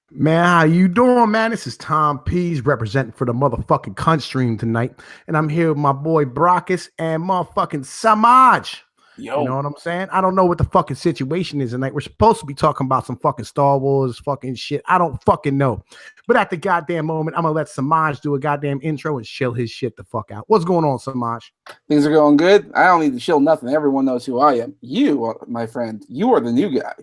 Man, how you doing, man? This is Tom Pease representing for the motherfucking cunt stream tonight. And I'm here with my boy Brockus and motherfucking Samaj. You know Yo, what I'm saying? I don't know what the fucking situation is tonight. We're supposed to be talking about some fucking Star Wars fucking shit. I don't fucking know. But at the goddamn moment, I'm gonna let Samaj do a goddamn intro and chill his shit the fuck out. What's going on, Samaj? things are going good. I don't need to chill nothing. Everyone knows who I am. You, my friend, you are the new guy.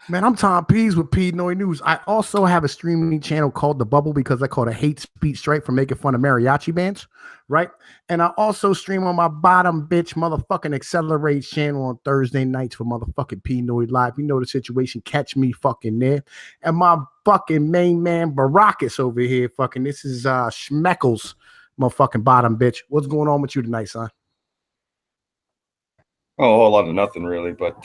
Man, I'm Tom Pease with P Noy News. I also have a streaming channel called The Bubble because I call it a hate speech strike for making fun of mariachi bands, right? And I also stream on my bottom bitch motherfucking Accelerate channel on Thursday nights for motherfucking P Noy Live. You know the situation. Catch me fucking there. And my fucking main man Baracus over here, fucking this is Schmeckles, motherfucking bottom bitch. What's going on with you tonight, son? Oh, a whole lot of nothing really, but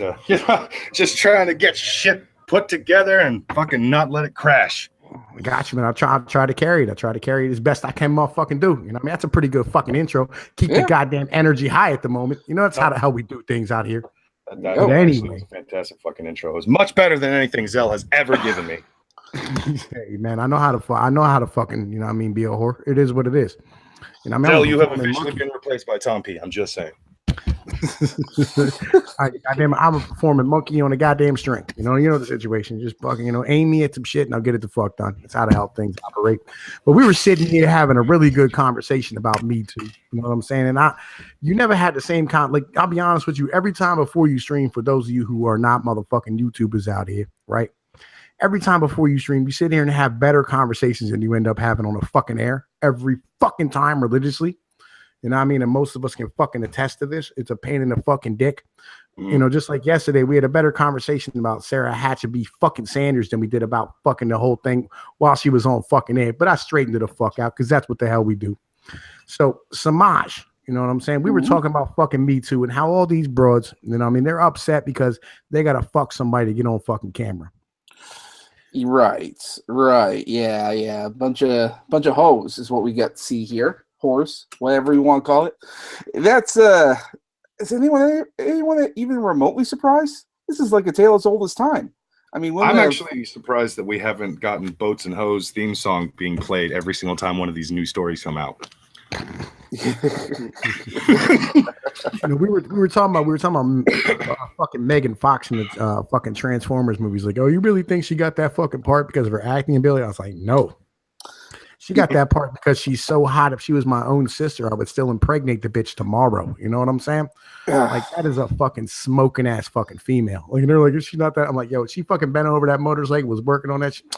just trying to get shit put together and fucking not let it crash. I got you, man. I try to carry it. I try to carry it as best I can motherfucking do. You know what I mean? That's a pretty good fucking intro. Keep the goddamn energy high at the moment. You know, that's how the hell we do things out here. That anyway, was a fantastic fucking intro. It was much better than anything Zell has ever given me. Hey, man, I know how to fucking, you know what I mean, be a whore. It is what it is. You know what I mean? Zell, you have officially been replaced by Tom P. I'm just saying. I'm a performing monkey on a goddamn string. You know the situation. Just fucking, aim me at some shit and I'll get it the fuck done. That's how the hell things operate. But we were sitting here having a really good conversation about Me Too. You know what I'm saying? And you never had the same like, I'll be honest with you, every time before you stream, for those of you who are not motherfucking YouTubers out here, right? Every time before you stream, you sit here and have better conversations than you end up having on the fucking air every fucking time religiously. You know what I mean? And most of us can fucking attest to this. It's a pain in the fucking dick. You know, just like yesterday, we had a better conversation about Sarah Hatcheby fucking Sanders than we did about fucking the whole thing while she was on fucking air. But I straightened it the fuck out because that's what the hell we do. So, Samaj, you know what I'm saying? We were talking about fucking Me Too and how all these broads, you know what I mean, they're upset because they got to fuck somebody to get on fucking camera. Right. Yeah. Bunch of hoes is what we got to see here. Horse, whatever you want to call it. That's is anyone even remotely surprised? This is like a tale as old as time. I mean, I'm actually surprised that we haven't gotten Boats and Hoes theme song being played every single time one of these new stories come out. We were talking about fucking Megan Fox in the fucking Transformers movies. Like, oh, you really think she got that fucking part because of her acting ability? I was like, no. She got that part because she's so hot. If she was my own sister, I would still impregnate the bitch tomorrow. You know what I'm saying? Like, that is a fucking smoking ass fucking female. Like, they're like, is she not that? I'm like, yo, she fucking bent over that motorcycle, was working on that shit.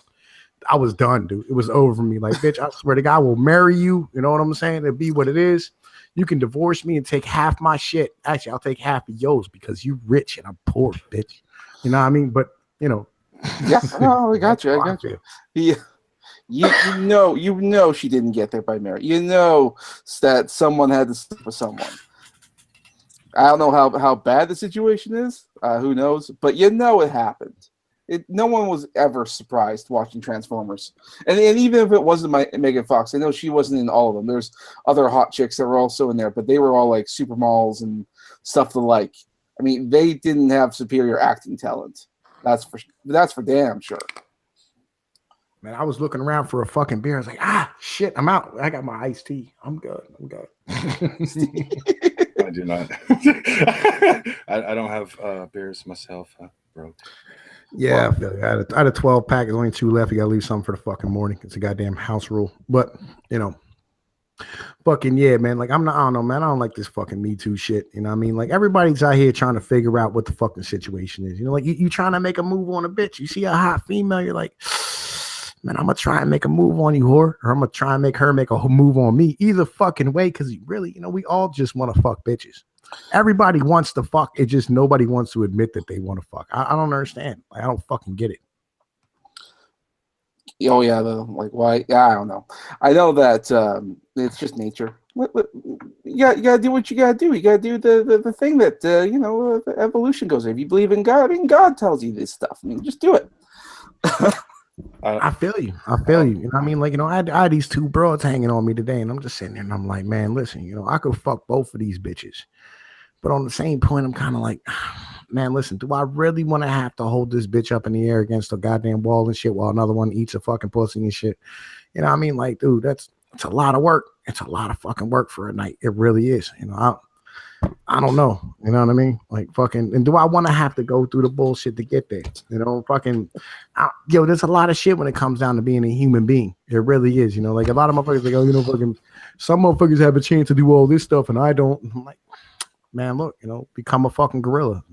I was done, dude. It was over for me. Like, bitch, I swear to God, I will marry you. You know what I'm saying? It'll be what it is. You can divorce me and take half my shit. Actually, I'll take half of yours because you rich and I'm poor, bitch. You know what I mean? But, yeah, no, I got you. Yeah. You know she didn't get there by marriage. You know that someone had to sleep with someone. I don't know how bad the situation is. Who knows? But you know it happened. No one was ever surprised watching Transformers. And even if it wasn't Megan Fox, I know she wasn't in all of them. There's other hot chicks that were also in there, but they were all like supermodels and stuff the like. I mean, they didn't have superior acting talent. That's for damn sure. Man, I was looking around for a fucking beer. I was like, shit, I'm out. I got my iced tea. I'm good. I do not. I don't have beers myself, bro. Yeah, I had a 12 pack. There's only 2 left. You gotta leave some for the fucking morning. It's a goddamn house rule. But fucking yeah, man. Like, I don't know, man. I don't like this fucking Me Too shit. You know what I mean? Like, everybody's out here trying to figure out what the fucking situation is. You know, like you trying to make a move on a bitch. You see a hot female, you're like, man, I'm gonna try and make a move on you, whore, or I'm gonna try and make her make a move on me. Either fucking way, because really, we all just want to fuck bitches. Everybody wants to fuck. It just nobody wants to admit that they want to fuck. I don't understand. Like, I don't fucking get it. Oh yeah, like why? Yeah, I don't know. I know that it's just nature. You gotta do what you gotta do. You gotta do the thing that the evolution goes. If you believe in God, God tells you this stuff. I mean, just do it. I feel you. You know what I mean? Like, I had these 2 broads hanging on me today, and I'm just sitting there and I'm like, man, listen, I could fuck both of these bitches. But on the same point, I'm kind of like, man, listen, do I really want to have to hold this bitch up in the air against a goddamn wall and shit while another one eats a fucking pussy and shit? You know what I mean? Like, dude, it's a lot of work. It's a lot of fucking work for a night. It really is. You know, I don't know. You know what I mean? Like, fucking, and do I want to have to go through the bullshit to get there? You know, fucking, there's a lot of shit when it comes down to being a human being. It really is. You know, like a lot of motherfuckers like, oh, you know, fucking, some motherfuckers have a chance to do all this stuff and I don't. I'm like, man, look, you know, become a fucking gorilla.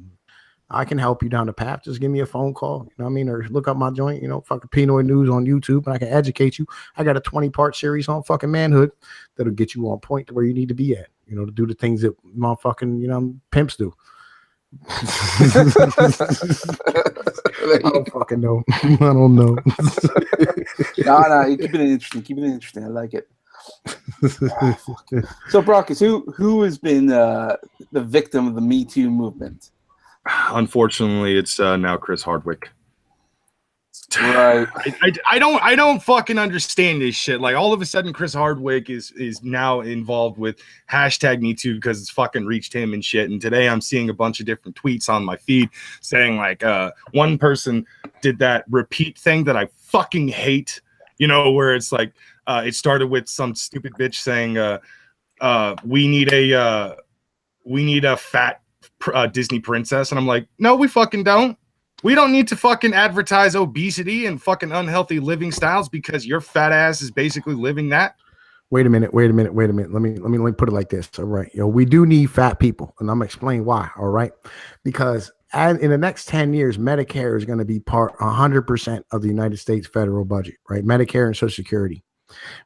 I can help you down the path. Just give me a phone call, you know what I mean? Or look up my joint, you know, fucking Pinoy News on YouTube, and I can educate you. I got a 20-part series on fucking manhood that'll get you on point to where you need to be at, you know, to do the things that motherfucking, you know, pimps do. I don't fucking know. I don't know. No, you keep it interesting. Keep it interesting. I like it. So, Brockus, who has been the victim of the Me Too movement? Unfortunately, it's now Chris Hardwick. Right. I don't fucking understand this shit. Like, all of a sudden, Chris Hardwick is now involved with hashtag Me Too because it's fucking reached him and shit. And today I'm seeing a bunch of different tweets on my feed saying like one person did that repeat thing that I fucking hate. You know, where it's like it started with some stupid bitch saying we need a fat Disney princess, and I'm like, no, we fucking don't. We don't need to fucking advertise obesity and fucking unhealthy living styles because your fat ass is basically living that. Wait a minute. Let me put it like this. All right. You know, we do need fat people, and I'm gonna explain why. All right. Because in the next 10 years, Medicare is going to be 100% of the United States federal budget, right? Medicare and Social Security.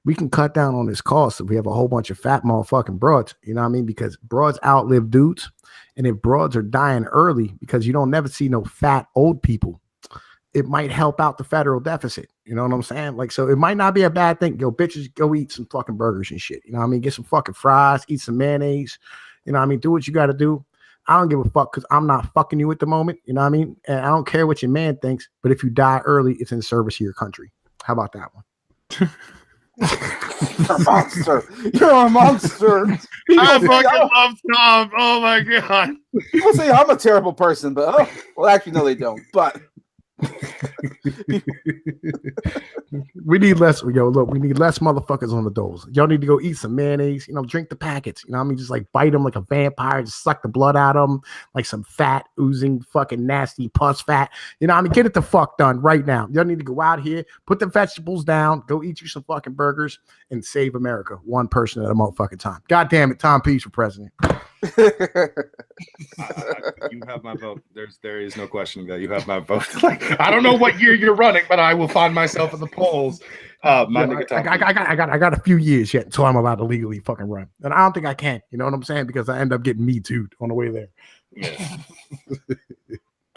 We can cut down on this cost if we have a whole bunch of fat motherfucking broads, you know what I mean? Because broads outlive dudes. And if broads are dying early because you don't never see no fat old people, it might help out the federal deficit. You know what I'm saying? Like, so it might not be a bad thing. Yo, bitches, go eat some fucking burgers and shit. You know what I mean? Get some fucking fries, eat some mayonnaise. You know what I mean? Do what you got to do. I don't give a fuck because I'm not fucking you at the moment. You know what I mean? And I don't care what your man thinks, but if you die early, it's in service of your country. How about that one? You're a monster. You're a monster. I fucking love Tom. Oh my god. People say I'm a terrible person, but well, actually, no, they don't. But we need less. We need less motherfuckers on the doles. Y'all need to go eat some mayonnaise. You know, drink the packets. You know what I mean? Just like bite them like a vampire. Just suck the blood out of them like some fat, oozing, fucking nasty pus fat. You know what I mean? Get it the fuck done right now. Y'all need to go out here, put the vegetables down, go eat you some fucking burgers, and save America one person at a motherfucking time. God damn it, Tom Pease for president. You have my vote. There is no question that you have my vote. Like, I don't know what year you're running, but I will find myself in the polls. I got a few years yet until I'm allowed to legally fucking run, and I don't think I can. You know what I'm saying? Because I end up getting Me Too on the way there. Yeah.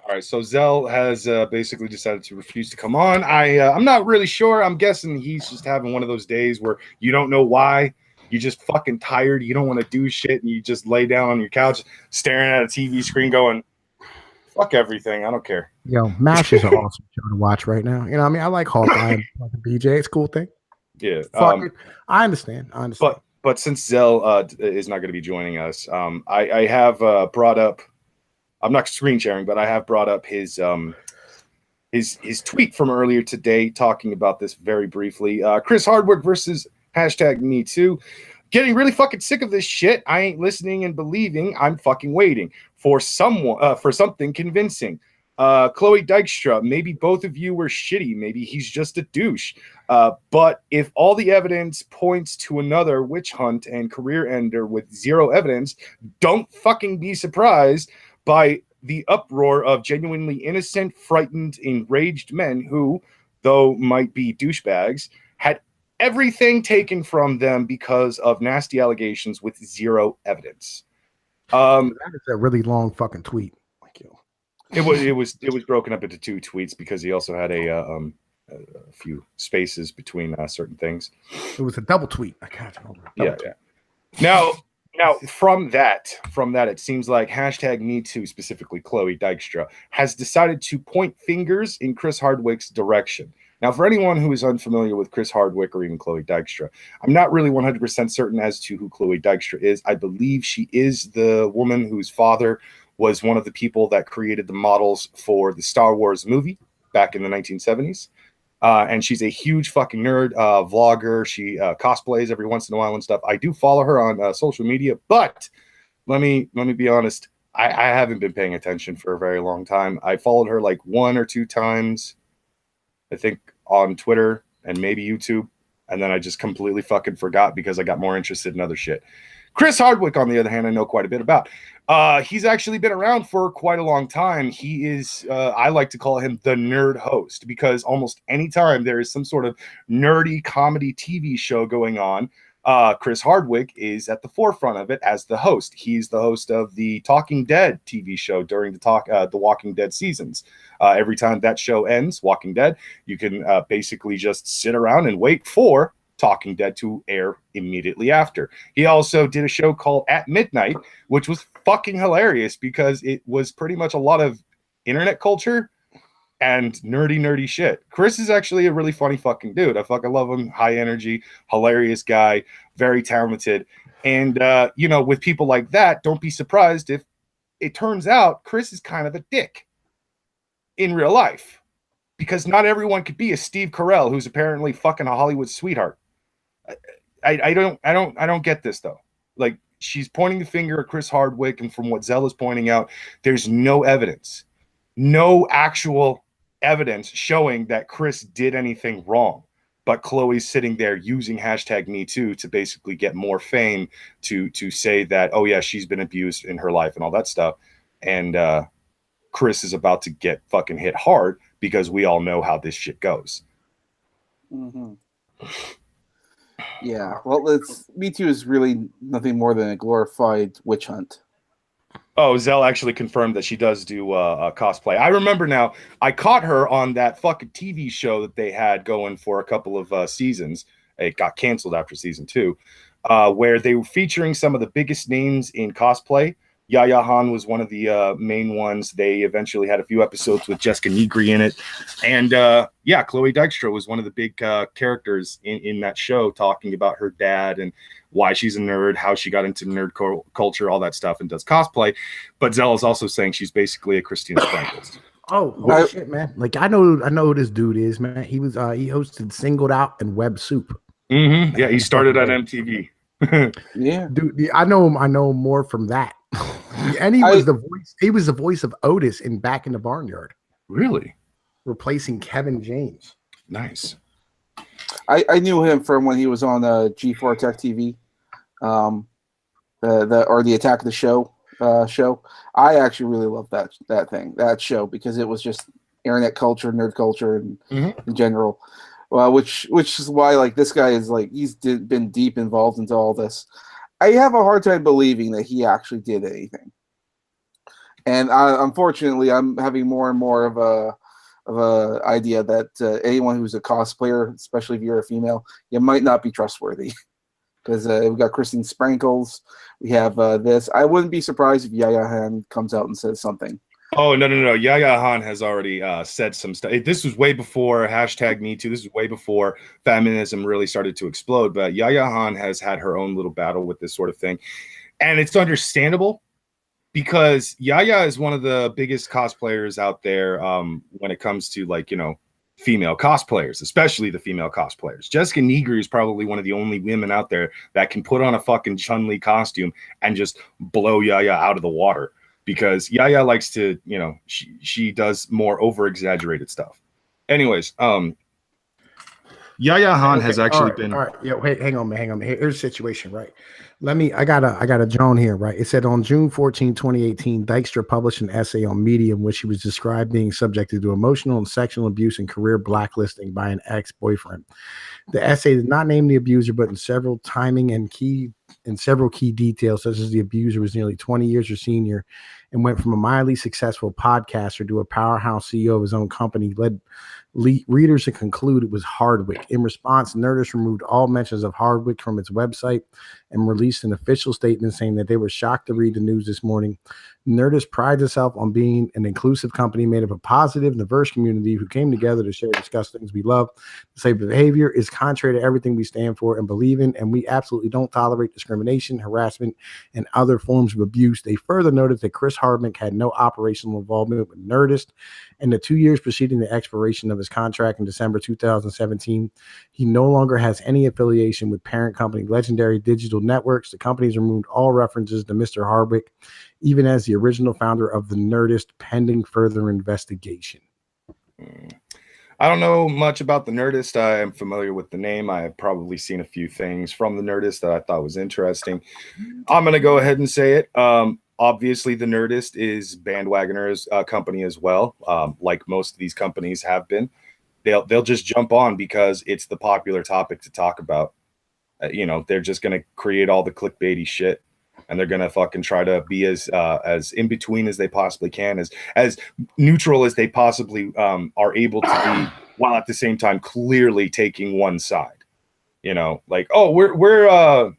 All right, so Zell has basically decided to refuse to come on. I'm not really sure. I'm guessing he's just having one of those days where you don't know why. You're just fucking tired. You don't want to do shit, and you just lay down on your couch staring at a TV screen going, fuck everything. I don't care. Yo, MASH is an awesome show to watch right now. You know what I mean? I like Hawkeye and BJ. It's a cool thing. Yeah. I understand. But since Zell is not going to be joining us, I have brought up, I'm not screen sharing, but I have brought up his tweet from earlier today talking about this very briefly. Chris Hardwick versus hashtag Me Too. Getting really fucking sick of this shit. I ain't listening and believing. I'm fucking waiting for someone for something convincing. Chloe Dykstra, maybe both of you were shitty. Maybe he's just a douche. But if all the evidence points to another witch hunt and career ender with zero evidence, don't fucking be surprised by the uproar of genuinely innocent, frightened, enraged men who, though might be douchebags, had everything taken from them because of nasty allegations with zero evidence. That is a really long fucking tweet. It was broken up into two tweets because he also had a few spaces between certain things. It was a double tweet. I can't remember. Yeah. Now from that, it seems like hashtag Me Too, specifically Chloe Dykstra, has decided to point fingers in Chris Hardwick's direction. Now, for anyone who is unfamiliar with Chris Hardwick or even Chloe Dykstra, I'm not really 100% certain as to who Chloe Dykstra is. I believe she is the woman whose father was one of the people that created the models for the Star Wars movie back in the 1970s. And she's a huge fucking nerd, vlogger. She cosplays every once in a while and stuff. I do follow her on social media, but let me be honest. I haven't been paying attention for a very long time. I followed her like 1 or 2 times, I think, on Twitter and maybe YouTube. And then I just completely fucking forgot because I got more interested in other shit. Chris Hardwick, on the other hand, I know quite a bit about. He's actually been around for quite a long time. He is, I like to call him the nerd host, because almost anytime there is some sort of nerdy comedy TV show going on, Chris Hardwick is at the forefront of it as the host. He's the host of the Talking Dead TV show during the Walking Dead seasons. Every time that show ends, Walking Dead, you can basically just sit around and wait for Talking Dead to air immediately after. He also did a show called At Midnight, which was fucking hilarious because it was pretty much a lot of internet culture and nerdy shit. Chris is actually a really funny fucking dude. I fucking love him. High energy, hilarious guy, very talented. And, with people like that, don't be surprised if it turns out Chris is kind of a dick in real life, because not everyone could be a Steve Carell, who's apparently fucking a Hollywood sweetheart. I don't get this though. Like, she's pointing the finger at Chris Hardwick, and from what Zell is pointing out, there's no evidence, no actual evidence showing that Chris did anything wrong. But Chloe's sitting there using #MeToo to basically get more fame, to say that, oh yeah, she's been abused in her life and all that stuff. And Chris is about to get fucking hit hard because we all know how this shit goes. Mm-hmm. Yeah, well, Me Too is really nothing more than a glorified witch hunt. Oh, Zell actually confirmed that she does do cosplay. I remember now. I caught her on that fucking TV show that they had going for a couple of seasons. It got canceled after season 2, where they were featuring some of the biggest names in cosplay. Yaya Han was one of the main ones. They eventually had a few episodes with Jessica Nigri in it. And Chloe Dykstra was one of the big characters in that show, talking about her dad and why she's a nerd, how she got into nerd culture, all that stuff, and does cosplay. But Zell is also saying she's basically a Christina Sprinkles. Oh shit, man! Like, I know who this dude is, man. He was he hosted Singled Out and Web Soup. Mm-hmm. Yeah, he started at MTV. Yeah, dude, I know him more from that. And he was the voice. He was the voice of Otis in Back in the Barnyard. Really? Replacing Kevin James. Nice. I knew him from when he was on G4 Tech TV, the Attack of the Show show. I actually really loved that show, because it was just internet culture, nerd culture, and in general. Which is why, like, this guy is like, been deep involved into all this. I have a hard time believing that he actually did anything. And unfortunately, I'm having more and more of a idea that anyone who's a cosplayer, especially if you're a female, you might not be trustworthy. Because we've got Christine Sprankles, we have this. I wouldn't be surprised if Yaya Han comes out and says something. Oh, no. Yaya Han has already said some stuff. This was way before #MeToo. This is way before feminism really started to explode. But Yaya Han has had her own little battle with this sort of thing. And it's understandable, because Yaya is one of the biggest cosplayers out there when it comes to, like, female cosplayers, especially the female cosplayers. Jessica Nigri is probably one of the only women out there that can put on a fucking Chun-Li costume and just blow Yaya out of the water. Because Yaya likes to, she does more over-exaggerated stuff. Anyways, Yaya Han has actually been. All right, yo, hey, hang on, man. Here's the situation, right? I got a drone here, right? It said on June 14, 2018, Dykstra published an essay on Medium, which she was described being subjected to emotional and sexual abuse and career blacklisting by an ex-boyfriend. The essay did not name the abuser, but in several key details, such as the abuser was nearly 20 years her senior and went from a mildly successful podcaster to a powerhouse CEO of his own company, led readers to conclude it was Hardwick. In response, Nerdist removed all mentions of Hardwick from its website and released an official statement saying that they were shocked to read the news this morning. Nerdist prides itself on being an inclusive company made up of positive, diverse community who came together to share and discuss things we love. The same behavior is contrary to everything we stand for and believe in, and we absolutely don't tolerate discrimination, harassment, and other forms of abuse. They further noted that Chris Hardwick had no operational involvement with Nerdist. In the 2 years preceding the expiration of his contract in December 2017, he no longer has any affiliation with parent company Legendary Digital Networks. The company's removed all references to Mr. Hardwick, even as the original founder of the Nerdist, pending further investigation. I don't know much about the Nerdist. I am familiar with the name. I have probably seen a few things from the Nerdist that I thought was interesting. I'm going to go ahead and say it. Obviously, the Nerdist is bandwagoners company as well, like most of these companies have been. They'll just jump on because it's the popular topic to talk about. They're just going to create all the clickbaity shit. And they're gonna fucking try to be as in between as they possibly can, as neutral as they possibly are able to be, while at the same time clearly taking one side. Like, oh, we're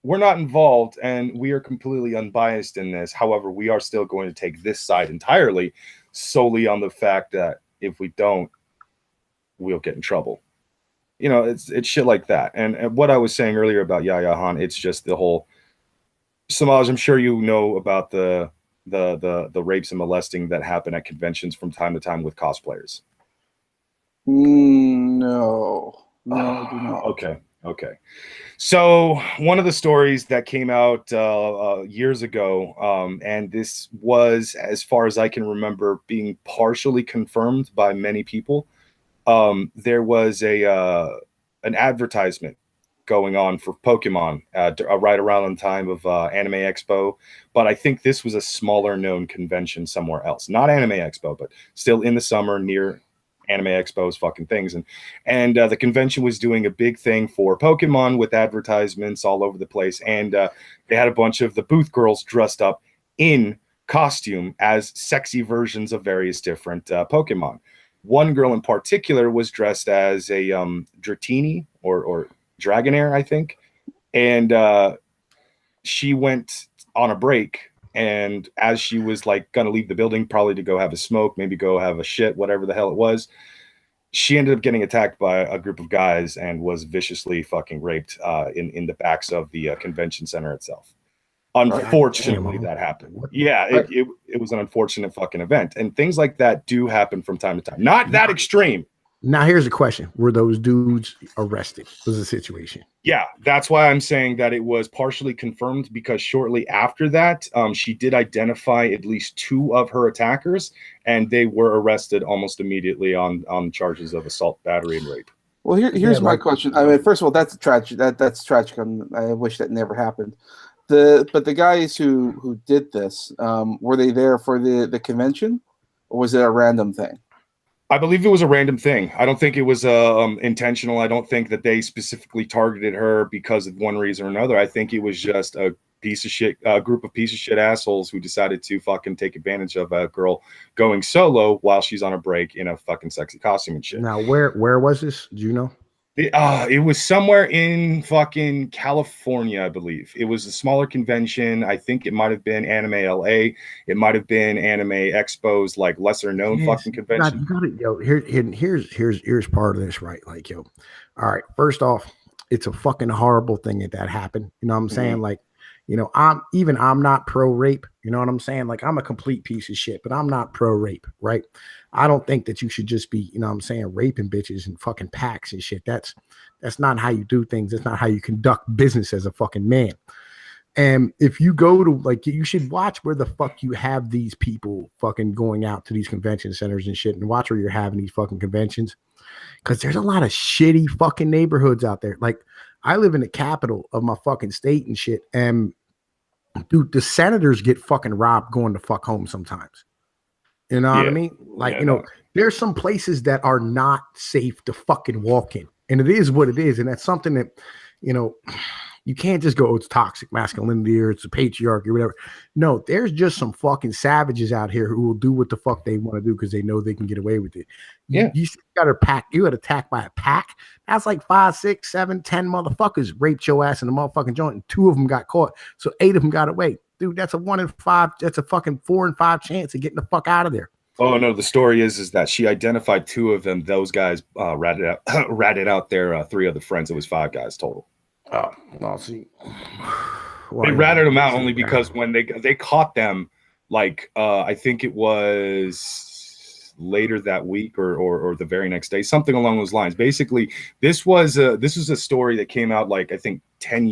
not involved and we are completely unbiased in this. However, we are still going to take this side entirely, solely on the fact that if we don't, we'll get in trouble. It's shit like that. And what I was saying earlier about Yahya Han, it's just the whole. Samaj, I'm sure you know about the rapes and molesting that happen at conventions from time to time with cosplayers. No, I do not. Okay. So one of the stories that came out years ago, and this was, as far as I can remember, being partially confirmed by many people. There was an advertisement going on for Pokemon right around the time of Anime Expo, but I think this was a smaller known convention somewhere else, not Anime Expo, but still in the summer near Anime Expo's fucking things. And the convention was doing a big thing for Pokemon with advertisements all over the place, and they had a bunch of the booth girls dressed up in costume as sexy versions of various different Pokemon. One girl in particular was dressed as a Dratini or Dragonair, I think. And she went on a break. And as she was like going to leave the building, probably to go have a smoke, maybe go have a shit, whatever the hell it was, she ended up getting attacked by a group of guys and was viciously fucking raped in the backs of the convention center itself. Unfortunately, that happened. Yeah, it was an unfortunate fucking event. And things like that do happen from time to time. Not that extreme. Now, here's the question. Were those dudes arrested? Was the situation? Yeah, that's why I'm saying that it was partially confirmed, because shortly after that, she did identify at least two of her attackers, and they were arrested almost immediately on charges of assault, battery, and rape. Well, here's my question. I mean, first of all, that's tragic. That's tragic. I wish that never happened. But the guys who did this, were they there for the convention, or was it a random thing? I believe it was a random thing. I don't think it was intentional. I don't think that they specifically targeted her because of one reason or another. I think it was just a group of piece of shit assholes who decided to fucking take advantage of a girl going solo while she's on a break in a fucking sexy costume and shit. Now, where was this? Do you know? It was somewhere in fucking California, I believe. It was a smaller convention. I think it might have been Anime LA. It might have been Anime Expo's like lesser known fucking convention. You got it, yo. Here's part of this, right? Like, yo, all right. First off, it's a fucking horrible thing that happened. You know what I'm saying? Like, I'm not pro rape. You know what I'm saying? Like, I'm a complete piece of shit, but I'm not pro rape, right? I don't think that you should just be, you know what I'm saying, raping bitches and fucking packs and shit. That's not how you do things. That's not how you conduct business as a fucking man. And if you go to, like, you should watch where the fuck you have these people fucking going out to these convention centers and shit, and watch where you're having these fucking conventions. Because there's a lot of shitty fucking neighborhoods out there. Like, I live in the capital of my fucking state and shit. And dude, the senators get fucking robbed going to fuck home sometimes. You know what I mean? Like, there's some places that are not safe to fucking walk in. And it is what it is. And that's something that, you can't just go, it's toxic masculinity or it's a patriarchy or whatever. No, there's just some fucking savages out here who will do what the fuck they want to do because they know they can get away with it. Yeah. You got attacked by a pack. That's like 5, 6, 7, 10 motherfuckers raped your ass in the motherfucking joint, and 2 of them got caught. So 8 of them got away. dude, that's a 1 in 5. That's a fucking 4 in 5 chance of getting the fuck out of there. Oh no, the story is that she identified 2 of them. Those guys ratted out their 3 other friends. It was 5 guys total. Oh, well, see, They ratted them out only because when they caught them, like I think it was later that week or the very next day, something along those lines. Basically, this was a story that came out like I think 10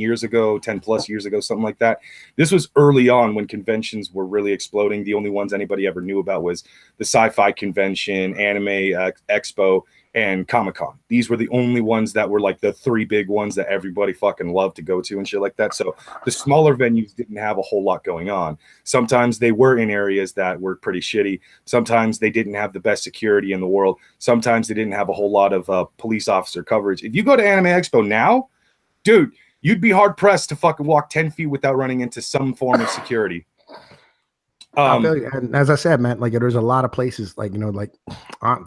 plus years ago, something like that. This was early on when conventions were really exploding. The only ones anybody ever knew about was the Sci-Fi Convention, Anime Expo, and Comic-Con. These were the only ones that were like the 3 big ones that everybody fucking loved to go to and shit like that. So the smaller venues didn't have a whole lot going on. Sometimes they were in areas that were pretty shitty. Sometimes they didn't have the best security in the world. Sometimes they didn't have a whole lot of police officer coverage. If you go to Anime Expo now, dude, you'd be hard pressed to fucking walk 10 feet without running into some form of security. And as I said, man, like there's a lot of places, like, you know, like,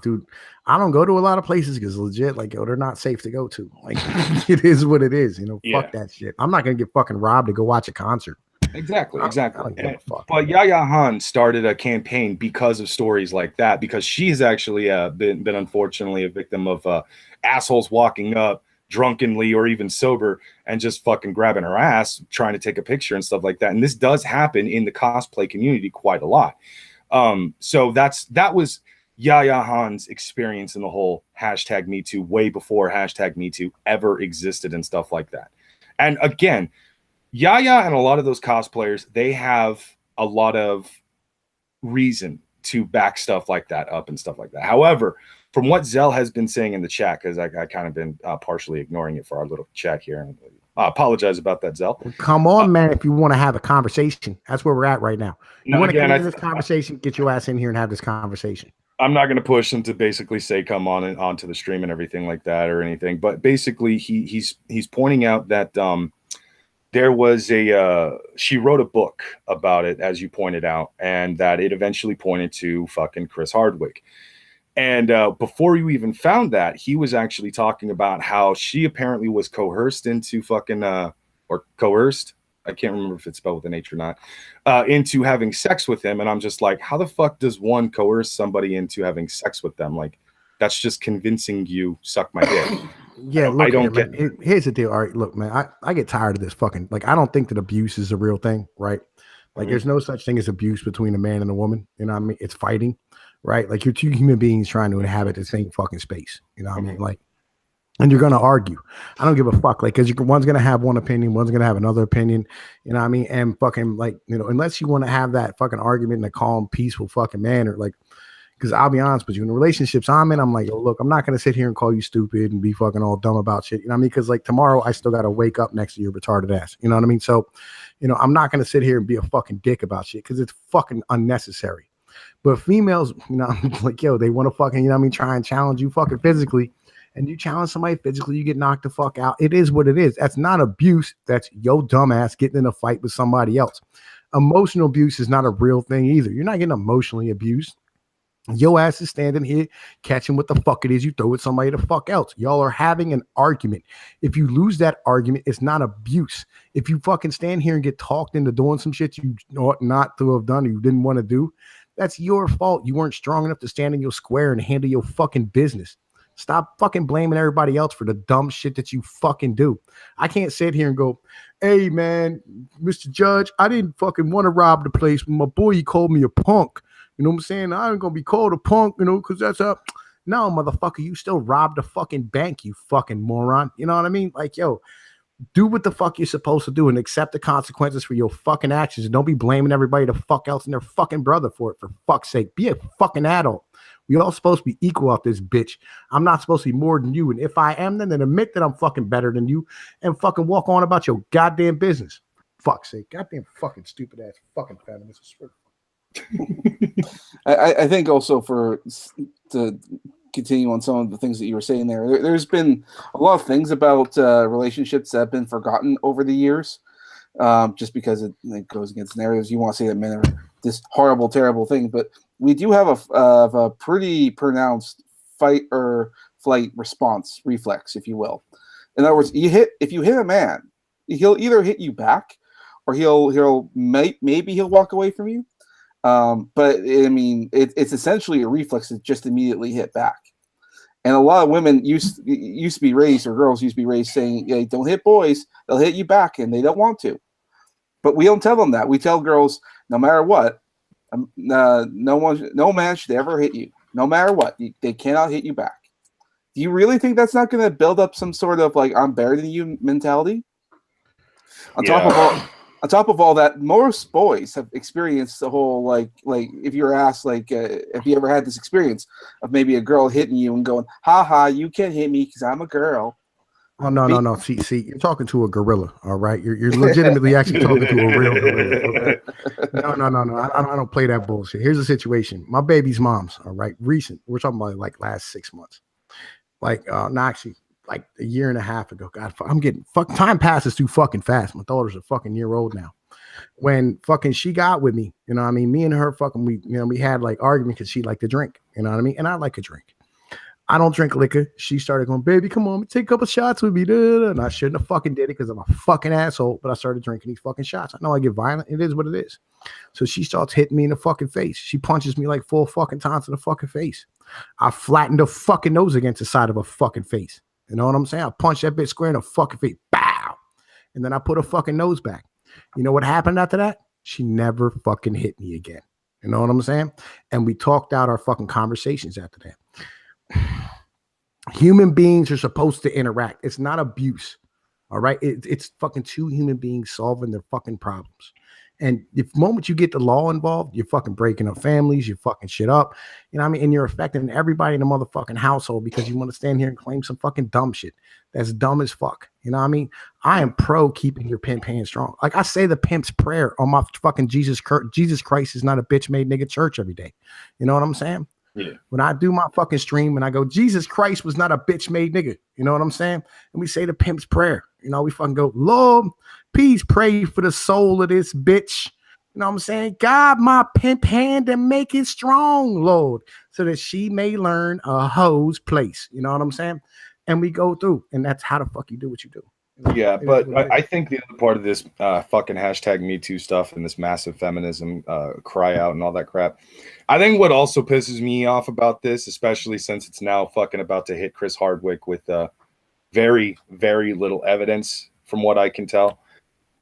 dude, I don't go to a lot of places because legit, like, yo, they're not safe to go to. Like, it is what it is, you know. Yeah. Fuck that shit. I'm not gonna get fucking robbed to go watch a concert. Exactly. But Yaya Han started a campaign because of stories like that, because she's actually been unfortunately a victim of assholes walking up drunkenly or even sober and just fucking grabbing her ass, trying to take a picture and stuff like that. And this does happen in the cosplay community quite a lot. So that was Yaya Han's experience in the whole #MeToo way before #MeToo ever existed and stuff like that. And again, Yaya and a lot of those cosplayers, they have a lot of reason to back stuff like that up and stuff like that. However, from what Zell has been saying in the chat, because I kind of been partially ignoring it for our little chat here, and I apologize about that, Zell. Well, come on, man! If you want to have a conversation, that's where we're at right now. You want to get into this conversation? Get your ass in here and have this conversation. I'm not going to push him to basically say come on and onto the stream and everything like that or anything, but basically he's pointing out that there was she wrote a book about it, as you pointed out, and that it eventually pointed to fucking Chris Hardwick. And before you even found that, he was actually talking about how she apparently was coerced into fucking or coerced. I can't remember if it's spelled with an H or not, into having sex with him. And I'm just like, how the fuck does one coerce somebody into having sex with them? Like, that's just convincing you suck my dick. Yeah, look, I don't get it. Here's the deal. All right, look, man, I get tired of this fucking, like, I don't think that abuse is a real thing, right? Like, there's no such thing as abuse between a man and a woman. You know what I mean? It's fighting, right? Like, you're 2 human beings trying to inhabit the same fucking space. You know what I mean? Like, and you're going to argue. I don't give a fuck. Like, because one's going to have one opinion, one's going to have another opinion. You know what I mean? And fucking, like, you know, unless you want to have that fucking argument in a calm, peaceful fucking manner, like, because I'll be honest with you, in the relationships I'm in, I'm like, oh, look, I'm not going to sit here and call you stupid and be fucking all dumb about shit. You know what I mean? Because, like, tomorrow I still got to wake up next to your retarded ass. You know what I mean? So, you know, I'm not going to sit here and be a fucking dick about shit because it's fucking unnecessary. But females, you know, like, yo, they want to fucking, you know what I mean, try and challenge you fucking physically. And you challenge somebody physically, you get knocked the fuck out. It is what it is. That's not abuse. That's yo dumbass getting in a fight with somebody else. Emotional abuse is not a real thing either. You're not getting emotionally abused. Your ass is standing here catching what the fuck it is you throw at somebody the fuck else. Y'all are having an argument. If you lose that argument, it's not abuse. If you fucking stand here and get talked into doing some shit you ought not to have done or you didn't want to do, that's your fault. You weren't strong enough to stand in your square and handle your fucking business. Stop fucking blaming everybody else for the dumb shit that you fucking do. I can't sit here and go, hey, man, Mr. Judge, I didn't fucking want to rob the place. But my boy, he called me a punk. You know what I'm saying? I ain't going to be called a punk, you know, because that's a... No, motherfucker, you still robbed a fucking bank, you fucking moron. You know what I mean? Like, yo, do what the fuck you're supposed to do and accept the consequences for your fucking actions. And don't be blaming everybody the fuck else and their fucking brother for it, for fuck's sake. Be a fucking adult. We all supposed to be equal out this bitch. I'm not supposed to be more than you. And if I am, then admit that I'm fucking better than you and fucking walk on about your goddamn business. Fuck's sake. Goddamn fucking stupid ass fucking feminist. I think also to continue on some of the things that you were saying there's been a lot of things about relationships that have been forgotten over the years, just because it goes against narratives. You want to say that men are this horrible, terrible thing, but we do have a pretty pronounced fight or flight response reflex, if you will. In other words, if you hit a man, he'll either hit you back or maybe he'll walk away from you. But I mean, it's essentially a reflex to just immediately hit back. And a lot of women used to be raised, or girls used to be raised saying, "Hey, don't hit boys; they'll hit you back," and they don't want to. But we don't tell them that. We tell girls, no matter what, no man should ever hit you. No matter what, they cannot hit you back. Do you really think that's not going to build up some sort of like I'm better than you mentality? On top of all that, most boys have experienced the whole like if you're asked if you ever had this experience of maybe a girl hitting you and going, "Ha ha, you can't hit me because I'm a girl." Oh no. See, you're talking to a gorilla, all right? You're legitimately actually talking to a real gorilla. Okay? No. I don't play that bullshit. Here's the situation. My baby's mom's, all right, recent. We're talking about like last 6 months. Actually, like a year and a half ago. God, time passes too fucking fast. My daughter's a fucking year old now. When fucking she got with me, you know what I mean? Me and her fucking, we had like argument because she liked to drink, you know what I mean? And I like to drink. I don't drink liquor. She started going, "Baby, come on, take a couple shots with me." And I shouldn't have fucking did it because I'm a fucking asshole, but I started drinking these fucking shots. I know I get violent. It is what it is. So she starts hitting me in the fucking face. She punches me like 4 fucking times in the fucking face. I flattened her fucking nose against the side of her fucking face. You know what I'm saying? I punched that bitch square in the fucking face. Bow. And then I put her fucking nose back. You know what happened after that? She never fucking hit me again. You know what I'm saying? And we talked out our fucking conversations after that. Human beings are supposed to interact. It's not abuse. All right. It's fucking 2 human beings solving their fucking problems. And the moment you get the law involved, you're fucking breaking up families, you're fucking shit up. You know what I mean? And you're affecting everybody in the motherfucking household because you want to stand here and claim some fucking dumb shit. That's dumb as fuck. You know what I mean? I am pro keeping your pimp hand strong. Like I say the pimp's prayer on my fucking Jesus Christ is not a bitch made nigga church every day. You know what I'm saying? Yeah. When I do my fucking stream and I go, Jesus Christ was not a bitch made nigga. You know what I'm saying? And we say the pimp's prayer. You know, we fucking go, "Lord, please pray for the soul of this bitch." You know what I'm saying? "God, my pimp hand and make it strong, Lord, so that she may learn a hoe's place." You know what I'm saying? And we go through, and that's how the fuck you do what you do. Yeah, but I think the other part of this fucking hashtag Me Too stuff and this massive feminism cry out and all that crap, I think what also pisses me off about this, especially since it's now fucking about to hit Chris Hardwick with very, very little evidence from what I can tell.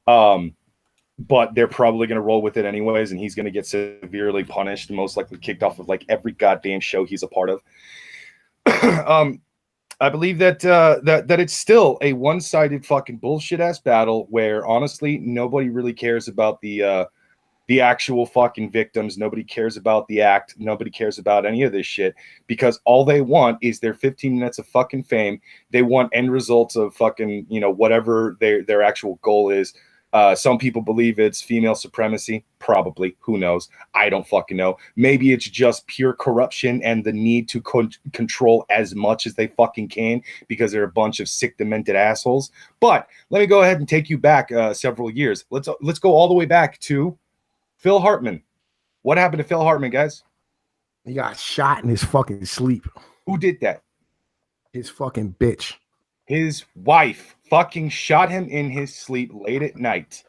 But they're probably going to roll with it anyways, and he's going to get severely punished and most likely kicked off of like every goddamn show he's a part of. I believe that that it's still a one-sided fucking bullshit ass battle where honestly nobody really cares about the actual fucking victims. Nobody cares about the act. Nobody cares about any of this shit because all they want is their 15 minutes of fucking fame. They want end results of fucking, whatever their actual goal is. Some people believe it's female supremacy. Probably. Who knows? I don't fucking know. Maybe it's just pure corruption and the need to control as much as they fucking can because they're a bunch of sick, demented assholes. But let me go ahead and take you back several years. Let's go all the way back to Phil Hartman. What happened to Phil Hartman, guys? He got shot in his fucking sleep. Who did that? His fucking bitch. His wife fucking shot him in his sleep late at night.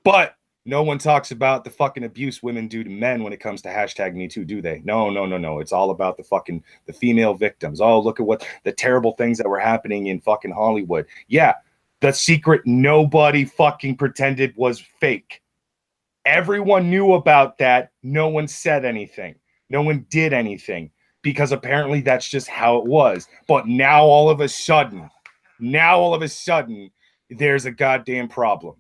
But no one talks about the fucking abuse women do to men when it comes to hashtag Me Too, do they? No. It's all about the female victims. Oh, look at what the terrible things that were happening in fucking Hollywood. Yeah, the secret nobody fucking pretended was fake. Everyone knew about that. No one said anything. No one did anything. Because apparently that's just how it was. But now all of a sudden, there's a goddamn problem.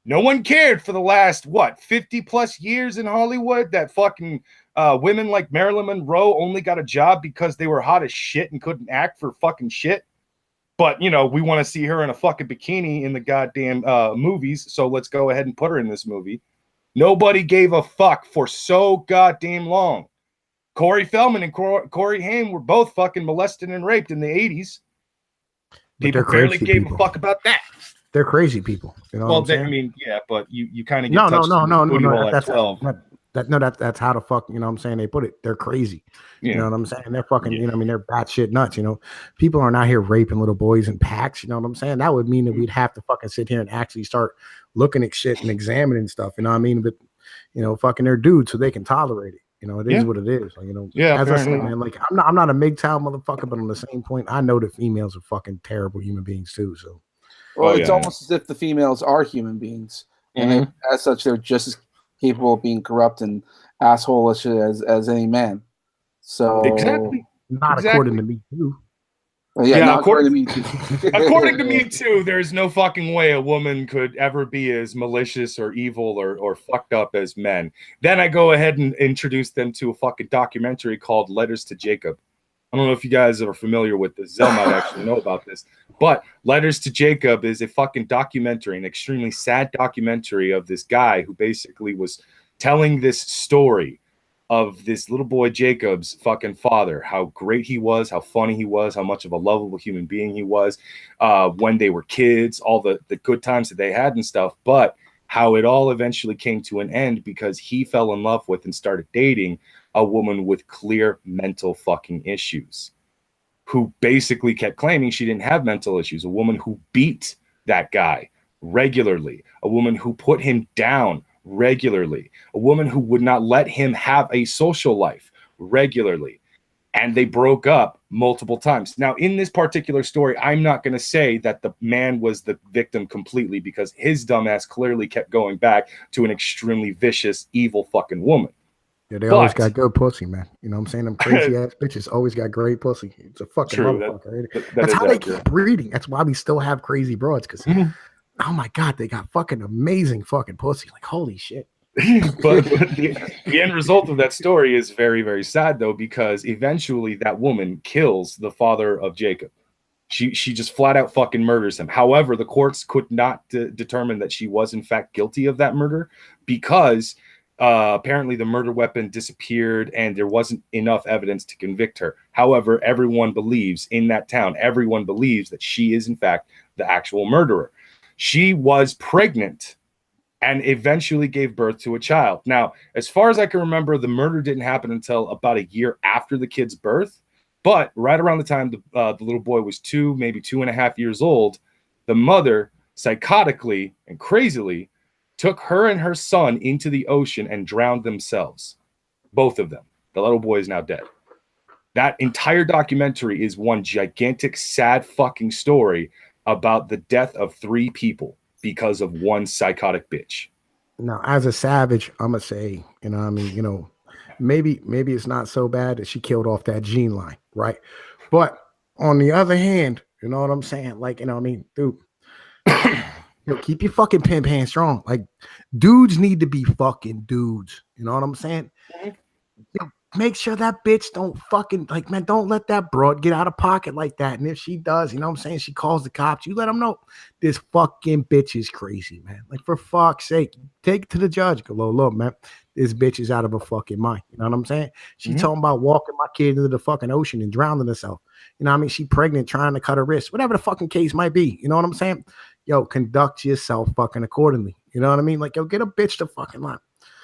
No one cared for the last, 50 plus years in Hollywood that fucking women like Marilyn Monroe only got a job because they were hot as shit and couldn't act for fucking shit. But, we want to see her in a fucking bikini in the goddamn movies. So let's go ahead and put her in this movie. Nobody gave a fuck for so goddamn long. Corey Feldman and Corey Haim were both fucking molested and raped in the 80s. People barely gave a fuck about that. They're crazy people. You know what I'm saying? I mean, yeah, but you kind of get no. touched That's 12. That's how the fuck, you know what I'm saying, they put it. They're crazy. Yeah. You know what I'm saying? They're fucking, you know what I mean, they're batshit nuts, you know. People are not here raping little boys in packs, you know what I'm saying? That would mean that we'd have to fucking sit here and actually start looking at shit and examining stuff, you know what I mean? But you know, fucking they're dudes so they can tolerate it. You know, it is what it is. Like, you know, as I say, man, like I'm not a MGTOW motherfucker, but on the same point, I know that females are fucking terrible human beings too. So well, it's almost as if the females are human beings. And as such, they're just as capable of being corrupt and asshole-ish as any man. So not according to me too. Yeah, according to me too. According to me too, there's no fucking way a woman could ever be as malicious or evil or fucked up as men. Then I go ahead and introduce them to a fucking documentary called Letters to Jacob. I don't know if you guys are familiar with this. Zell might actually know about this. But Letters to Jacob is a fucking documentary, an extremely sad documentary of this guy who basically was telling this story of this little boy Jacob's fucking father, how great he was, how funny he was, how much of a lovable human being he was when they were kids, all the good times that they had and stuff, but how it all eventually came to an end because he fell in love with and started dating a woman with clear mental fucking issues, who basically kept claiming she didn't have mental issues, a woman who beat that guy regularly, a woman who put him down regularly, a woman who would not let him have a social life regularly, and they broke up multiple times. Now, in this particular story, I'm not going to say that the man was the victim completely because his dumbass clearly kept going back to an extremely vicious, evil fucking woman. Yeah, they always got good pussy, man. You know what I'm saying? Them crazy ass bitches always got great pussy. It's a fucking motherfucker. That's how they keep breeding. That's why we still have crazy broads, because oh my God, they got fucking amazing fucking pussy. Like, holy shit. but the end result of that story is very, very sad, though, because eventually that woman kills the father of Jacob. She just flat out fucking murders him. However, the courts could not determine that she was in fact guilty of that murder because apparently the murder weapon disappeared and there wasn't enough evidence to convict her. However, everyone believes in that town, everyone believes that she is in fact the actual murderer. She was pregnant and eventually gave birth to a child. Now, as far as I can remember, the murder didn't happen until about a year after the kid's birth. But right around the time the little boy was 2, maybe 2.5 years old, the mother psychotically and crazily took her and her son into the ocean and drowned themselves. Both of them. The little boy is now dead. That entire documentary is one gigantic, sad fucking story about the death of 3 people because of one psychotic bitch. Now, as a savage, I'm gonna say, you know what I mean, you know, maybe it's not so bad that she killed off that gene line, right? But on the other hand, you know what I'm saying? Like, you know what I mean, dude, you know, keep your fucking pimp hand strong. Like, dudes need to be fucking dudes. You know what I'm saying? You know, make sure that bitch don't fucking, like, man, don't let that broad get out of pocket like that. And if she does, you know what I'm saying, she calls the cops, you let them know this fucking bitch is crazy, man. Like, for fuck's sake, take it to the judge. Go, look, man, this bitch is out of her fucking mind. You know what I'm saying? She talking about walking my kid into the fucking ocean and drowning herself. You know what I mean? She pregnant, trying to cut her wrist, whatever the fucking case might be. You know what I'm saying? Yo, conduct yourself fucking accordingly. You know what I mean? Like, yo, get a bitch to fucking line.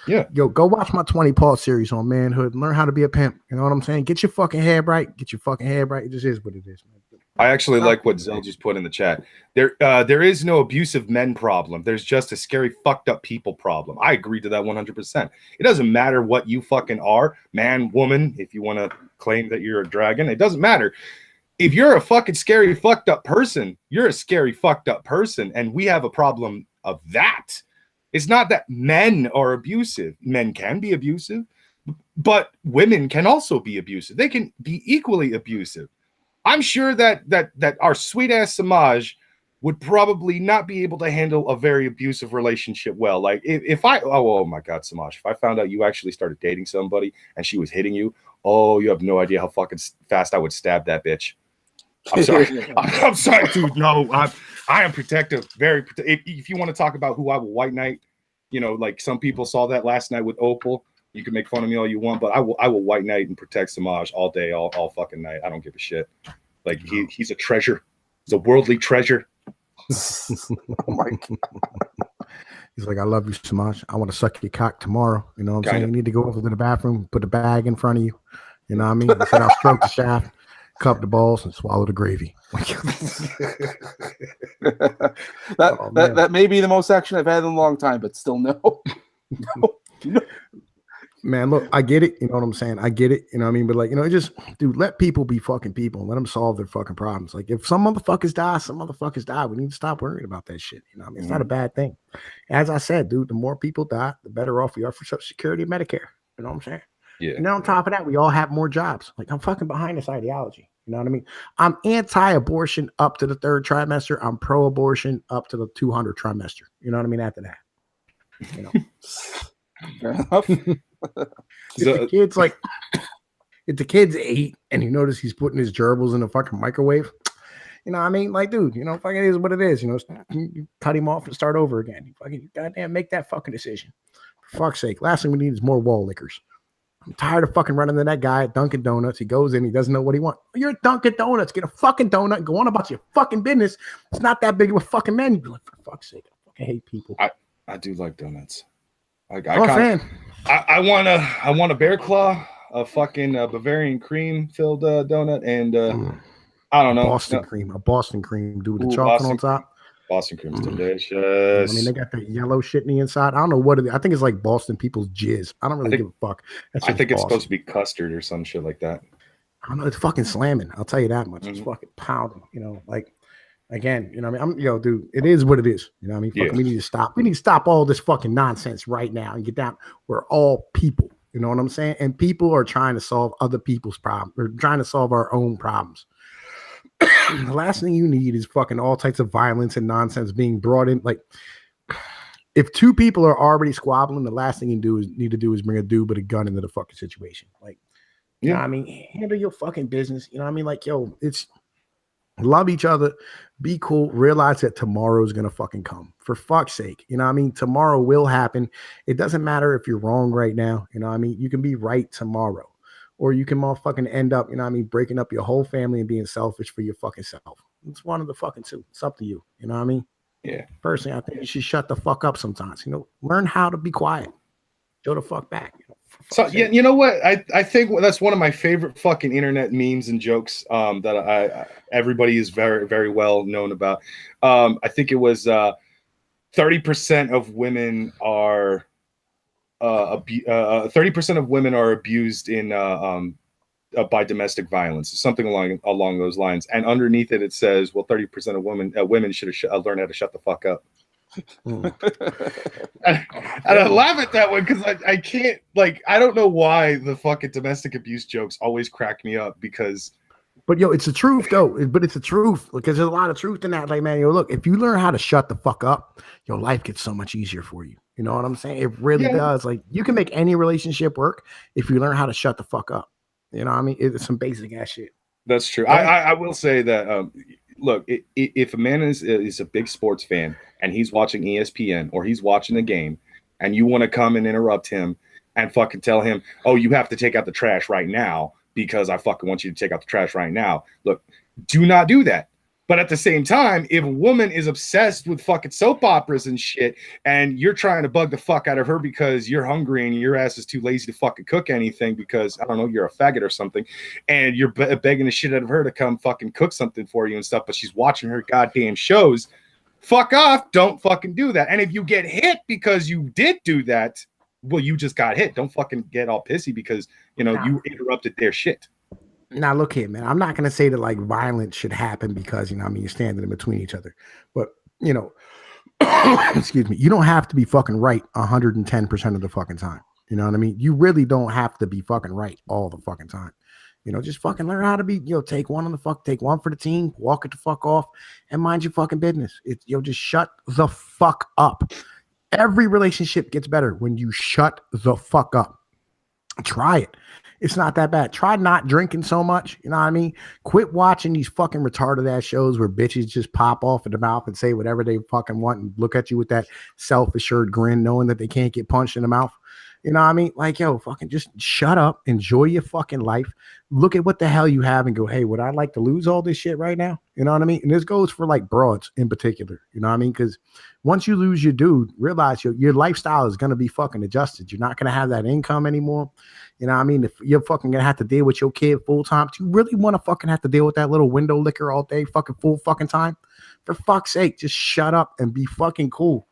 Yeah. Yo, go watch my 20-part series on manhood. Learn how to be a pimp. You know what I'm saying? Get your fucking head right. Get your fucking head right. It just is what it is, man. I actually like what Zell just put in the chat. There is no abusive men problem. There's just a scary, fucked up people problem. I agree to that 100%. It doesn't matter what you fucking are, man, woman, if you want to claim that you're a dragon. It doesn't matter. If you're a fucking scary, fucked up person, you're a scary, fucked up person. And we have a problem of that. It's not that men are abusive. Men can be abusive, but women can also be abusive. They can be equally abusive. I'm sure that our sweet ass Samaj would probably not be able to handle a very abusive relationship well. Like if I, oh my God, Samaj, if I found out you actually started dating somebody and she was hitting you, oh, you have no idea how fucking fast I would stab that bitch. I'm sorry. I'm sorry, dude. No, I am protective, very protective. If you want to talk about who I will white knight, you know, like some people saw that last night with Opal. You can make fun of me all you want, but I will white knight and protect Samaj all day, all fucking night. I don't give a shit. Like he's a treasure. He's a worldly treasure. Oh my God. He's like, I love you so much. I want to suck your cock tomorrow. You know what I'm Kinda. saying? You need to go over to the bathroom, put the bag in front of you. You know what I mean? He said, I'll stroke the shaft, cup the balls, and swallow the gravy. That may be the most action I've had in a long time, but still no. No. Man, look, I get it. You know what I'm saying? I get it. You know what I mean? But like, just, dude, let people be fucking people and let them solve their fucking problems. Like, if some motherfuckers die, some motherfuckers die. We need to stop worrying about that shit. You know what I mean? It's not a bad thing. As I said, dude, the more people die, the better off we are for Social Security and Medicare. You know what I'm saying? Yeah. And then on top of that, we all have more jobs. Like, I'm fucking behind this ideology. You know what I mean? I'm anti-abortion up to the 3rd trimester. I'm pro-abortion up to the 200 trimester. You know what I mean? After that, you know. Fair enough. If the kid's 8 and you notice he's putting his gerbils in the fucking microwave, you know what I mean? Like, dude, fucking it is what it is. You cut him off and start over again. You fucking goddamn make that fucking decision. For fuck's sake. Last thing we need is more wall lickers. I'm tired of fucking running to that guy at Dunkin' Donuts. He goes in, he doesn't know what he wants. You're at Dunkin' Donuts. Get a fucking donut and go on about your fucking business. It's not that big of a fucking menu. Like, for fuck's sake, I fucking hate people. I do like donuts. I want a bear claw, a fucking Bavarian cream filled donut, and I don't know, a Boston cream, dude, the chocolate on top. Boston cream's delicious. I mean, they got the yellow shit in the inside. I don't know what it is. I think it's like Boston people's jizz. I don't really give a fuck. I think it's supposed to be custard or some shit like that. I don't know. It's fucking slamming. I'll tell you that much. It's fucking pounding. Like, again, I mean, dude, it is what it is. You know what I mean? Fucking, we need to stop. We need to stop all this fucking nonsense right now and get down. We're all people. You know what I'm saying? And people are trying to solve other people's problems. We're trying to solve our own problems. The last thing you need is fucking all types of violence and nonsense being brought in. Like, if 2 people are already squabbling, the last thing you need to do is bring a dude with a gun into the fucking situation. Like, you know what I mean? Handle your fucking business. You know what I mean? Like, yo, it's love each other, be cool, realize that tomorrow is going to fucking come. For fuck's sake. You know what I mean? Tomorrow will happen. It doesn't matter if you're wrong right now. You know what I mean? You can be right tomorrow. Or you can motherfucking end up, you know what I mean, breaking up your whole family and being selfish for your fucking self. It's one of the fucking 2. It's up to you. You know what I mean? Yeah. Personally, I think you should shut the fuck up sometimes. Learn how to be quiet. Go the fuck back. So yeah, you know what? I think that's one of my favorite fucking internet memes and jokes that everybody is very, very well known about. I think it was 30% of women are 30% of women are abused in by domestic violence, something along those lines. And underneath it says, well, 30% of women should have learned how to shut the fuck up. And I laugh at that one because I can't, like, I don't know why the fucking domestic abuse jokes always crack me up because. But yo, it's the truth though. But it's the truth because there's a lot of truth in that. Like, man, look, if you learn how to shut the fuck up, your life gets so much easier for you. You know what I'm saying? It really does. Like, you can make any relationship work if you learn how to shut the fuck up. You know what I mean? It's some basic ass shit. That's true. I will say that, look, if a man is a big sports fan and he's watching ESPN or he's watching a game and you want to come and interrupt him and fucking tell him, oh, you have to take out the trash right now because I fucking want you to take out the trash right now. Look, do not do that. But at the same time, if a woman is obsessed with fucking soap operas and shit, and you're trying to bug the fuck out of her because you're hungry and your ass is too lazy to fucking cook anything because, I don't know, you're a faggot or something, and you're begging the shit out of her to come fucking cook something for you and stuff, but she's watching her goddamn shows, fuck off, don't fucking do that. And if you get hit because you did do that, well, you just got hit. Don't fucking get all pissy because, you interrupted their shit. Now, look here, man. I'm not going to say that like violence should happen because, you're standing in between each other. But, excuse me, you don't have to be fucking right 110% of the fucking time. You know what I mean? You really don't have to be fucking right all the fucking time. Just fucking learn how to be, take one for the team, walk it the fuck off, and mind your fucking business. Just shut the fuck up. Every relationship gets better when you shut the fuck up. Try it. It's not that bad. Try not drinking so much. You know what I mean? Quit watching these fucking retarded ass shows where bitches just pop off at the mouth and say whatever they fucking want and look at you with that self-assured grin, knowing that they can't get punched in the mouth. You know what I mean? Like, yo, fucking just shut up, enjoy your fucking life. Look at what the hell you have and go, hey, would I like to lose all this shit right now? You know what I mean? And this goes for like broads in particular. You know what I mean? Because once you lose your dude, realize your lifestyle is going to be fucking adjusted. You're not going to have that income anymore. You know what I mean? If you're fucking going to have to deal with your kid full time, do you really want to fucking have to deal with that little window licker all day, fucking full fucking time? For fuck's sake, just shut up and be fucking cool.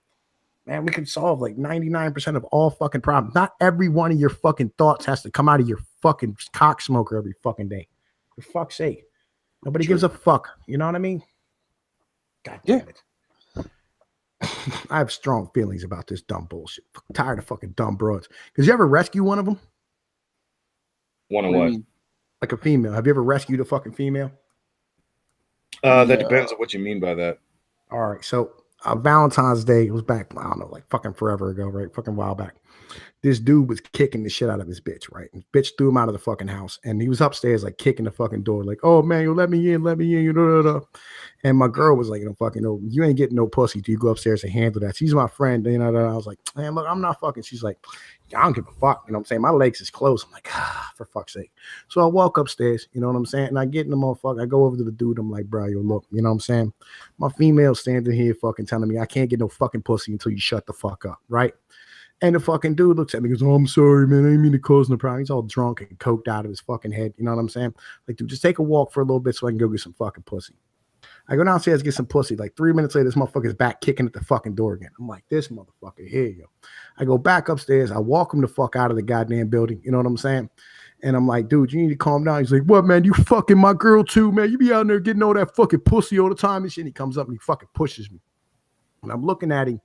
Man, we can solve like 99% of all fucking problems. Not every one of your fucking thoughts has to come out of your fucking cock smoker every fucking day. For fuck's sake. Nobody gives a fuck. You know what I mean? God damn it. I have strong feelings about this dumb bullshit. I'm tired of fucking dumb broads. Because you ever rescue one of them? One of what? Like a female. Have you ever rescued a fucking female? That depends on what you mean by that. All right. So Valentine's Day, it was back, I don't know, like fucking forever ago, right? Fucking a while back. This dude was kicking the shit out of his bitch, right? And bitch threw him out of the fucking house. And he was upstairs, like kicking the fucking door, like, oh man, you let me in, you know. And my girl was like, you ain't getting no pussy till you go upstairs and handle that. She's my friend, you know. I was like, man, look, I'm not fucking. She's like, I don't give a fuck. You know what I'm saying? My legs is closed. I'm like, for fuck's sake. So I walk upstairs, you know what I'm saying? And I get in the motherfucker. I go over to the dude. I'm like, bro, yo, look, you know what I'm saying? My female standing here fucking telling me I can't get no fucking pussy until you shut the fuck up, right? And the fucking dude looks at me and goes, oh, I'm sorry, man. I didn't mean to cause no problem. He's all drunk and coked out of his fucking head. You know what I'm saying? Like, dude, just take a walk for a little bit so I can go get some fucking pussy. I go downstairs, get some pussy. Like 3 minutes later, this motherfucker's back kicking at the fucking door again. I'm like, this motherfucker, here you go. I go back upstairs. I walk him the fuck out of the goddamn building. You know what I'm saying? And I'm like, dude, you need to calm down. He's like, what, man? You fucking my girl too, man. You be out there getting all that fucking pussy all the time and shit. And he comes up and he fucking pushes me. And I'm looking at him,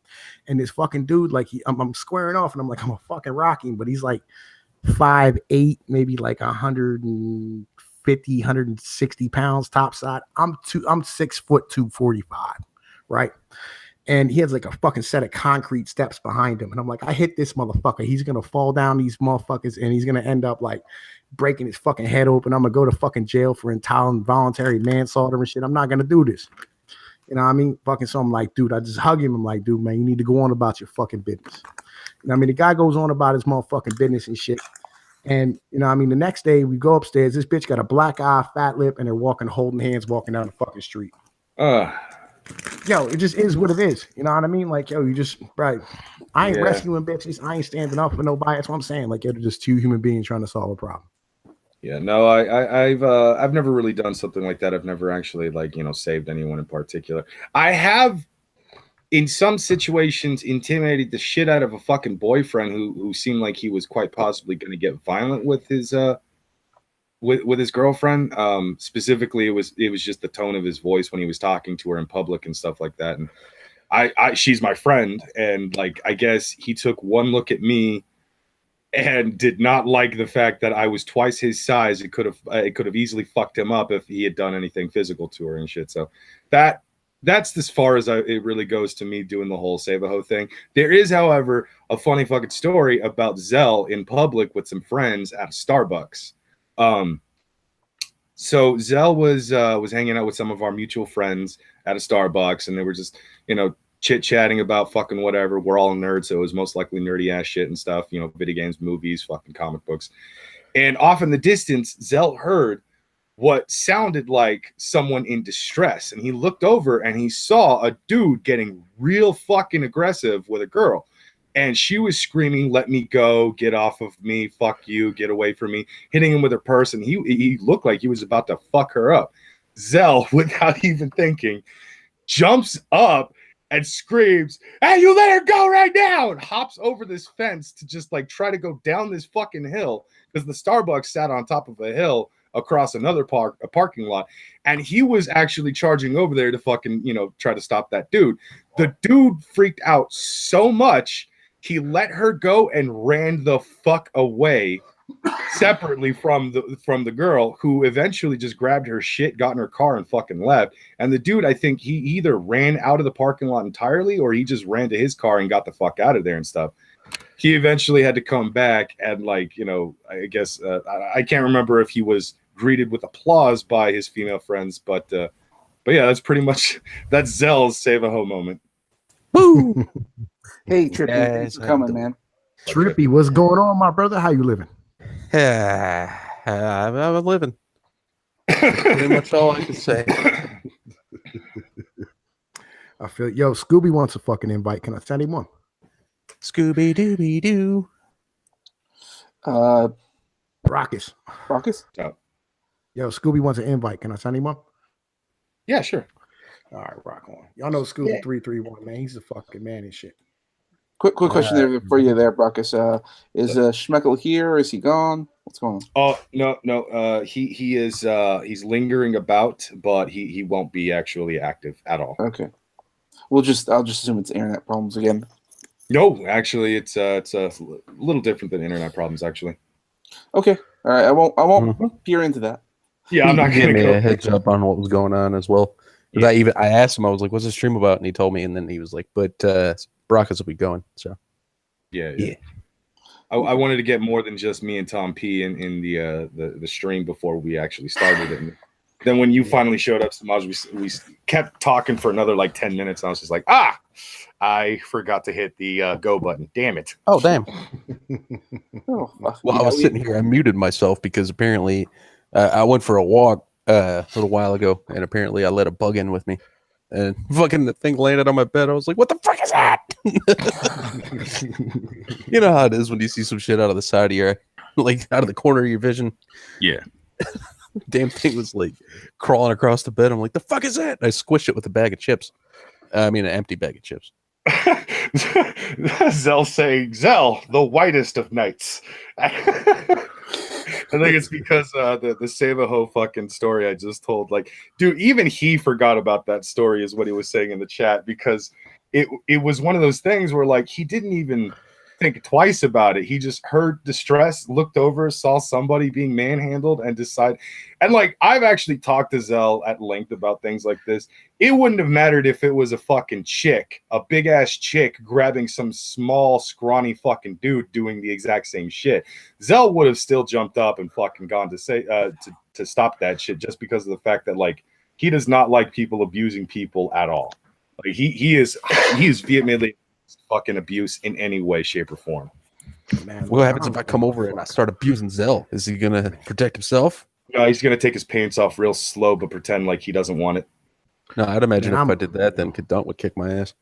and this fucking dude, like, I'm squaring off, and I'm like, I'm a fucking rocking, but he's like 5'8", maybe like 150, 160 pounds topside. I'm 6 foot 245, right? And he has like a fucking set of concrete steps behind him. And I'm like, I hit this motherfucker. He's going to fall down these motherfuckers and he's going to end up like breaking his fucking head open. I'm going to go to fucking jail for involuntary manslaughter and shit. I'm not going to do this. You know what I mean? Fucking, so I'm like, dude, I just hug him. I'm like, dude, man, you need to go on about your fucking business. You know what I mean? The guy goes on about his motherfucking business and shit. And, you know what I mean? The next day we go upstairs. This bitch got a black eye, fat lip, and they're holding hands, walking down the fucking street. Yo, it just is what it is. You know what I mean? Like, yo, you just, right. I ain't rescuing bitches. I ain't standing up for nobody. That's what I'm saying. Like, you're just two human beings trying to solve a problem. Yeah, no, I've never really done something like that. I've never actually, like, you know, saved anyone in particular. I have, in some situations, intimidated the shit out of a fucking boyfriend who seemed like he was quite possibly going to get violent with his with his girlfriend. Specifically, it was just the tone of his voice when he was talking to her in public and stuff like that. And she's my friend, and like, I guess he took one look at me and did not like the fact that I was twice his size. It could have easily fucked him up if he had done anything physical to her and shit. So that's as far as it really goes to me doing the whole save a hoe thing. There is, however, a funny fucking story about Zell in public with some friends at Starbucks. So Zell was hanging out with some of our mutual friends at a Starbucks, and they were just, you know, chit-chatting about fucking whatever. We're all nerds, so it was most likely nerdy ass shit and stuff, you know, video games, movies, fucking comic books. And off in the distance, Zell heard what sounded like someone in distress, and he looked over and he saw a dude getting real fucking aggressive with a girl, and she was screaming, let me go, get off of me, fuck you, get away from me, hitting him with her purse, and he looked like he was about to fuck her up. Zell, without even thinking, jumps up and screams, hey, you let her go right now, and hops over this fence to just like try to go down this fucking hill, because the Starbucks sat on top of a hill across another parking lot, and he was actually charging over there to fucking, you know, try to stop that dude. The dude freaked out so much, he let her go and ran the fuck away separately from the girl, who eventually just grabbed her shit, got in her car, and fucking left. And the dude, I think he either ran out of the parking lot entirely, or he just ran to his car and got the fuck out of there and stuff. He eventually had to come back, and, like, you know, I guess I can't remember if he was greeted with applause by his female friends, but yeah, that's pretty much that's Zell's save a hoe moment. Woo! Hey, Trippy, thanks for coming, man. Trippy, what's going on, my brother? How you living? I'm living. That's pretty much all I can say. I feel Scooby wants a fucking invite. Can I send him one? Scooby Dooby Doo. Rockus. Oh. Yo, Scooby wants an invite. Can I send him one? Yeah, sure. All right, rock on. Y'all know Scooby 331, man. He's a fucking man and shit. Quick question there for you there, Brockus. Is Schmeckel here? Is he gone? What's going on? Oh no. He is he's lingering about, but he won't be actually active at all. Okay. I'll just assume it's internet problems again. No, actually, it's a little different than internet problems. Actually. Okay. All right. I won't peer into that. Yeah, I'm not He gave gonna me go. a heads up on what was going on as well. Yeah. I asked him, I was like, "What's the stream about?" And he told me, and then he was like, "But Broncos will be going." So Yeah. I wanted to get more than just me and Tom P in the stream before we actually started it. And then when you finally showed up, Samaj, we kept talking for another like 10 minutes. And I was just like, I forgot to hit the go button. Damn it. oh damn. Oh, Well, I was sitting here, I muted myself because apparently I went for a walk a little while ago, and apparently I let a bug in with me. And fucking the thing landed on my bed. I was like, "What the fuck is that?" You know how it is when you see some shit out of the side of your, like out of the corner of your vision. Yeah. Damn thing was like crawling across the bed. I'm like, "The fuck is that?" I squished it with a bag of chips. I mean, an empty bag of chips. Zell saying, "Zell, the whitest of nights." I think it's because the Save-A-Ho fucking story I just told. Like, dude, even he forgot about that story, is what he was saying in the chat, because it was one of those things where like he didn't even think twice about it. He just heard distress, looked over, saw somebody being manhandled, and decided. And like, I've actually talked to Zell at length about things like this. It wouldn't have mattered if it was a fucking chick, a big ass chick grabbing some small, scrawny fucking dude doing the exact same shit. Zell would have still jumped up and fucking gone to say to stop that shit, just because of the fact that like he does not like people abusing people at all. Like he is vehemently fucking abuse in any way, shape, or form. Man, What happens if I come over and I start abusing Zell? Is he gonna protect himself? No, he's gonna take his pants off real slow, but pretend like he doesn't want it. No, I'd imagine Man, if I did that, then Kadunt would kick my ass.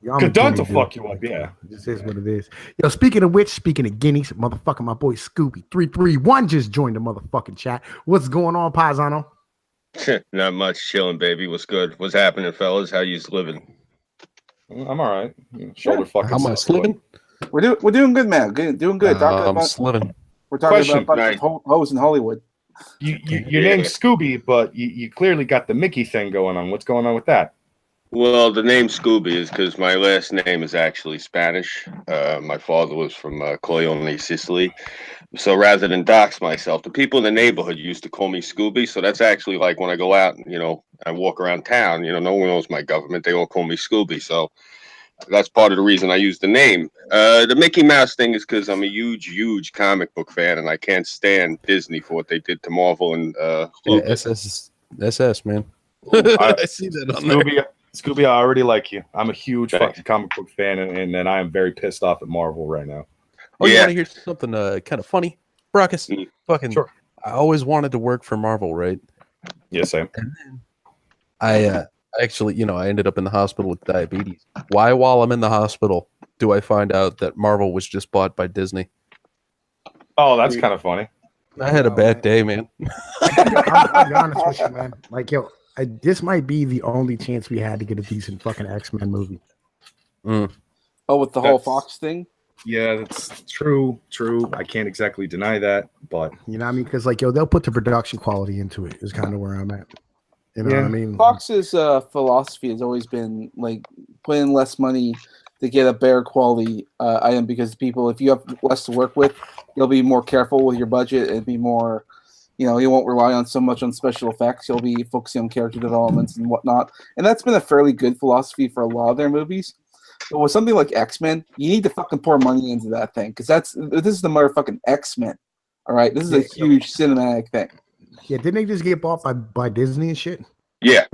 Kadun to fuck you up, yeah. This is what it is. Yo, speaking of guineas, motherfucking my boy Scooby 331 just joined the motherfucking chat. What's going on, Paisano? Not much, chilling, baby. What's good? What's happening, fellas? How you living? I'm all right. Shoulder fucking. How am I sliving? We're doing good, man. Doing good. I'm sliving. We're talking Question, about a bunch of hoes in Hollywood. Your name's Scooby, but you clearly got the Mickey thing going on. What's going on with that? Well, the name Scooby is because my last name is actually Spanish. My father was from Corleone, Sicily. So rather than dox myself, the people in the neighborhood used to call me Scooby. So that's actually like when I go out, I walk around town, no one knows my government. They all call me Scooby. So that's part of the reason I use the name. The Mickey Mouse thing is because I'm a huge comic book fan, and I can't stand Disney for what they did to Marvel and SS, man. I I see that on there. Scooby, I already like you. I'm a huge fucking comic book fan, and I am very pissed off at Marvel right now. Oh, you Yeah. want to hear something kind of funny? Brockus, fucking, Sure. I always wanted to work for Marvel, right? Yeah, same. And then I actually, I ended up in the hospital with diabetes. Why, while I'm in the hospital, do I find out that Marvel was just bought by Disney? Oh, that's kind of funny. I had a bad day, man. I'll be honest with you, man. Like, yo, this might be the only chance we had to get a decent fucking X-Men movie. Mm. Oh, with the whole Fox thing? Yeah, that's true. I can't exactly deny that, but You know what I mean? Because, like, yo, they'll put the production quality into it, is kind of where I'm at. You know what I mean? Fox's philosophy has always been like put in less money to get a better quality item, because people, if you have less to work with, you'll be more careful with your budget and be more, you won't rely on so much on special effects. You'll be focusing on character developments and whatnot. And that's been a fairly good philosophy for a lot of their movies. But with something like X-Men, you need to fucking pour money into that thing, because this is the motherfucking X-Men. All right, this is a huge cinematic thing. Yeah, didn't they just get bought by Disney and shit? Yeah.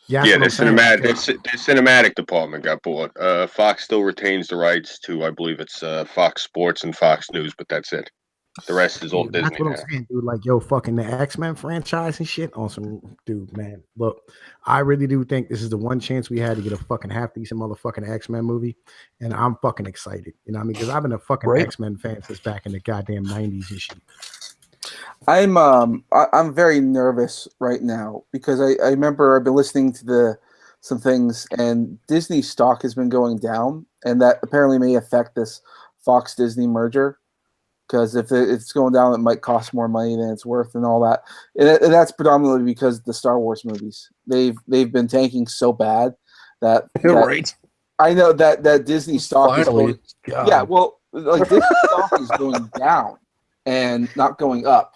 Yeah, Yeah, that's the what I'm saying. cinematic department got bought. Fox still retains the rights to, I believe it's Fox Sports and Fox News, but that's it. The rest is all That's Disney what I'm now. saying, dude. Like, yo, fucking the X-Men franchise and shit. Awesome, dude, man. Look, I really do think this is the one chance we had to get a fucking half decent motherfucking X-Men movie, and I'm fucking excited. You know what I mean? Because I've been a fucking Right. X-Men fan since back in the goddamn 90s and shit. I'm very nervous right now because I remember I've been listening to some things, and Disney stock has been going down, and that apparently may affect this Fox Disney merger. Because if it's going down, it might cost more money than it's worth, and all that. And that's predominantly because the Star Wars movies they've been tanking so bad that Right. I know that Disney stock is Finally. going. God. Yeah, well, like Disney stock is going down and not going up,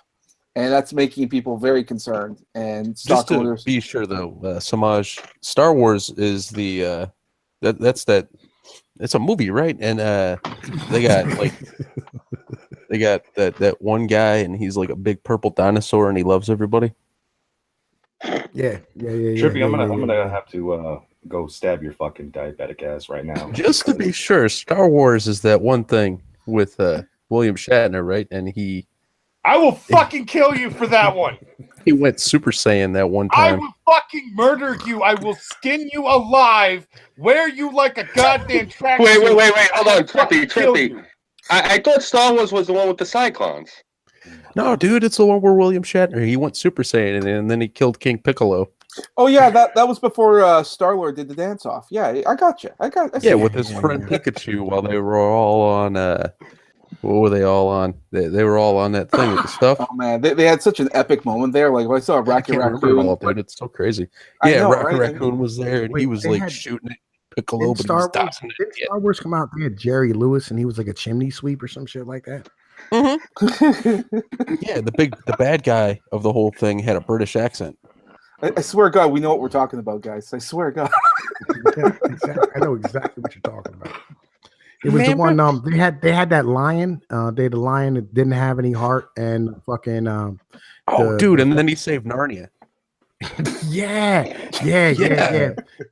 and that's making people very concerned. And Just to stockholders. be sure, though, Samaj, Star Wars is the it's a movie, right? And they got like they got that one guy, and he's like a big purple dinosaur, and he loves everybody. Yeah. Trippy, I'm gonna yeah. have to go stab your fucking diabetic ass right now. Just to be sure, Star Wars is that one thing with William Shatner, right? And he I will fucking kill you for that one. went Super Saiyan that one I time. will fucking murder you. I will skin you alive, wear you like a goddamn track. Wait. Hold on, Fucking kill Trippy. you. I thought Star Wars was the one with the Cyclones. No, dude, it's the one where William Shatner he went Super Saiyan, and then he killed King Piccolo. Oh yeah, that was before Star-Lord did the dance off. Yeah, I got you. I see Yeah, you. with his friend Pikachu while they were all on. What were they all on? They were all on that thing with the stuff. Oh man, they had such an epic moment there. Like when I saw I Rocky can't remember it Raccoon. all, dude. It's so crazy. I Yeah, know, Rocky right? Raccoon was there, and Wait, he was they like had- shooting at Piccolo, Didn't but he was Star Wars, dodging it. didn't Star Wars come out? They had Jerry Lewis, and he was like a chimney sweep or some shit like that. Yeah, the bad guy of the whole thing had a British accent. I swear to God, we know what we're talking about, guys. I swear to God. Yeah, exactly. I know exactly what you're talking about. It was the one. They had that lion. They had a lion that didn't have any heart, and fucking. Dude, and then he saved Narnia. Yeah.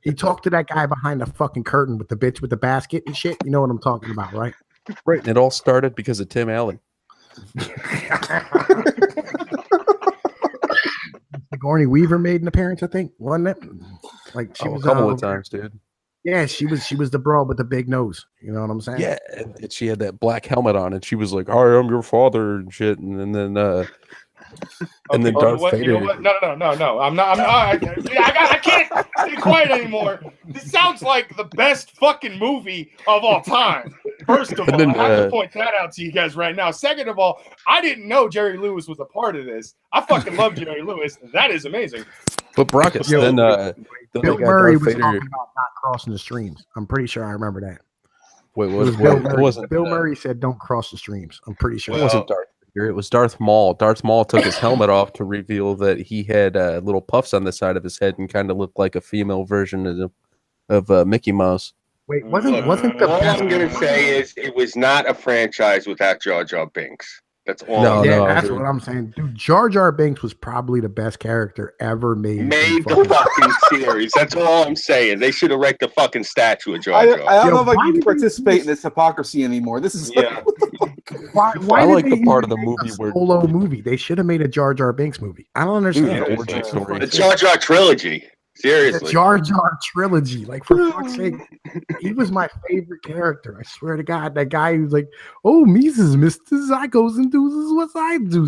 He talked to that guy behind the fucking curtain with the bitch with the basket and shit. You know what I'm talking about, right? Right, and it all started because of Tim Allen. Sigourney Weaver made an appearance, I think, wasn't it? Like she was a couple of times, dude. Yeah, she was the bro with the big nose. You know what I'm saying? Yeah, and she had that black helmet on, and she was like, "Hi, I'm your father," and shit, and then Darth Vader. You know what? No. I'm not. I can't stay quiet anymore. This sounds like the best fucking movie of all time. First of all, I have to point that out to you guys right now. Second of all, I didn't know Jerry Lewis was a part of this. I fucking love Jerry Lewis. That is amazing. But Brockus, Yo, then Bill they got Murray Darth was Vader. talking about not crossing the streams. I'm pretty sure I remember that. Wait, It was what? Bill It Murray. wasn't. Bill Murray said, "Don't cross the streams." I'm pretty sure. It wasn't Darth Vader. It was Darth Maul. Darth Maul took his helmet off to reveal that he had little puffs on the side of his head and kind of looked like a female version of Mickey Mouse. Wait, wasn't the All best? I'm gonna say is it was not a franchise without Jar Jar Binks. That's all. No, I'm Yeah, no, that's dude. what I'm saying, dude. Jar Jar Binks was probably the best character ever made. in Made the fucking- fucking series. That's all I'm saying. They should erect a fucking statue of Jar I Jar. don't Yo, know if I why can did they participate do in this hypocrisy anymore. This is Yeah. Why I did like they the part of even the make movie a where- solo movie. They should have made a Jar Jar Binks movie. I don't understand. Dude, Yeah, the origin story. The Jar Jar trilogy. The Seriously. Jar Jar trilogy. Like, for fuck's sake, he was my favorite character. I swear to God, that guy who's like, "Oh, Mises, Mister, I goes and does what I do."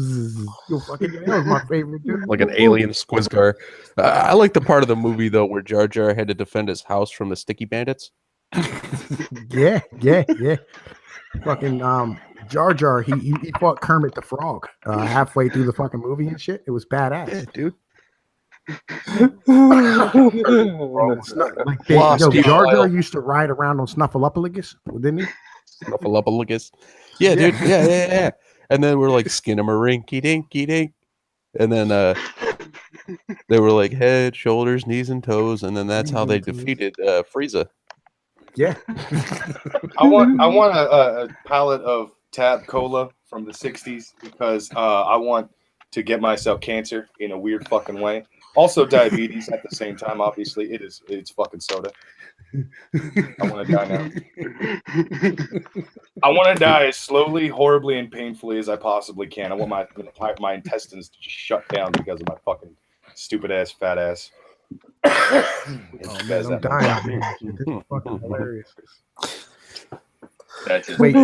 Yo, fucking, that was my favorite dude. Like an alien Squizgar. I like the part of the movie though where Jar Jar had to defend his house from the sticky bandits. Yeah. Fucking Jar Jar, he fought Kermit the Frog halfway through the fucking movie and shit. It was badass. dude. Like Lost Jar Steve Jar Lyle. used to ride around on Snuffleupagus, didn't he? Snuffleupagus. Yeah, dude. Yeah. And then we're like skin him a rinky dinky dink. And then they were like head, shoulders, knees, and toes, and then that's how they defeated Frieza. Yeah. I want a pallet of Tab Cola from the '60s because I want to get myself cancer in a weird fucking way. Also diabetes at the same time. Obviously, it's fucking soda. I want to die now. I want to die as slowly, horribly, and painfully as I possibly can. I want my intestines to just shut down because of my fucking stupid ass, fat ass. Oh man, I'm dying. This is fucking hilarious. That's just Wait.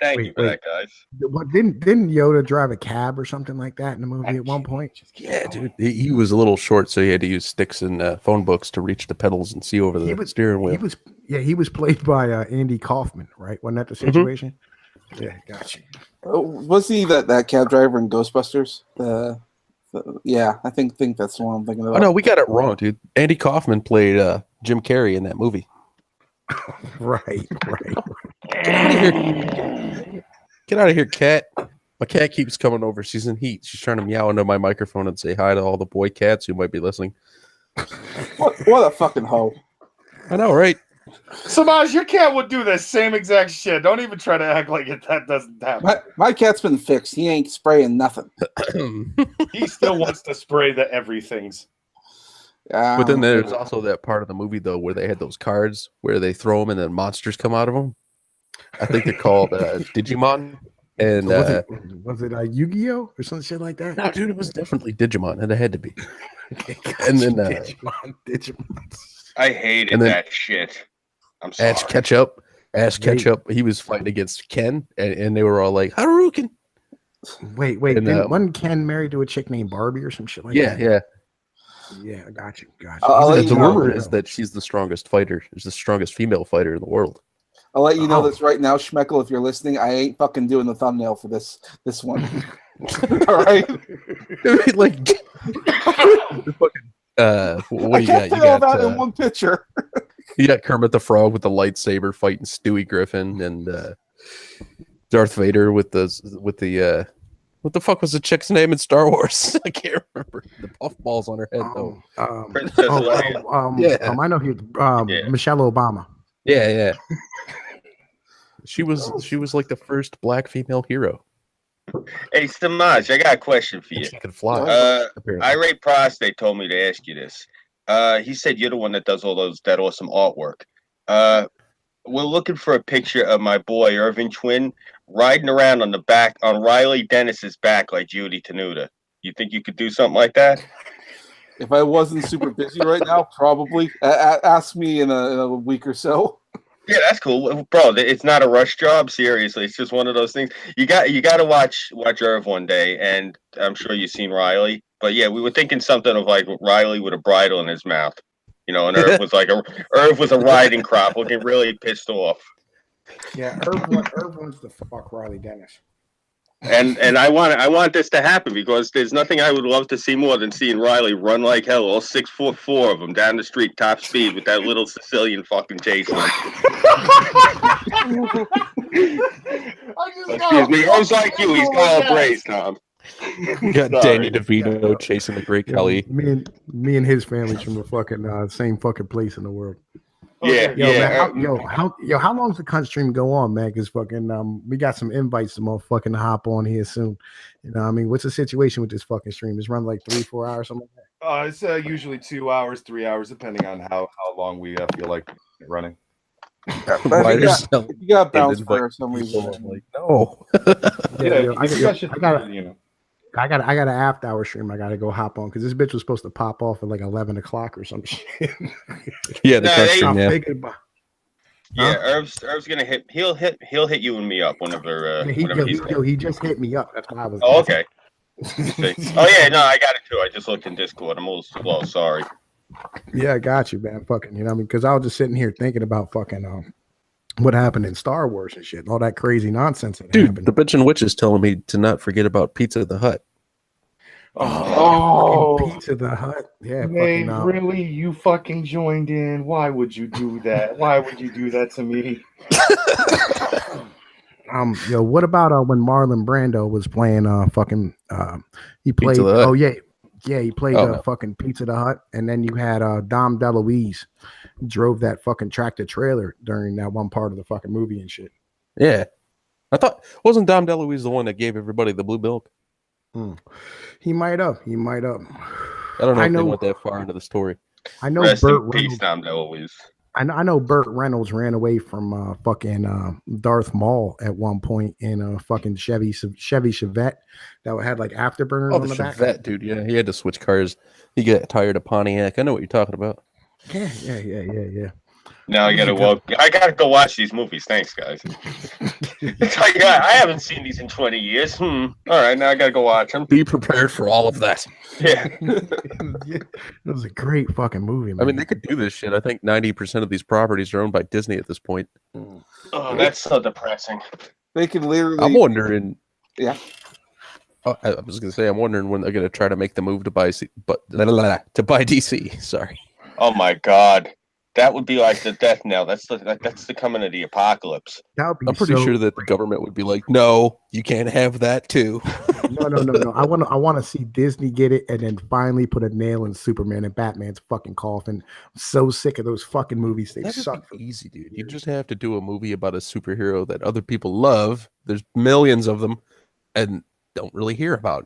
Thank you for that, guys. What didn't Yoda drive a cab or something like that in the movie at one point? Yeah, dude. He was a little short, so he had to use sticks and phone books to reach the pedals and see over the steering wheel. He was played by Andy Kaufman, right? Wasn't that the situation? Mm-hmm. Yeah, gotcha. Was he that cab driver in Ghostbusters? Yeah, I think that's the one I'm thinking about. Oh no, we got it wrong, dude. Andy Kaufman played Jim Carrey in that movie. Right. Get out of here! Get out of here, cat! My cat keeps coming over. She's in heat. She's trying to meow into my microphone and say hi to all the boy cats who might be listening. What a fucking hoe! I know, right? Samaj, your cat would do the same exact shit. Don't even try to act like that doesn't happen. My cat's been fixed. He ain't spraying nothing. He still wants to spray the everythings. But then there's also that part of the movie though where they had those cards where they throw them and then monsters come out of them. I think they're called Digimon. And was it Yu-Gi-Oh or some shit like that? No, dude, it was definitely Digimon, and it had to be. And then Digimon. I hated that shit. I'm sorry. Ash Ketchup. He was fighting against Ken, and they were all like Hadouken. Wait. And, wasn't Ken married to a chick named Barbie or some shit like that? Yeah, I got you. The rumor is that she's the strongest fighter. She's the strongest female fighter in the world. I'll let you know this right now, Schmeckel. If you're listening, I ain't fucking doing the thumbnail for this one. All right. Like, what do you got? You got that in one picture. You got Kermit the Frog with the lightsaber fighting Stewie Griffin, and Darth Vader with the what the fuck was the chick's name in Star Wars? I can't remember. The puffballs on her head though. Princess Leia. I know Michelle Obama. Yeah. She was like the first black female hero. Hey, Samaj, I got a question for you. She could fly. Irate Prostate told me to ask you this. He said you're the one that does all that awesome artwork. We're looking for a picture of my boy Irving Twin riding around on Riley Dennis's back like Judy Tenuta. You think you could do something like that? If I wasn't super busy right now, probably. Ask me in a week or so. Yeah, that's cool, bro. It's not a rush job. Seriously, it's just one of those things. You got to watch Irv one day, and I'm sure you've seen Riley. But yeah, we were thinking something of like Riley with a bridle in his mouth, and Irv was a riding crop, looking really pissed off. Yeah, Irv wants to fuck Riley Dennis. And I want this to happen because there's nothing I would love to see more than seeing Riley run like hell, all 6'4" of them down the street, top speed, with that little Sicilian fucking chasing him. Excuse me, Irv's like you. He's got a brace, Tom. You got Danny DeVito chasing the Great Kelly. Me and his family's from the fucking same fucking place in the world. Yeah, man, how long's the cunt stream go on, man? Because fucking we got some invites to motherfucking hop on here soon. You know what I mean? What's the situation with this fucking stream? It's run like 3-4 hours, something like that. It's usually 2 hours, 3 hours, depending on how long we feel like running. You got bounced for some reason. Like, no. I got an after hour stream I gotta go hop on because this bitch was supposed to pop off at like 11 o'clock or some shit. Yeah, Irv's gonna hit. He'll hit you and me up whenever. He just hit me up. That's why I was. Oh, okay. Oh yeah, no, I got it too. I just looked in Discord. I'm a little slow. Sorry. Yeah, I got you, man. Fucking, you know what I mean? Because I was just sitting here thinking about fucking what happened in Star Wars and shit, all that crazy nonsense that happened. The bitch and witch is telling me to not forget about Pizza the Hut. Pizza the Hut. Yeah, man, really? You fucking joined in? Why would you do that? Why would you do that to me? What about when Marlon Brando was playing he played he played fucking Pizza the Hut, and then you had Dom DeLuise drove that fucking tractor trailer during that one part of the fucking movie and shit. Yeah. I thought, wasn't Dom DeLuise the one that gave everybody the blue milk? He might have. He might have. I don't know I if they know. went that far into the story. I know Rest Burt in peace, Reynolds. Tom DeLuise. I know Burt Reynolds ran away from fucking Darth Maul at one point in a fucking Chevy Chevette that had like afterburners Oh, on the the back. Chevette, dude. Yeah, he had to switch cars. He got tired of Pontiac. I know what you're talking about. Yeah. Now I gotta go watch these movies. Thanks, guys. It's like, yeah, I haven't seen these in 20 years. All right, now I gotta go watch them. Be prepared for all of that. Yeah. It was a great fucking movie, man. I mean, they could do this shit. I think 90% of these properties are owned by Disney at this point. Oh, that's so depressing. They can literally. I'm wondering. Yeah. Oh, I was gonna say, I'm wondering when they're gonna try to make the move to buy to buy DC. Sorry. Oh my God, that would be like the death knell. That's the coming of the apocalypse. That would be I'm pretty sure that the government would be like, no, you can't have that too. No. I want to see Disney get it and then finally put a nail in Superman and Batman's fucking coffin. I'm so sick of those fucking movies. They That suck. would be easy, dude. You just have to do a movie about a superhero that other people love. There's millions of them, and don't really hear about.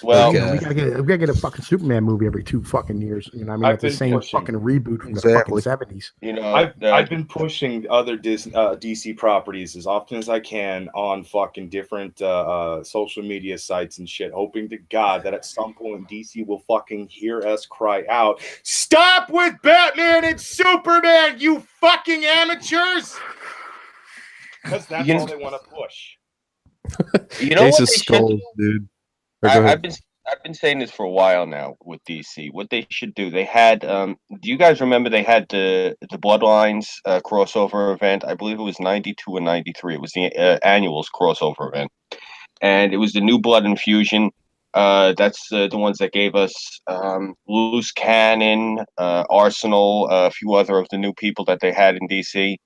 Well, we gotta get a fucking Superman movie every 2 fucking years. You know, what I mean, I've it's the been same pushing. fucking reboot from the Exactly. fucking 70s. I've been pushing other DC properties as often as I can on fucking different social media sites and shit, hoping to God that at some point DC will fucking hear us cry out, "Stop with Batman and Superman, you fucking amateurs!" Because that's all they want to push. You know Ace what of they should Skulls, do? dude. Or go ahead. I've been saying this for a while now with DC. What they should do, they had. Do you guys remember they had the Bloodlines crossover event? I believe it was 92 and 93. It was the annuals crossover event, and it was the New Blood Infusion. That's the ones that gave us Loose Cannon, Arsenal, a few other of the new people that they had in DC,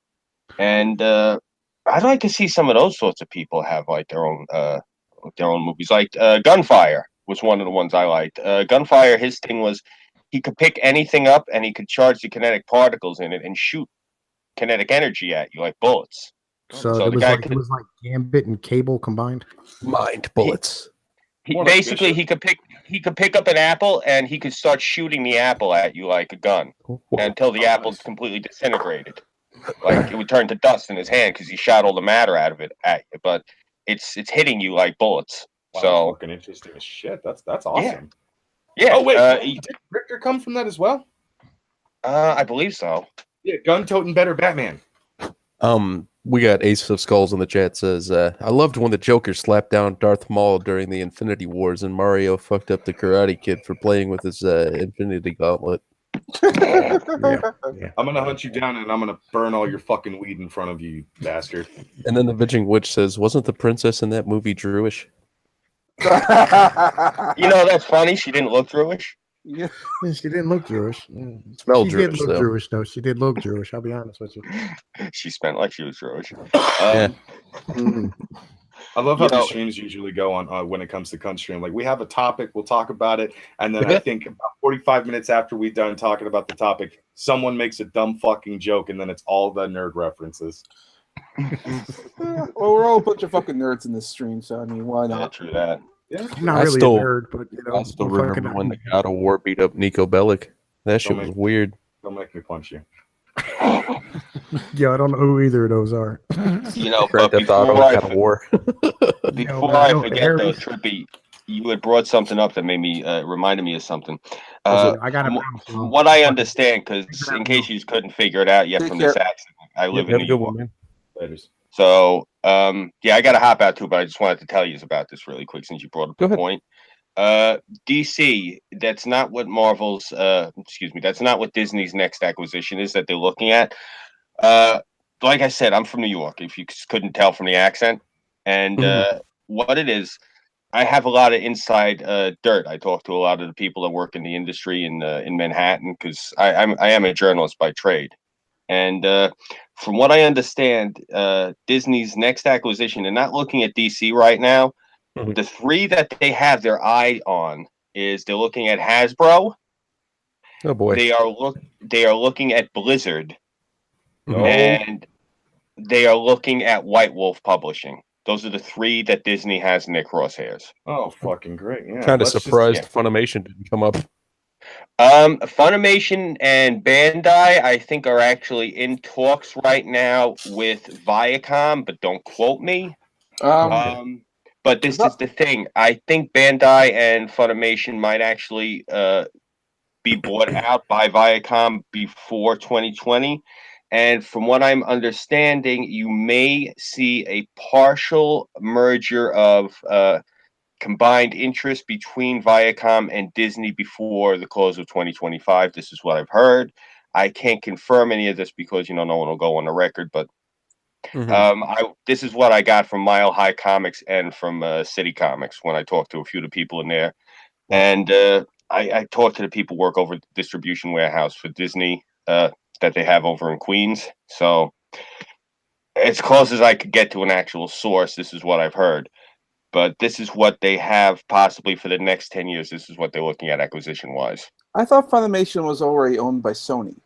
and I'd like to see some of those sorts of people have like their own movies. Like Gunfire was one of the ones I liked. Gunfire, his thing was he could pick anything up and he could charge the kinetic particles in it and shoot kinetic energy at you like bullets. So So it the was guy like could- it was like Gambit and Cable combined. Mind bullets. More like Basically, he could pick up an apple and he could start shooting the apple at you like a gun until the apple's completely disintegrated. Like it would turn to dust in his hand because he shot all the matter out of it at you. But it's hitting you like bullets. Wow, So fucking interesting as shit. That's awesome. yeah. Oh wait, He- did Richter come from that as well? I believe so. Yeah, gun-toting better Batman. We got Ace of Skulls in the chat says, I loved when the Joker slapped down Darth Maul during the Infinity Wars and Mario fucked up the Karate Kid for playing with his Infinity Gauntlet. Yeah. I'm gonna hunt you down and I'm gonna burn all your fucking weed in front of you, you bastard. And then the Bitching Witch says, wasn't the princess in that movie Jewish? You know, that's funny. She didn't look Jewish. Yeah. She didn't look Jewish. Smelled She Jewish, did look though. Jewish, though. She did look Jewish. I'll be honest with you. She spent like she was Jewish. Yeah. I love how You the know- streams usually go on when it comes to cunt stream. Like we have a topic, we'll talk about it, and then I think about 45 minutes after we're done talking about the topic, someone makes a dumb fucking joke, and then it's all the nerd references. Well, we're all a bunch of fucking nerds in this stream, so I mean, why Yeah, not? true that. Yeah, I'm not I really still- a nerd, but you know, I still I'm fucking- remember when the God of War beat up Nico Bellic. That shit Don't was make- weird. don't make me punch you. Yeah, I don't know who either of those are. You know, Grand but Theft Auto before, and God of War. before No, I no, forget Harry- though, Trippy, you had brought something up that made me reminded me of something. I got From what I understand, because in case you couldn't figure it out yet Take from this care. accident, I live Have in a New good York. one, man. Laters. So, yeah, I got to hop out too, but I just wanted to tell you about this really quick since you brought up Go the ahead. point. DC, that's not what Marvel's, that's not what Disney's next acquisition is that they're looking at. Like I said, I'm from New York, if you couldn't tell from the accent. And what it is, I have a lot of inside dirt. I talk to a lot of the people that work in the industry in Manhattan because I am a journalist by trade. And from what I understand, Disney's next acquisition, they're not looking at DC right now. Mhm. The three that they have their eye on is they're looking at Hasbro. Oh boy. They are looking at Blizzard, Mhm. and they are looking at White Wolf Publishing. Those are the three that Disney has in their crosshairs. Oh, fucking great! Yeah, Kind of let's just- surprised Funimation didn't come up. Funimation and Bandai, I think, are actually in talks right now with Viacom, but don't quote me. But this is the thing. I think Bandai and Funimation might actually be bought out by Viacom before 2020. And from what I'm understanding, you may see a partial merger of combined interest between Viacom and Disney before the close of 2025. This is what I've heard. I can't confirm any of this because no one will go on the record, but this is what I got from Mile High Comics and from City Comics when I talked to a few of the people in there. And I talked to the people who work over the distribution warehouse for Disney that they have over in Queens. So as close as I could get to an actual source, this is what I've heard. But this is what they have possibly for the next 10 years. This is what they're looking at acquisition-wise. I thought Funimation was already owned by Sony.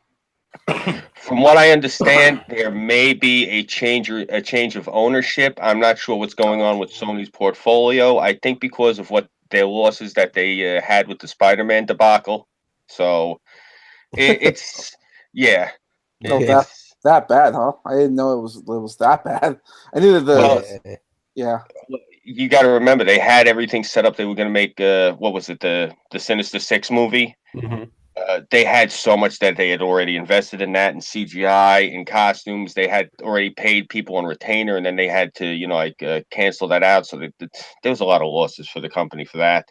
From what I understand, there may be a change of ownership. I'm not sure what's going on with Sony's portfolio. I think because of what their losses that they had with the Spider-Man debacle. So it's yeah. It's that bad, huh? I didn't know it was that bad. I knew that yeah. You got to remember they had everything set up. They were going to make what was it, the Sinister Six movie? Mm-hmm. They had so much that they had already invested in that, in CGI, in costumes. They had already paid people on retainer, and then they had to cancel that out. So there was a lot of losses for the company for that.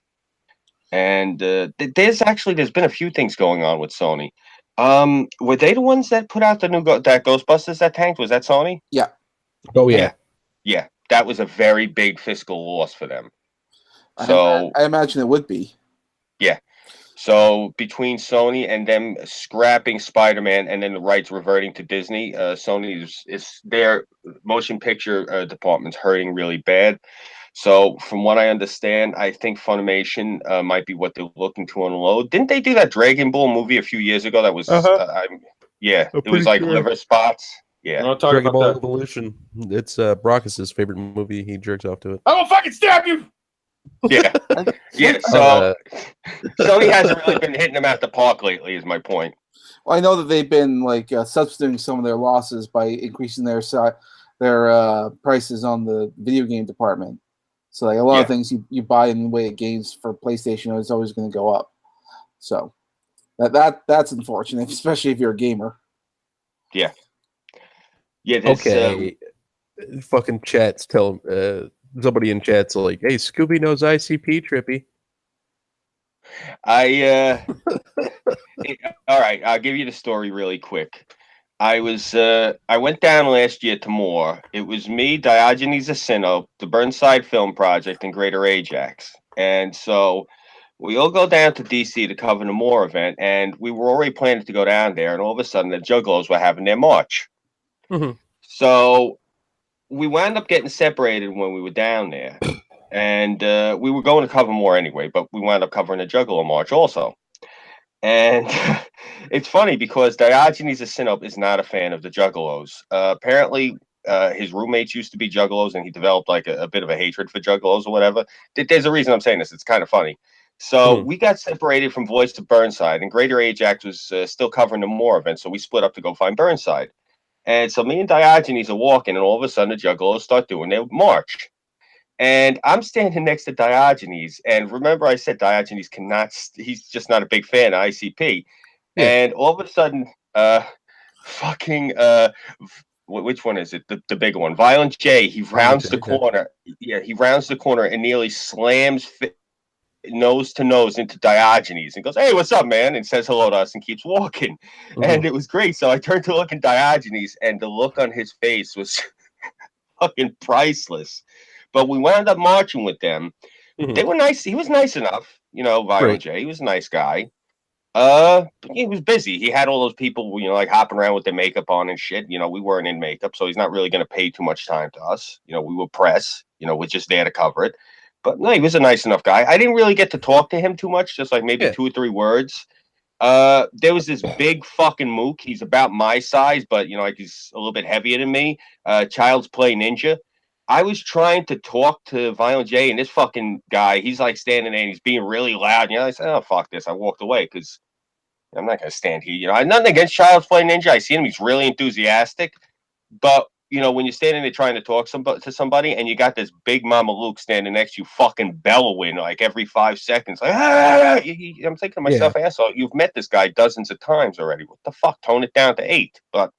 And there's been a few things going on with Sony. Were they the ones that put out the new that Ghostbusters that tanked? Was that Sony? Yeah. Oh yeah. Yeah, that was a very big fiscal loss for them. So I imagine it would be. Yeah. So between Sony and them scrapping Spider-Man and then the rights reverting to Disney, Sony is their motion picture department's hurting really bad. So from what I understand, I think Funimation might be what they're looking to unload. Didn't they do that Dragon Ball movie a few years ago? That was it was like liver spots. Yeah. I'll talk Dragon about Ball that. Evolution. It's Brockus's favorite movie. He jerks off to it. I will fucking stab you. Yeah. Yeah. So Sony hasn't really been hitting them at the park lately, is my point. Well, I know that they've been substituting some of their losses by increasing their prices on the video game department. So a lot of things you buy in the way of games for PlayStation is always going to go up. So that's unfortunate, especially if you're a gamer. Yeah. Yeah. Okay. Fucking chats tell somebody in chat's like, "Hey, Scooby knows ICP, Trippy." All right, I'll give you the story really quick. I went down last year to Moore. It was me, Diogenes Asino, the Burnside Film Project, and Greater Ajax. And so we all go down to DC to cover the Moore event, and we were already planning to go down there, and all of a sudden the Juggalos were having their march. Mm-hmm. So we wound up getting separated when we were down there. And we were going to cover Moore anyway, but we wound up covering the Juggalo March also. And it's funny because Diogenes Asino is not a fan of the Juggalos. Apparently, his roommates used to be Juggalos, and he developed like a bit of a hatred for Juggalos or whatever. There's a reason I'm saying this. It's kind of funny. So we got separated from Voice to Burnside, and Greater Ajax was still covering the Moore event, so we split up to go find Burnside. And so me and Diogenes are walking, and all of a sudden the Juggalos start doing their march. And I'm standing next to Diogenes, and remember I said Diogenes he's just not a big fan of ICP. Yeah. And all of a sudden, which one is it? The bigger one, Violent J. He rounds the corner. Yeah, he rounds the corner and nearly slams nose to nose into Diogenes and goes, "Hey, what's up, man?" and says hello to us and keeps walking. Mm-hmm. And it was great. So I turned to look at Diogenes, and the look on his face was fucking priceless. But we wound up marching with them. Mm-hmm. They were nice. He was nice enough, Violent J. He was a nice guy. But he was busy. He had all those people, like hopping around with their makeup on and shit. We weren't in makeup, so he's not really going to pay too much time to us. We were press. We're just there to cover it. But no, he was a nice enough guy. I didn't really get to talk to him too much, just like maybe 2 or 3 words. There was this big fucking mook. He's about my size, but like he's a little bit heavier than me. Child's Play Ninja. I was trying to talk to Violent J, and this fucking guy, he's like standing there and he's being really loud. You know, I said, "Oh fuck this!" I walked away because I'm not gonna stand here. You know, I have nothing against Child's Play Ninja. I see him; he's really enthusiastic. But you know, when you're standing there trying to talk to somebody, and you got this big Mama Luke standing next to you, fucking bellowing like every 5 seconds, like, I'm thinking to myself, asshole, you've met this guy dozens of times already. What the fuck? Tone it down to 8. But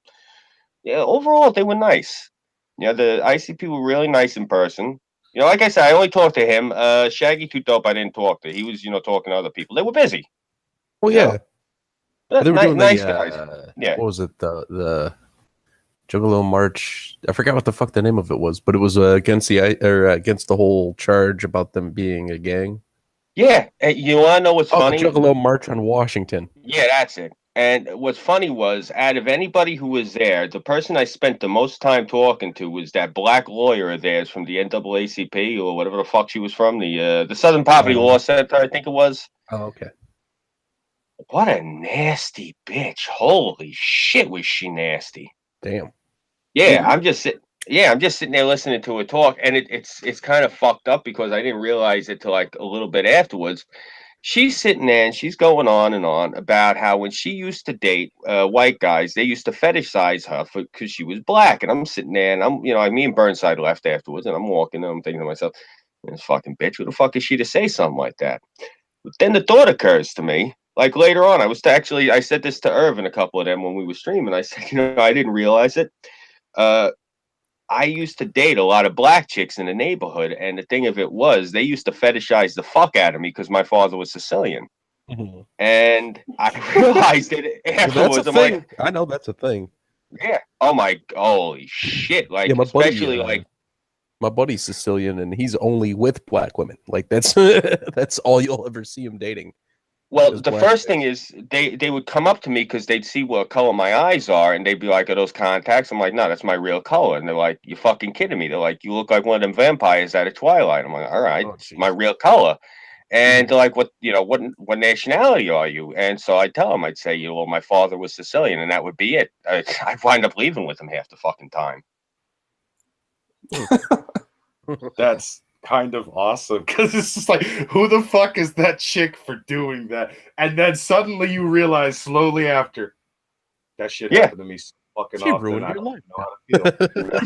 yeah, overall, they were nice. You know, the ICP were really nice in person. You know, like I said, I only talked to him. Shaggy Too Dope, I didn't talk to. He was, you know, talking to other people. They were busy. Well, You yeah. know? But They were doing nice the guys. Yeah. What was it? The Juggalo March. I forgot what the fuck the name of it was, but it was against against the whole charge about them being a gang. Yeah. And you want to know what's funny? The Juggalo March on Washington. Yeah, that's it. And what's funny was, out of anybody who was there, the person I spent the most time talking to was that black lawyer of theirs from the NAACP or whatever the fuck she was from, the Southern Poverty Law Center, I think it was. Oh, okay. What a nasty bitch! Holy shit, was she nasty? Damn. Yeah, I'm just sitting there listening to her talk, and it's kind of fucked up because I didn't realize it till like a little bit afterwards. She's sitting there and she's going on and on about how when she used to date white guys, they used to fetishize her because she was black. And I'm sitting there and me and Burnside left afterwards, and I'm walking and I'm thinking to myself, this fucking bitch, who the fuck is she to say something like that? But then the thought occurs to me, like later on, I said this to Irvin, a couple of them when we were streaming. I said, I didn't realize it. I used to date a lot of black chicks in the neighborhood, and the thing of it was, they used to fetishize the fuck out of me because my father was Sicilian. Mm-hmm. And I realized it afterwards. That's a thing. I know that's a thing. Yeah. Oh my, holy shit! Like, yeah, especially like my buddy's Sicilian, and he's only with black women. Like that's that's all you'll ever see him dating. Well, the first thing is they would come up to me because they'd see what color my eyes are, and they'd be like, "Are those contacts?" I'm like, "No, that's my real color." And they're like, "You fucking kidding me?" They're like, "You look like one of them vampires out of Twilight." I'm like, "All right, it's my real color." And they're like, what nationality are you?" And so I tell them, I'd say, well, my father was Sicilian, and that would be it. I'd wind up leaving with him half the fucking time. That's kind of awesome because it's just like, who the fuck is that chick for doing that? And then suddenly you realize slowly after that shit happened to me so fucking she often. ruined your life.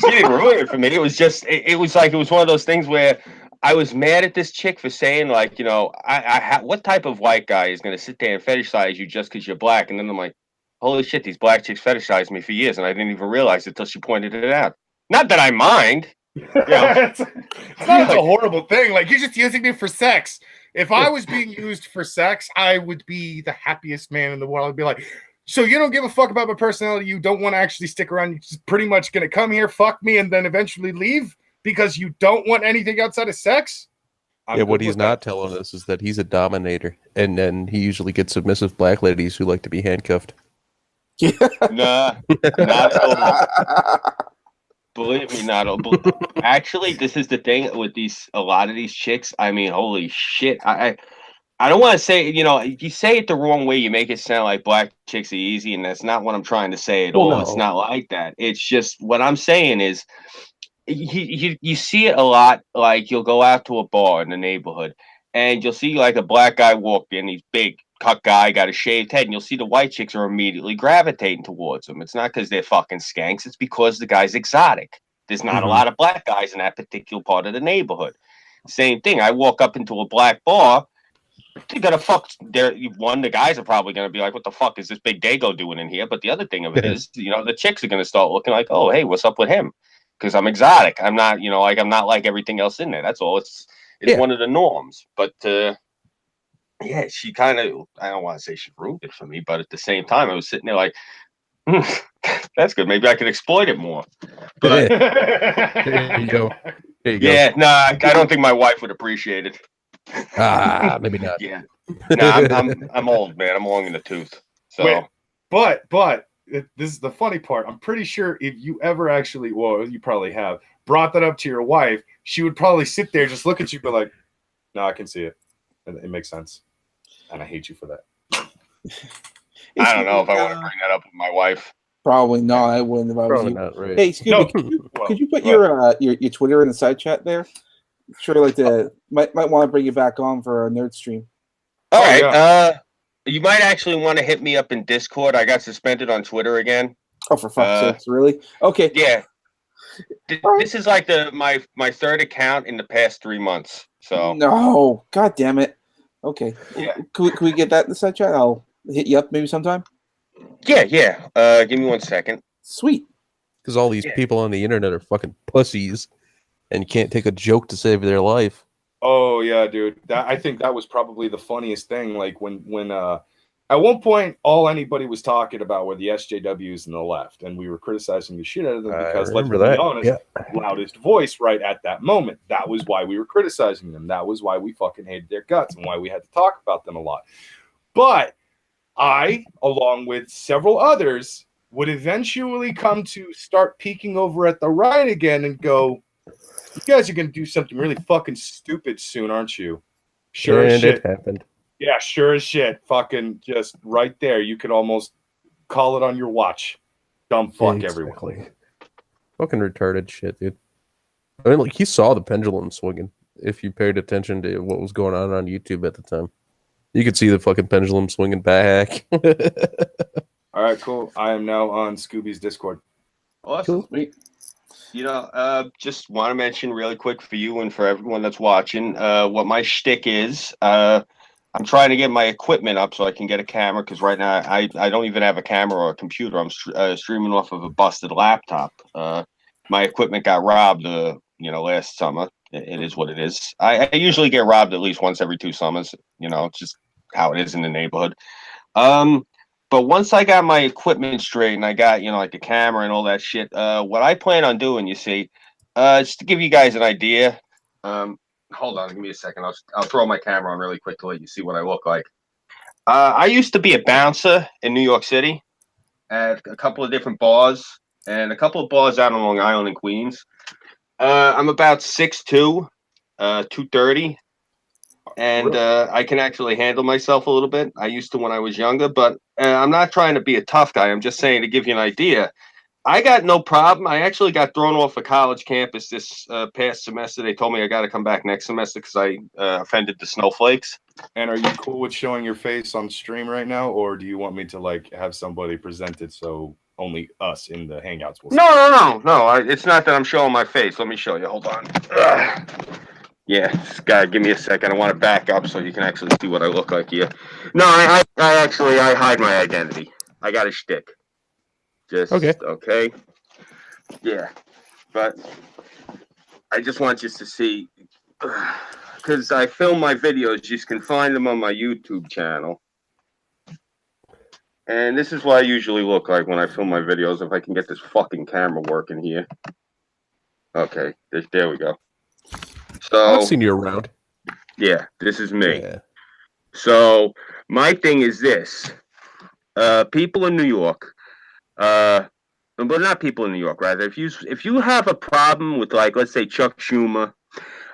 She didn't ruin it for me. It was just it was one of those things where I was mad at this chick for saying, like, what type of white guy is going to sit there and fetishize you just because you're black? And then I'm like, holy shit, these black chicks fetishized me for years, and I didn't even realize it until she pointed it out. Not that I mind. It's not a horrible thing. Like, you're just using me for sex. If I was being used for sex, I would be the happiest man in the world. I'd be like, so you don't give a fuck about my personality? You don't want to actually stick around? You're just pretty much going to come here, fuck me, and then eventually leave because you don't want anything outside of sex? What he's not telling us is that he's a dominator, and then he usually gets submissive black ladies who like to be handcuffed. Yeah. Nah, not at all. Believe me, not all. Actually, this is the thing with a lot of these chicks. I mean, holy shit. I don't want to say, you say it the wrong way. You make it sound like black chicks are easy, and that's not what I'm trying to say at all. No. It's not like that. It's just what I'm saying is you see it a lot. Like, you'll go out to a bar in the neighborhood, and you'll see like a black guy walk in. He's big, cut guy, got a shaved head, and you'll see the white chicks are immediately gravitating towards him. It's not because they're fucking skanks. It's because the guy's exotic. There's not a lot of black guys in that particular part of the neighborhood. Same thing. I walk up into a black bar. They're gonna fuck there. One, the guys are probably gonna be like, "What the fuck is this big Dago doing in here?" But the other thing of it is, the chicks are gonna start looking like, "Oh, hey, what's up with him?" Because I'm exotic. I'm not, I'm not like everything else in there. That's all. It's one of the norms. But yeah, she kind of, I don't want to say she ruined it for me, but at the same time, I was sitting there like, that's good. Maybe I could exploit it more. But there you go. Yeah, no, I don't think my wife would appreciate it. Maybe not. Yeah, no, I'm old, man. I'm long in the tooth. So, wait, but this is the funny part. I'm pretty sure if you ever actually, well, you probably have brought that up to your wife, she would probably sit there, just look at you, be like, "No, I can see it. It makes sense." And I hate you for that. I don't know if I want to bring that up with my wife. Probably not. I wouldn't if I was Probably you. not, right? Hey, Scooby, Well, could you put what? your Twitter in the side chat there? Sure, like to might want to bring you back on for a nerd stream. All Oh, right. yeah. You might actually want to hit me up in Discord. I got suspended on Twitter again. Oh, for fuck's sakes, really? Okay. Yeah. All right. This is like my third account in the past 3 months. So No, god damn it. Okay. Yeah. Can we get that in the side chat? I'll hit you up maybe sometime. yeah. Give me 1 second. Sweet. Because all these people on the internet are fucking pussies and can't take a joke to save their life. Oh yeah, dude. I think that was probably the funniest thing. Like when at one point all anybody was talking about were the SJWs and the left, and we were criticizing the shit out of them because, let's be honest, loudest voice right at that moment. That was why we were criticizing them. That was why we fucking hated their guts and why we had to talk about them a lot. But I, along with several others, would eventually come to start peeking over at the right again and go, you guys are going to do something really fucking stupid soon, aren't you? Sure as shit. It happened. Yeah, sure as shit. Fucking just right there. You could almost call it on your watch. Dumb fuck everyone. Fucking retarded shit, dude. I mean, like, he saw the pendulum swinging. If you paid attention to what was going on YouTube at the time, you could see the fucking pendulum swinging back. All right, cool. I am now on Scooby's Discord. Awesome. Sweet. You know, just want to mention really quick for you and for everyone that's watching, what my shtick is. I'm trying to get my equipment up so I can get a camera, because right now I don't even have a camera or a computer. I'm streaming off of a busted laptop. My equipment got robbed, last summer. It is what it is. I usually get robbed at least once every 2 summers. It's just how it is in the neighborhood. But once I got my equipment straight and I got, like the camera and all that shit, what I plan on doing, just to give you guys an idea. Hold on, give me a second. I'll throw my camera on really quick to let you see what I look like. I used to be a bouncer in New York City at a couple of different bars and a couple of bars out on Long Island and Queens. I'm about 6'2", 230. And I can actually handle myself a little bit. I used to when I was younger, but I'm not trying to be a tough guy. I'm just saying to give you an idea. I got no problem. I actually got thrown off a college campus this past semester. They told me I got to come back next semester because I offended the snowflakes. And are you cool with showing your face on stream right now, or do you want me to have somebody present it so only us in the Hangouts will see? No. It's not that I'm showing my face. Let me show you. Hold on. Yeah, God, give me a second. I want to back up so you can actually see what I look like here. No, I hide my identity. I got a shtick. Just okay. Yeah, but I just want you to see, because I film my videos. You can find them on my YouTube channel. And this is what I usually look like when I film my videos. If I can get this fucking camera working here. Okay, there we go. So I've seen you around. Yeah, this is me. Yeah. So my thing is this: people in New York, but not people in New York, rather. If you have a problem with, like, let's say Chuck Schumer,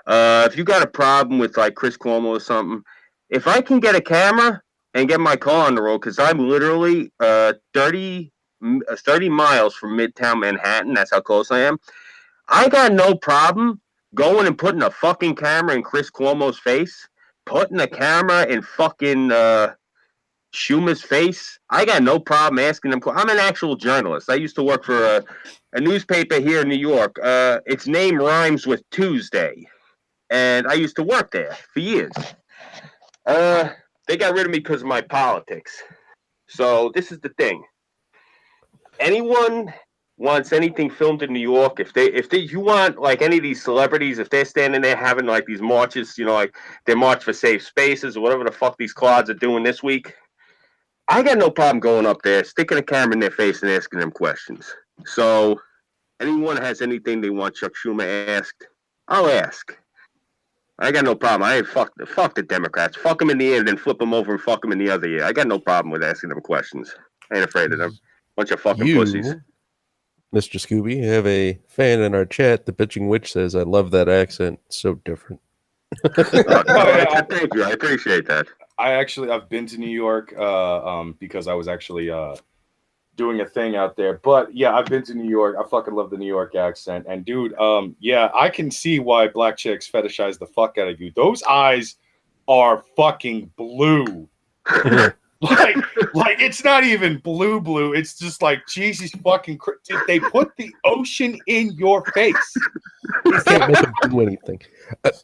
if you got a problem with like Chris Cuomo or something, if I can get a camera and get my car on the road, because I'm literally 30 miles from Midtown Manhattan. That's how close I am. I got no problem going and putting a fucking camera in Chris Cuomo's face, putting a camera in fucking Schumer's face. I got no problem asking them. I'm an actual journalist. I used to work for a newspaper here in New York. Its name rhymes with Tuesday, and I used to work there for years. They got rid of me because of my politics. So this is the thing. Anyone wants anything filmed in New York, if you want, like, any of these celebrities, if they're standing there having like these marches, like they march for safe spaces or whatever the fuck these clods are doing this week, I got no problem going up there, sticking a camera in their face and asking them questions. So anyone has anything they want Chuck Schumer asked, I'll ask. I got no problem. I ain't fuck the Democrats. Fuck them in the ear and then flip them over and fuck them in the other ear. I got no problem with asking them questions. I ain't afraid of them. Bunch of fucking pussies. Mr. Scooby, you have a fan in our chat. The Bitching Witch says, I love that accent. So different. Thank you. I appreciate that. I've been to New York because I was actually doing a thing out there. But yeah, I've been to New York. I fucking love the New York accent. And dude, yeah, I can see why black chicks fetishize the fuck out of you. Those eyes are fucking blue. like it's not even blue. It's just like Jesus fucking. They put the ocean in your face. You can't make them do anything.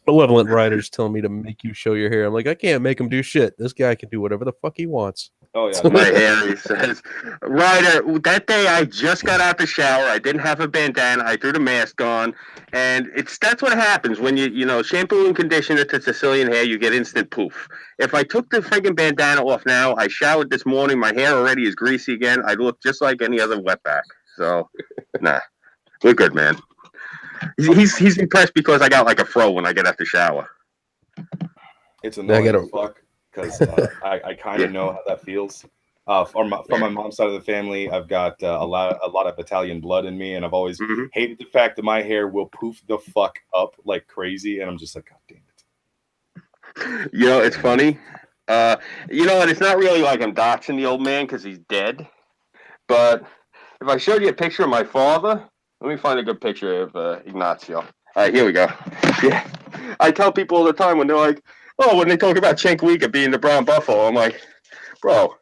Malevolent writers telling me to make you show your hair. I'm like, I can't make him do shit. This guy can do whatever the fuck he wants. Oh yeah, My hair, he says. Ryder, that day I just got out the shower. I didn't have a bandana. I threw the mask on, and that's what happens when you shampoo and conditioner to Sicilian hair. You get instant poof. If I took the friggin' bandana off now, I showered this morning. My hair already is greasy again. I look just like any other wetback. So, nah, we're good, man. He's impressed because I got like a fro when I get out the shower. It's annoying as fuck because I kind of know how that feels. From my mom's side of the family, I've got a lot of Italian blood in me, and I've always hated the fact that my hair will poof the fuck up like crazy, and I'm just like, God damn it. It's funny. And it's not really like I'm doxing the old man because he's dead. But if I showed you a picture of my father, let me find a good picture of Ignacio. All right, here we go. Yeah, I tell people all the time when they're like, "Oh," when they talk about Cenk Uygur being the brown buffalo, I'm like, "Bro,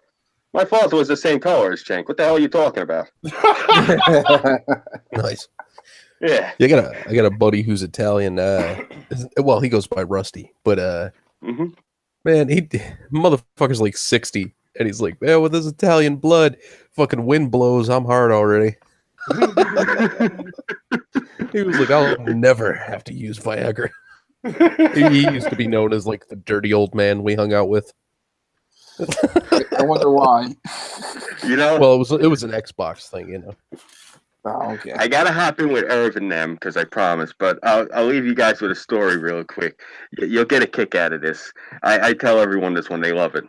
my father was the same color as Cenk. What the hell are you talking about?" Nice. Yeah. I got a buddy who's Italian. Well, he goes by Rusty, but man, motherfucker's like 60, and he's like, man, with his Italian blood, fucking wind blows. I'm hard already. He was like, I'll never have to use Viagra. He used to be known as like the dirty old man we hung out with. I wonder why. Well, it was an Xbox thing, Oh, okay. I gotta hop in with Irv and them because I promised, but I'll leave you guys with a story real quick. You'll get a kick out of this. I tell everyone this when they love it.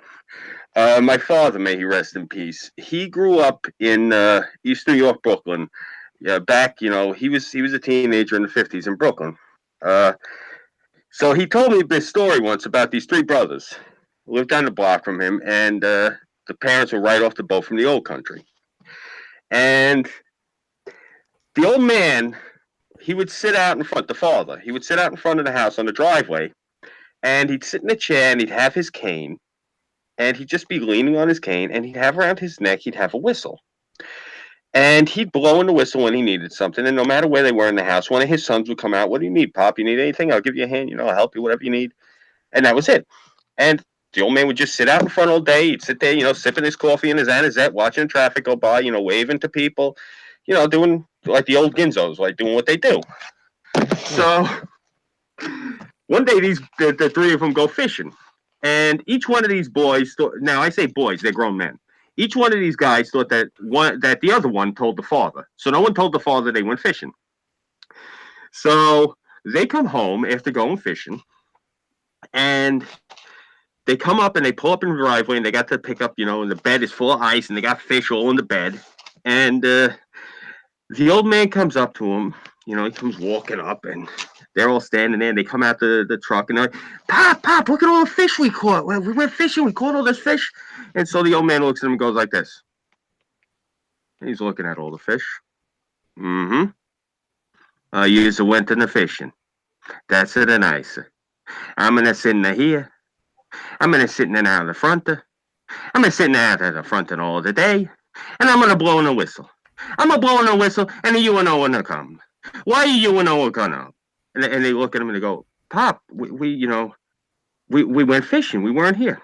My father, may he rest in peace. He grew up in East New York, Brooklyn. Back, he was a teenager in the 50s in Brooklyn. So he told me this story once about these three brothers who lived down the block from him, and the parents were right off the boat from the old country. And the old man, he would sit out in front, the father, he would sit out in front of the house on the driveway, and he'd sit in a chair and he'd have his cane, and he'd just be leaning on his cane, and he'd have around his neck, he'd have a whistle. And he'd blow in the whistle when he needed something, and no matter where they were in the house, one of his sons would come out, "What do you need, Pop? You need anything? I'll give you a hand, I'll help you, whatever you need." And that was it. And the old man would just sit out in front all day. He'd sit there, sipping his coffee and his anisette, watching traffic go by, waving to people, doing like the old Ginzos, like doing what they do. So one day the three of them go fishing, and each one of these boys now I say boys, they're grown men. Each one of these guys thought that the other one told the father. So no one told the father they went fishing. So they come home after going fishing, and they come up and they pull up in the driveway, and they got to pick up, and the bed is full of ice, and they got fish all in the bed. And the old man comes up to him, he comes walking up, and they're all standing there, and they come out the truck, and they're like, Pop, look at all the fish we caught. We went fishing, we caught all this fish. And so the old man looks at him and goes like this. And he's looking at all the fish. You went in the fishing. That's it, and I said, I'm going to sit in here. I'm going to sit in out of the front. I'm going to sit out of the front all the day, and I'm going to blow in a whistle. I'm going to blow in a whistle, and the UNO will come. Why are you UNO going to? And they look at him and they go, Pop, we went fishing. We weren't here.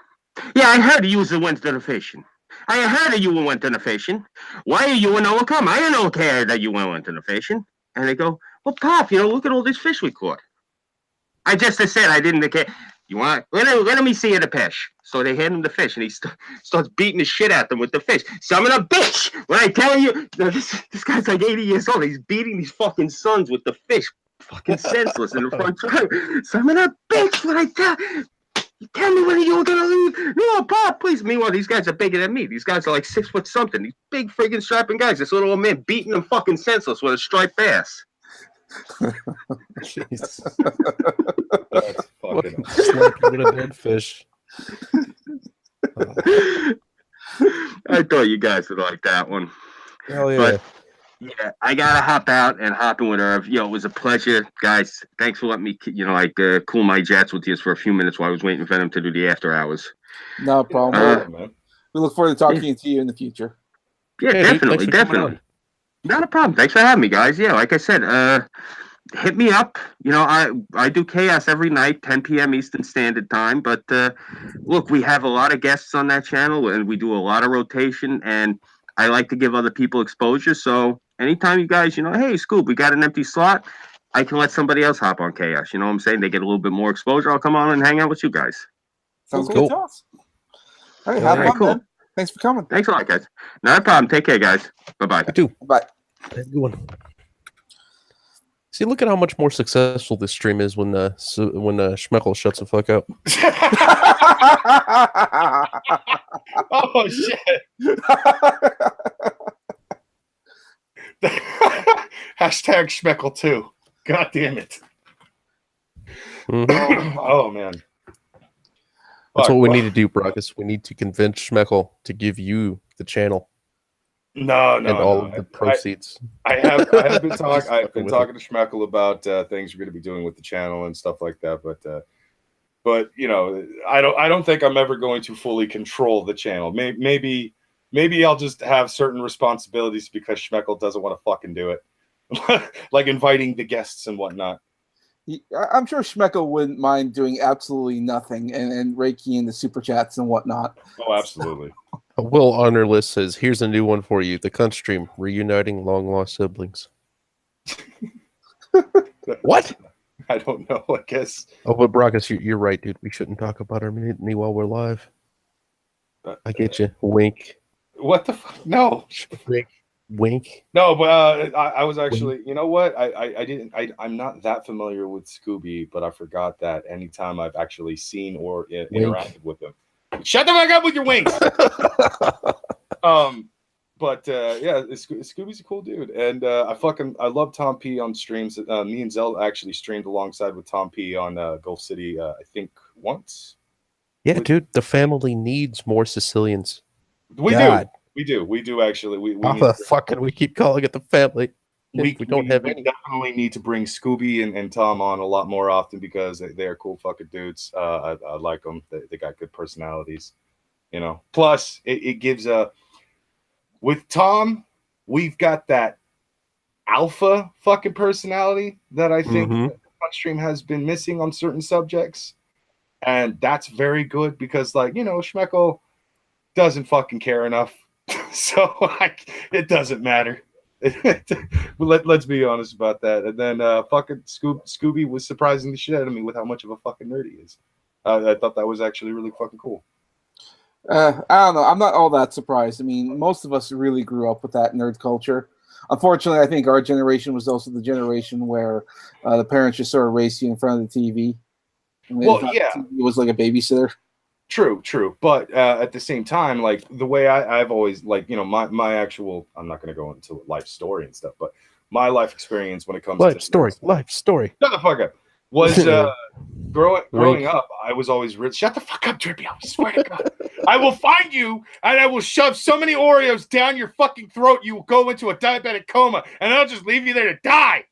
Yeah, I heard you went to the fishing. I heard you went to the fishing. Why are you UNO come? I don't care that you went to the fishing. And they go, well, Pop, look at all this fish we caught. I just said I didn't care. You want? Let me see you the fish. So they hand him the fish, and he starts beating the shit at them with the fish. Son of a bitch! When I tell you, this guy's like 80 years old. He's beating these fucking sons with the fish, fucking senseless in the front drive. Son of a bitch! When I tell me when you're gonna leave. No, Pop, please. Meanwhile, these guys are bigger than me. These guys are like 6 foot something. These big friggin' strapping guys. This little old man beating them fucking senseless with a striped ass. Jeez. That's fucking Slapping with a dead fish. I thought you guys would like that one. Hell yeah. But yeah, I gotta hop out and hop in with Irv. It was a pleasure, guys. Thanks for letting me, cool my jets with you for a few minutes while I was waiting for them to do the after hours. No problem. Man. We look forward to talking to you in the future. Yeah, Hey, dude, thanks definitely, for coming definitely. on. Not a problem. Thanks for having me, guys. Yeah, like I said, hit me up. I do chaos every night, 10 p.m. Eastern Standard Time. But look, we have a lot of guests on that channel, and we do a lot of rotation. And I like to give other people exposure. So anytime you guys, hey, Scoop, we got an empty slot, I can let somebody else hop on chaos. You know what I'm saying? They get a little bit more exposure. I'll come on and hang out with you guys. Sounds Cool. good to us. All right, Yeah, have fun, cool. man. Thanks for coming. Thanks a lot, guys. Not a problem. Take care, guys. Bye-bye. You too. Bye. Have a good one. See, look at how much more successful this stream is when Schmeckel shuts the fuck up. Oh shit! Hashtag Schmeckel too. God damn it! Mhm. Oh man, That's Fuck, what we well, need to do, Brockus. We need to convince Schmeckel to give you the channel No, and all of the proceeds. I have been Just I've fucking been with talking to Schmeckel about things we're going to be doing with the channel and stuff like that, but I don't think I'm ever going to fully control the channel. Maybe I'll just have certain responsibilities because Schmeckel doesn't want to fucking do it, like inviting the guests and whatnot. I'm sure Schmeckel wouldn't mind doing absolutely nothing and Reiki in the super chats and whatnot. Oh, absolutely. A Will Honor List says, here's a new one for you. The Cunt Stream, reuniting long-lost siblings. What? I don't know. I guess. Oh, but Brockus, you're right, dude. We shouldn't talk about our mutiny while we're live. I get you. Wink. What the fuck? No. Wink. Wink. No, but I was actually, you know what? I'm not that familiar with Scooby, but I forgot that anytime I've actually seen or interacted with him. Shut the fuck up with your winks. Yeah, Scooby's a cool dude, and I love Tom P on streams. Me and Zell actually streamed alongside with Tom P on Gulf City, I think once. Yeah, dude, the family needs more Sicilians. We do actually. We How the fuck can we keep calling it the family? We don't have any. Definitely need to bring Scooby and Tom on a lot more often because they are cool fucking dudes. I like them. They got good personalities, Plus, it gives with Tom, we've got that alpha fucking personality that I think the stream has been missing on certain subjects, and that's very good because, Schmeckel doesn't fucking care enough, so it doesn't matter. Let's be honest about that. And then fucking Scooby was surprising the shit out of me with how much of a fucking nerd he is. I thought that was actually really fucking cool. I don't know. I'm not all that surprised. I mean, most of us really grew up with that nerd culture. Unfortunately, I think our generation was also the generation where the parents just sort of raised you in front of the TV. Well, yeah. It was like a babysitter. True. But at the same time, like the way I've always my actual, I'm not going to go into life story and stuff, but my life experience when it comes to life story. Shut the fuck up. Was growing up, I was always rich. Shut the fuck up, Drippy. I swear to God. I will find you and I will shove so many Oreos down your fucking throat you will go into a diabetic coma and I'll just leave you there to die.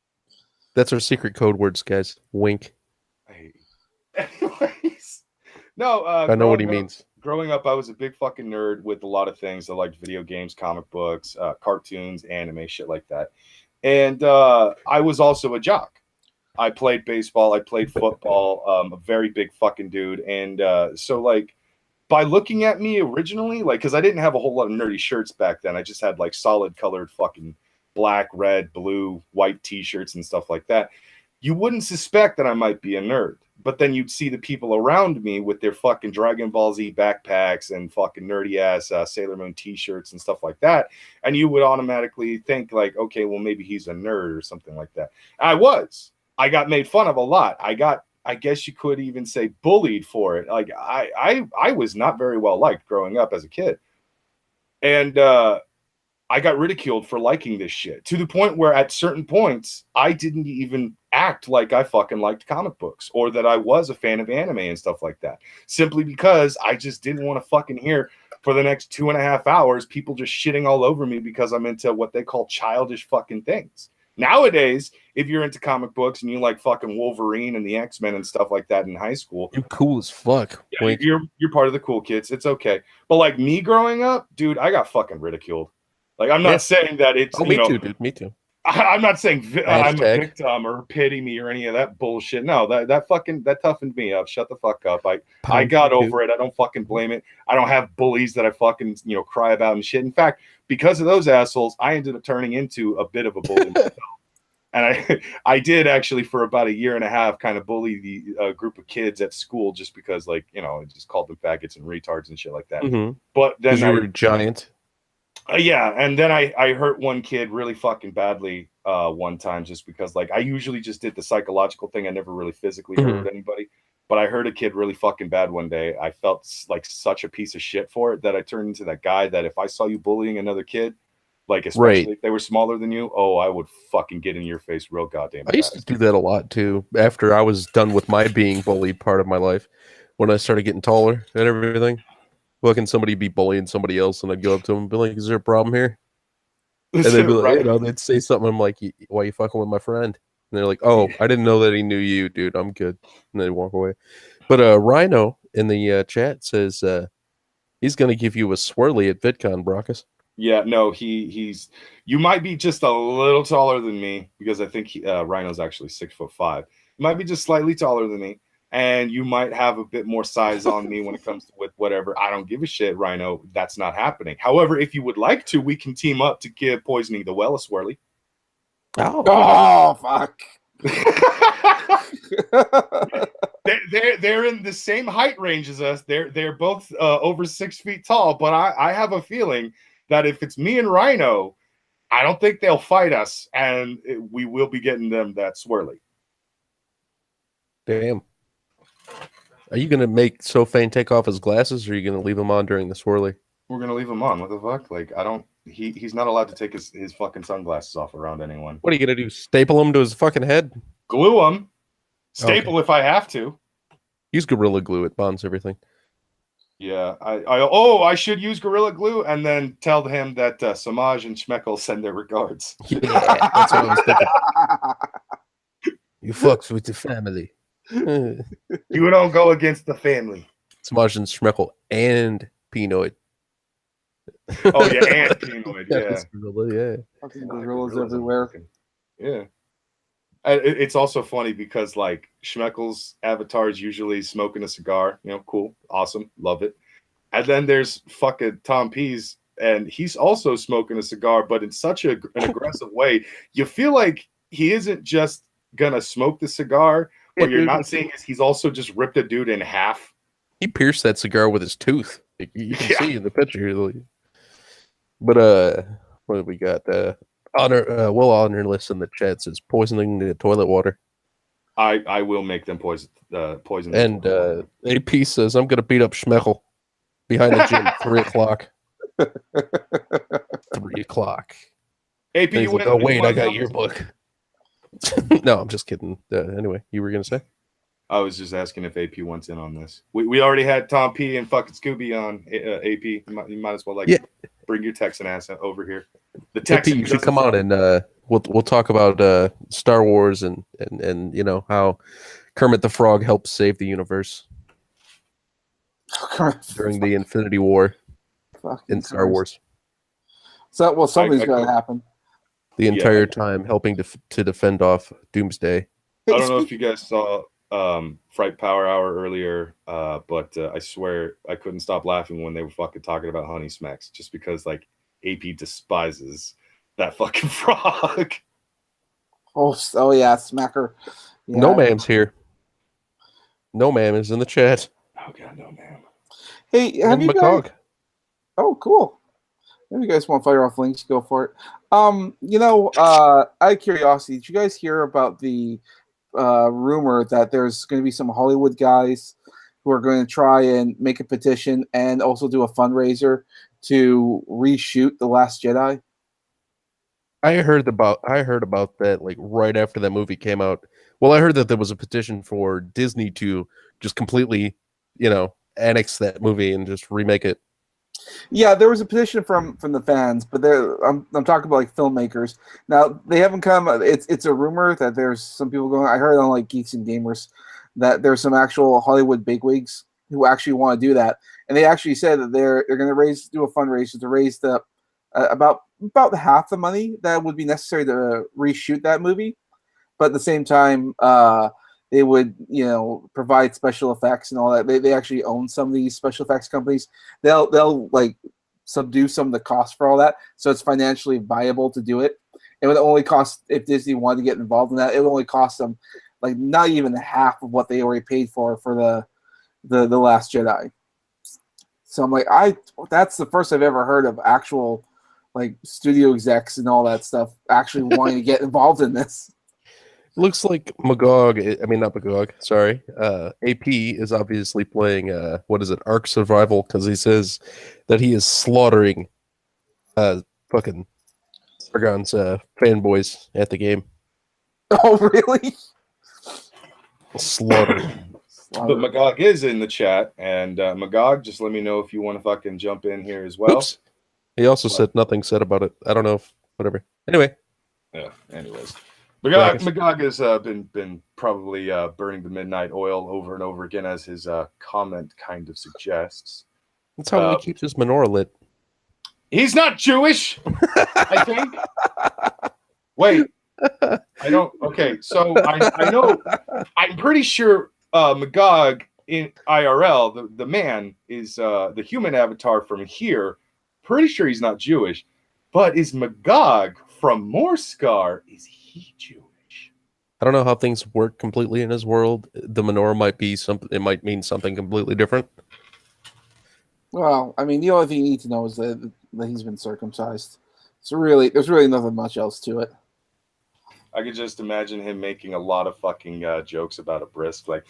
That's our secret code words, guys. Wink. Anyways. No, I know what he means. Growing up, I was a big fucking nerd with a lot of things. I liked video games, comic books, cartoons, anime, shit like that. And I was also a jock. I played baseball. I played football. A very big fucking dude. And so, by looking at me originally, because I didn't have a whole lot of nerdy shirts back then. I just had, solid colored fucking black, red, blue, white T-shirts and stuff like that. You wouldn't suspect that I might be a nerd. But then you'd see the people around me with their fucking Dragon Ball Z backpacks and fucking nerdy-ass Sailor Moon T-shirts and stuff like that. And you would automatically think, okay, well, maybe he's a nerd or something like that. I was. I got made fun of a lot. I guess you could even say bullied for it. I was not very well liked growing up as a kid. And I got ridiculed for liking this shit to the point where at certain points, I didn't even act like I fucking liked comic books or that I was a fan of anime and stuff like that. Simply because I just didn't want to fucking hear for the next 2.5 hours, people just shitting all over me because I'm into what they call childish fucking things. Nowadays, if you're into comic books and you like fucking Wolverine and the X-Men and stuff like that in high school, You cool as fuck. yeah, you're part of the cool kids. It's okay. But like me growing up, dude, I got fucking ridiculed. Like I'm not saying that it's me too, dude. Me too. I'm not saying I'm a Hashtag. victim or pity me or any of that bullshit. No, that toughened me up. Shut the fuck up. I got over it. I don't fucking blame it. I don't have bullies that I fucking cry about and shit. In fact, because of those assholes, I ended up turning into a bit of a bully myself. And I did actually for about 1.5 years kind of bully the group of kids at school just because I just called them faggots and retards and shit like that. Mm-hmm. But then you were a giant. Yeah, and then I hurt one kid really fucking badly one time just because I usually just did the psychological thing. I never really physically hurt anybody, but I hurt a kid really fucking bad one day. I felt like such a piece of shit for it that I turned into that guy that if I saw you bullying another kid, especially if they were smaller than you, I would fucking get in your face real goddamn bad. I used to do that a lot too. After I was done with my being bullied part of my life, when I started getting taller and everything. Fucking somebody be bullying somebody else, and I'd go up to them and be like, "Is there a problem here?" And they'd be like, they'd say something. I'm like, "Why are you fucking with my friend?" And they're like, "Oh, I didn't know that he knew you, dude. I'm good." And they walk away. But Rhino in the chat says he's gonna give you a swirly at VidCon, Brockus. Yeah, no, he's. You might be just a little taller than me because I think Rhino's actually 6'5". You might be just slightly taller than me. And you might have a bit more size on me when it comes to with whatever. I don't give a shit, Rhino. That's not happening. However, if you would like to, we can team up to give Poisoning the Well a swirly. Oh fuck. they're in the same height range as us. They're both over 6 feet tall. But I have a feeling that if it's me and Rhino, I don't think they'll fight us, and we will be getting them that swirly. Damn. Are you gonna make Sofane take off his glasses, or are you gonna leave him on during the swirly? We're gonna leave him on. What the fuck? I don't. He's not allowed to take his fucking sunglasses off around anyone. What are you gonna do? Staple him to his fucking head? Glue him. Staple if I have to. Use Gorilla Glue. It bonds everything. Yeah. I should use Gorilla Glue and then tell him that Samaj and Schmeckel send their regards. Yeah, that's what I was thinking. You fucks with the family. You don't go against the family. Samaj and Schmeckel and Pinoid. Oh yeah, and Pinoid. Yeah. Gorilla, Fucking gorillas everywhere. Yeah. It's also funny because Schmeckel's avatar is usually smoking a cigar. Cool, awesome, love it. And then there's fucking Tom Pease, and he's also smoking a cigar, but in such an aggressive way. You feel like he isn't just gonna smoke the cigar. What you're not seeing is he's also just ripped a dude in half. He pierced that cigar with his tooth. You can see in the picture. But what have we got? Honor list in the chat says poisoning the toilet water. I will make them poison. And AP says I'm gonna beat up Schmeckel behind the gym 3:00. 3:00. AP, you like, oh wait, I got your book. No, I'm just kidding. Anyway, you were gonna say? I was just asking if AP wants in on this. We already had Tom P and fucking Scooby on AP. You might as well bring your Texan ass over here. The Texan, AP, you should come on and we'll talk about Star Wars and how Kermit the Frog helped save the universe during the Infinity War in Star Wars. So something's gonna happen. The entire time helping to defend off Doomsday. I don't know if you guys saw Fright Power Hour earlier, but I swear I couldn't stop laughing when they were fucking talking about Honey Smacks, just because AP despises that fucking frog. Oh yeah, Smacker. Yeah. No ma'am's here. No ma'am is in the chat. Oh god, no ma'am. Hey, have you guys? Oh, cool. If you guys want to fire off links, go for it. Out of curiosity, did you guys hear about the rumor that there's going to be some Hollywood guys who are going to try and make a petition and also do a fundraiser to reshoot The Last Jedi? I heard about that right after that movie came out. Well, I heard that there was a petition for Disney to just completely, annex that movie and just remake it. Yeah, there was a petition from the fans, but I'm talking about like filmmakers. Now they haven't come. It's a rumor that there's some people going. I heard on like Geeks and Gamers that there's some actual Hollywood bigwigs who actually want to do that, and they actually said that they're going to do a fundraiser to raise the about half the money that would be necessary to reshoot that movie, but at the same time, they would, provide special effects and all that. They actually own some of these special effects companies. They'll like subdue some of the costs for all that, so it's financially viable to do it. It would only cost, if Disney wanted to get involved in that, it would only cost them like not even half of what they already paid for the Last Jedi. So I'm like, that's the first I've ever heard of actual like studio execs and all that stuff actually wanting to get involved in this. Looks like Magog. I mean, not Magog. Sorry. AP is obviously playing. What is it? Ark Survival, because he says that he is slaughtering, fucking Sargon's fanboys at the game. Oh, really? Slaughtering. But Magog is in the chat, and Magog, just let me know if you want to fucking jump in here as well. Oops. He also said nothing said about it. I don't know if whatever. Anyway. Yeah. Anyways. Magog has been probably burning the midnight oil over and over again, as his comment kind of suggests. That's how he keeps his menorah lit. He's not Jewish, I think. Wait, I don't. Okay, so I know. I'm pretty sure Magog in IRL, the man, is the human avatar from here. Pretty sure he's not Jewish, but is Magog from Morscar? Is he Jewish? I don't know how things work completely in his world. The menorah might be something. It might mean something completely different. Well, I mean, the only thing you need to know is that he's been circumcised. So really, there's really nothing much else to it. I could just imagine him making a lot of fucking jokes about a brisk, like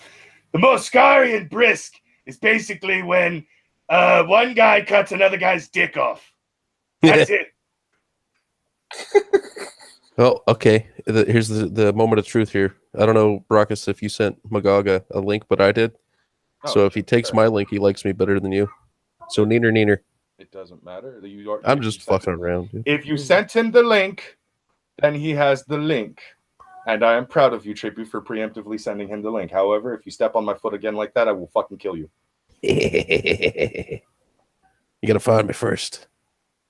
the Moscarian brisk is basically when one guy cuts another guy's dick off. That's it. Well, okay. Here's the moment of truth here. I don't know, Brockus, if you sent Magog a link, but I did. So if he takes my link, he likes me better than you. So neener. It doesn't matter. I'm just fucking around. Dude. If you sent him the link, then he has the link. And I am proud of you, Trippy, for preemptively sending him the link. However, if you step on my foot again like that, I will fucking kill you. You gotta find me first.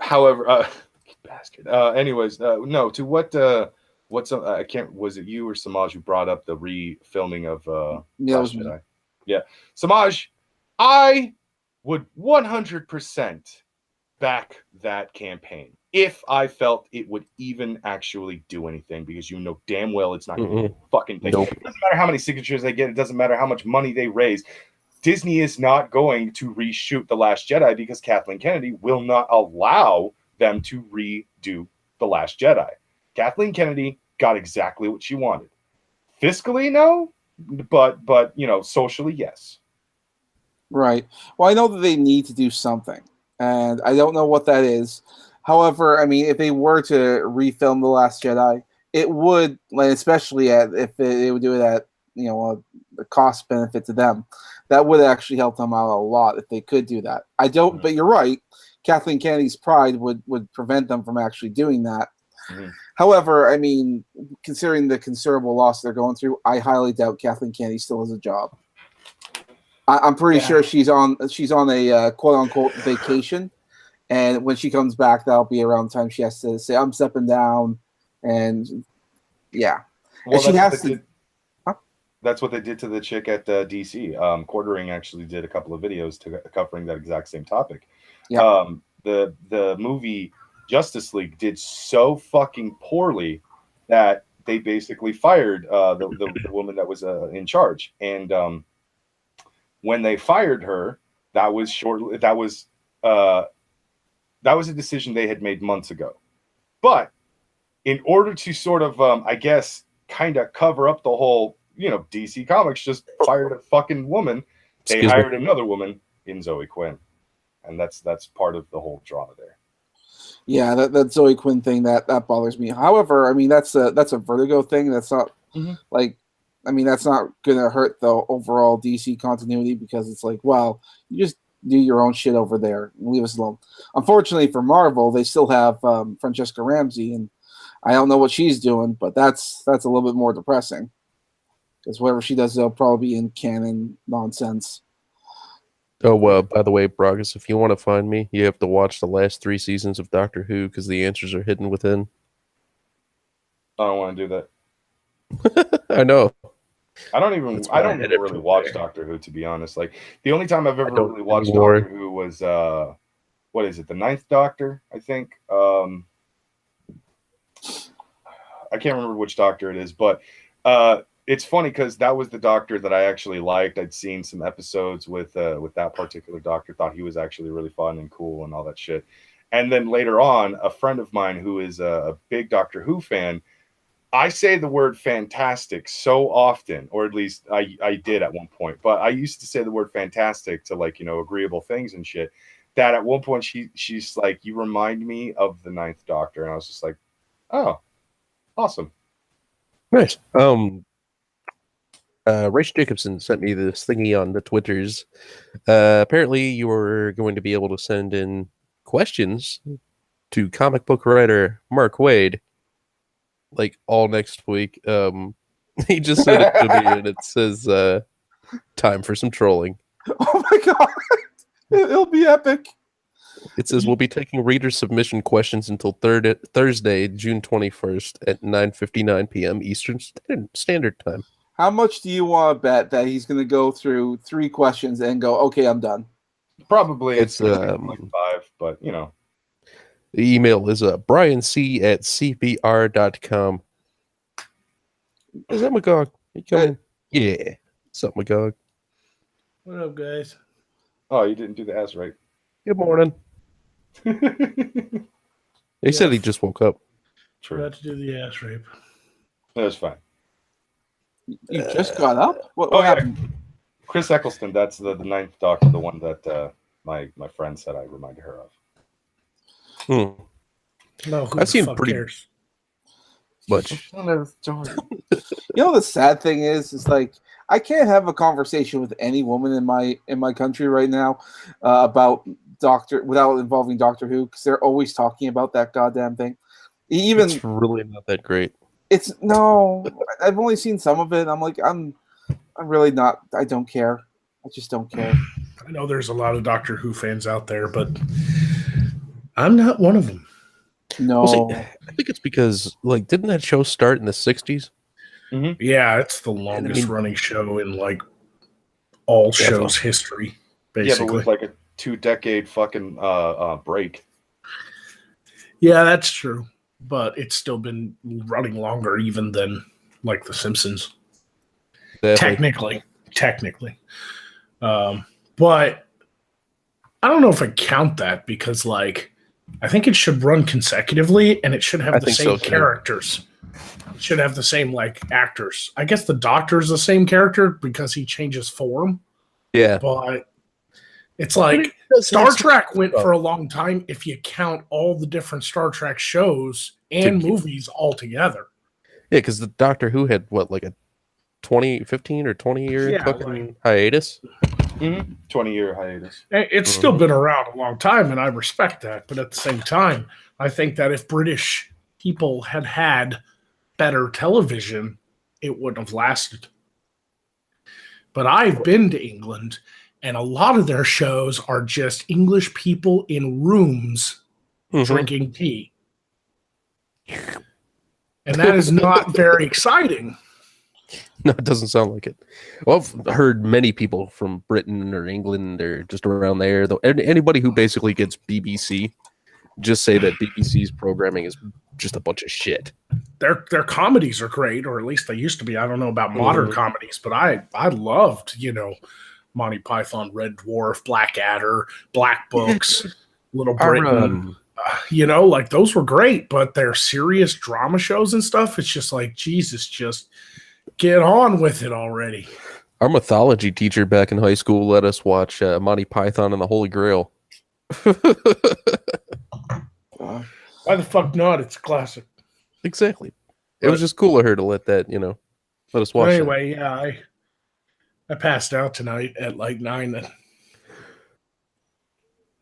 However, bastard. Anyways, no. To what's I can't. Was it you or Samaj who brought up the refilming of Yeah, Last Jedi? Yeah, Samaj, I would 100% back that campaign if I felt it would even actually do anything, because you know damn well it's not going to do a fucking thing. Nope. It doesn't matter how many signatures they get. It doesn't matter how much money they raise. Disney is not going to reshoot The Last Jedi because Kathleen Kennedy will not allow them to redo The Last Jedi. Kathleen Kennedy got exactly what she wanted. Fiscally, no, but socially, yes. Right. Well, I know that they need to do something, and I don't know what that is. However, I mean, if they were to refilm The Last Jedi, it would, especially if they would do it at the cost benefit to them, that would actually help them out a lot if they could do that. I don't, but you're right. Kathleen Kennedy's pride would prevent them from actually doing that. Mm-hmm. However, I mean, considering the considerable loss they're going through, I highly doubt Kathleen Kennedy still has a job. I'm pretty sure she's on a quote unquote vacation, and when she comes back, that'll be around the time she has to say, "I'm stepping down," and yeah, well, and she has to. That's what they did to the chick at DC. Quartering actually did a couple of videos covering that exact same topic. Yeah. The movie Justice League did so fucking poorly that they basically fired the woman that was in charge. And when they fired her, that was a decision they had made months ago. But in order to sort of, I guess, kind of cover up the whole, DC Comics just fired a fucking woman. They hired another woman in Zoe Quinn. And that's part of the whole drama there. Yeah, that Zoe Quinn thing that bothers me. However, I mean that's a Vertigo thing. That's not that's not gonna hurt the overall DC continuity, because it's like, well, you do your own shit over there. Leave us alone. Unfortunately for Marvel, they still have Francesca Ramsey, and I don't know what she's doing, but that's a little bit more depressing. Because whatever she does, they'll probably be in canon nonsense. Oh, by the way, Bragas, if you want to find me, you have to watch the last 3 seasons of Doctor Who because the answers are hidden within. I don't want to do that. I know. I don't even really watch Doctor Who, to be honest. Like, the only time I've ever really watched Doctor Who was what is it, the 9th Doctor, I think. I can't remember which Doctor it is, but it's funny because that was the Doctor that I actually liked. I'd seen some episodes with that particular Doctor, thought he was actually really fun and cool and all that shit. And then later on, a friend of mine who is a big Doctor Who fan, I say the word fantastic so often, or at least I did at one point, but I used to say the word fantastic to, like, agreeable things and shit, that at one point she's like, you remind me of the 9th Doctor. And I was just like, oh, awesome. Nice. Race Jacobson sent me this thingy on the Twitters. Apparently you are going to be able to send in questions to comic book writer Mark Waid, like, all next week. He just sent it to me, and it says, time for some trolling. Oh my god. It'll be epic. It says, we'll be taking reader submission questions until Thursday, June 21st at 9:59 p.m. Eastern Standard Time. How much do you want to bet that he's going to go through 3 questions and go, okay, I'm done? Probably it's like 5, but The email is brianc@cbr.com. Is that Magog? You coming? Yeah. What's up, Magog? What up, guys? Oh, you didn't do the ass right. Good morning. He said he just woke up. True. Forgot to do the ass rape. That's fine. You just got up? What happened? Chris Eccleston, that's the 9th Doctor, the one that my friend said I reminded her of. No, who I've the seen fuck pretty cares? much. The sad thing is like, I can't have a conversation with any woman in my country right now about without involving Doctor Who, because they're always talking about that goddamn thing. It's really not that great. I've only seen some of it. I'm like, I'm really not. I don't care. I just don't care. I know there's a lot of Doctor Who fans out there, but I'm not one of them. No, Well, see, I think it's because, like, didn't that show start in the 60s? Mm-hmm. Yeah, it's the longest running show in, like, all shows history, basically. Yeah, but with like a 2-decade fucking break. Yeah, that's true. But it's still been running longer even than, like, The Simpsons. Definitely. Technically. But I don't know if I count that because, like, I think it should run consecutively and it should have the same characters. It should have the same, like, actors. I guess the Doctor's the same character because he changes form. Yeah. But it's like Star Trek went for a long time if you count all the different Star Trek shows and movies all together. Yeah, because the Doctor Who had, what, like a 15 or 20-year fucking hiatus? Mm-hmm. 20-year hiatus. It's still been around a long time, and I respect that. But at the same time, I think that if British people had better television, it wouldn't have lasted. But I've been to England, and a lot of their shows are just English people in rooms drinking tea. And that is not very exciting. No, it doesn't sound like it. Well, I've heard many people from Britain or England or just around there, though, anybody who basically gets BBC, just say that BBC's programming is just a bunch of shit. Their comedies are great, or at least they used to be. I don't know about modern comedies, but I loved, Monty Python, Red Dwarf, Blackadder, Black Books, Little Britain. Like, those were great, but they're serious drama shows and stuff. It's just like, Jesus, just get on with it already. Our mythology teacher back in high school let us watch Monty Python and the Holy Grail. Why the fuck not? It's a classic. Exactly. It was just cool of her to let that, let us watch. Anyway, yeah, I passed out tonight at like 9.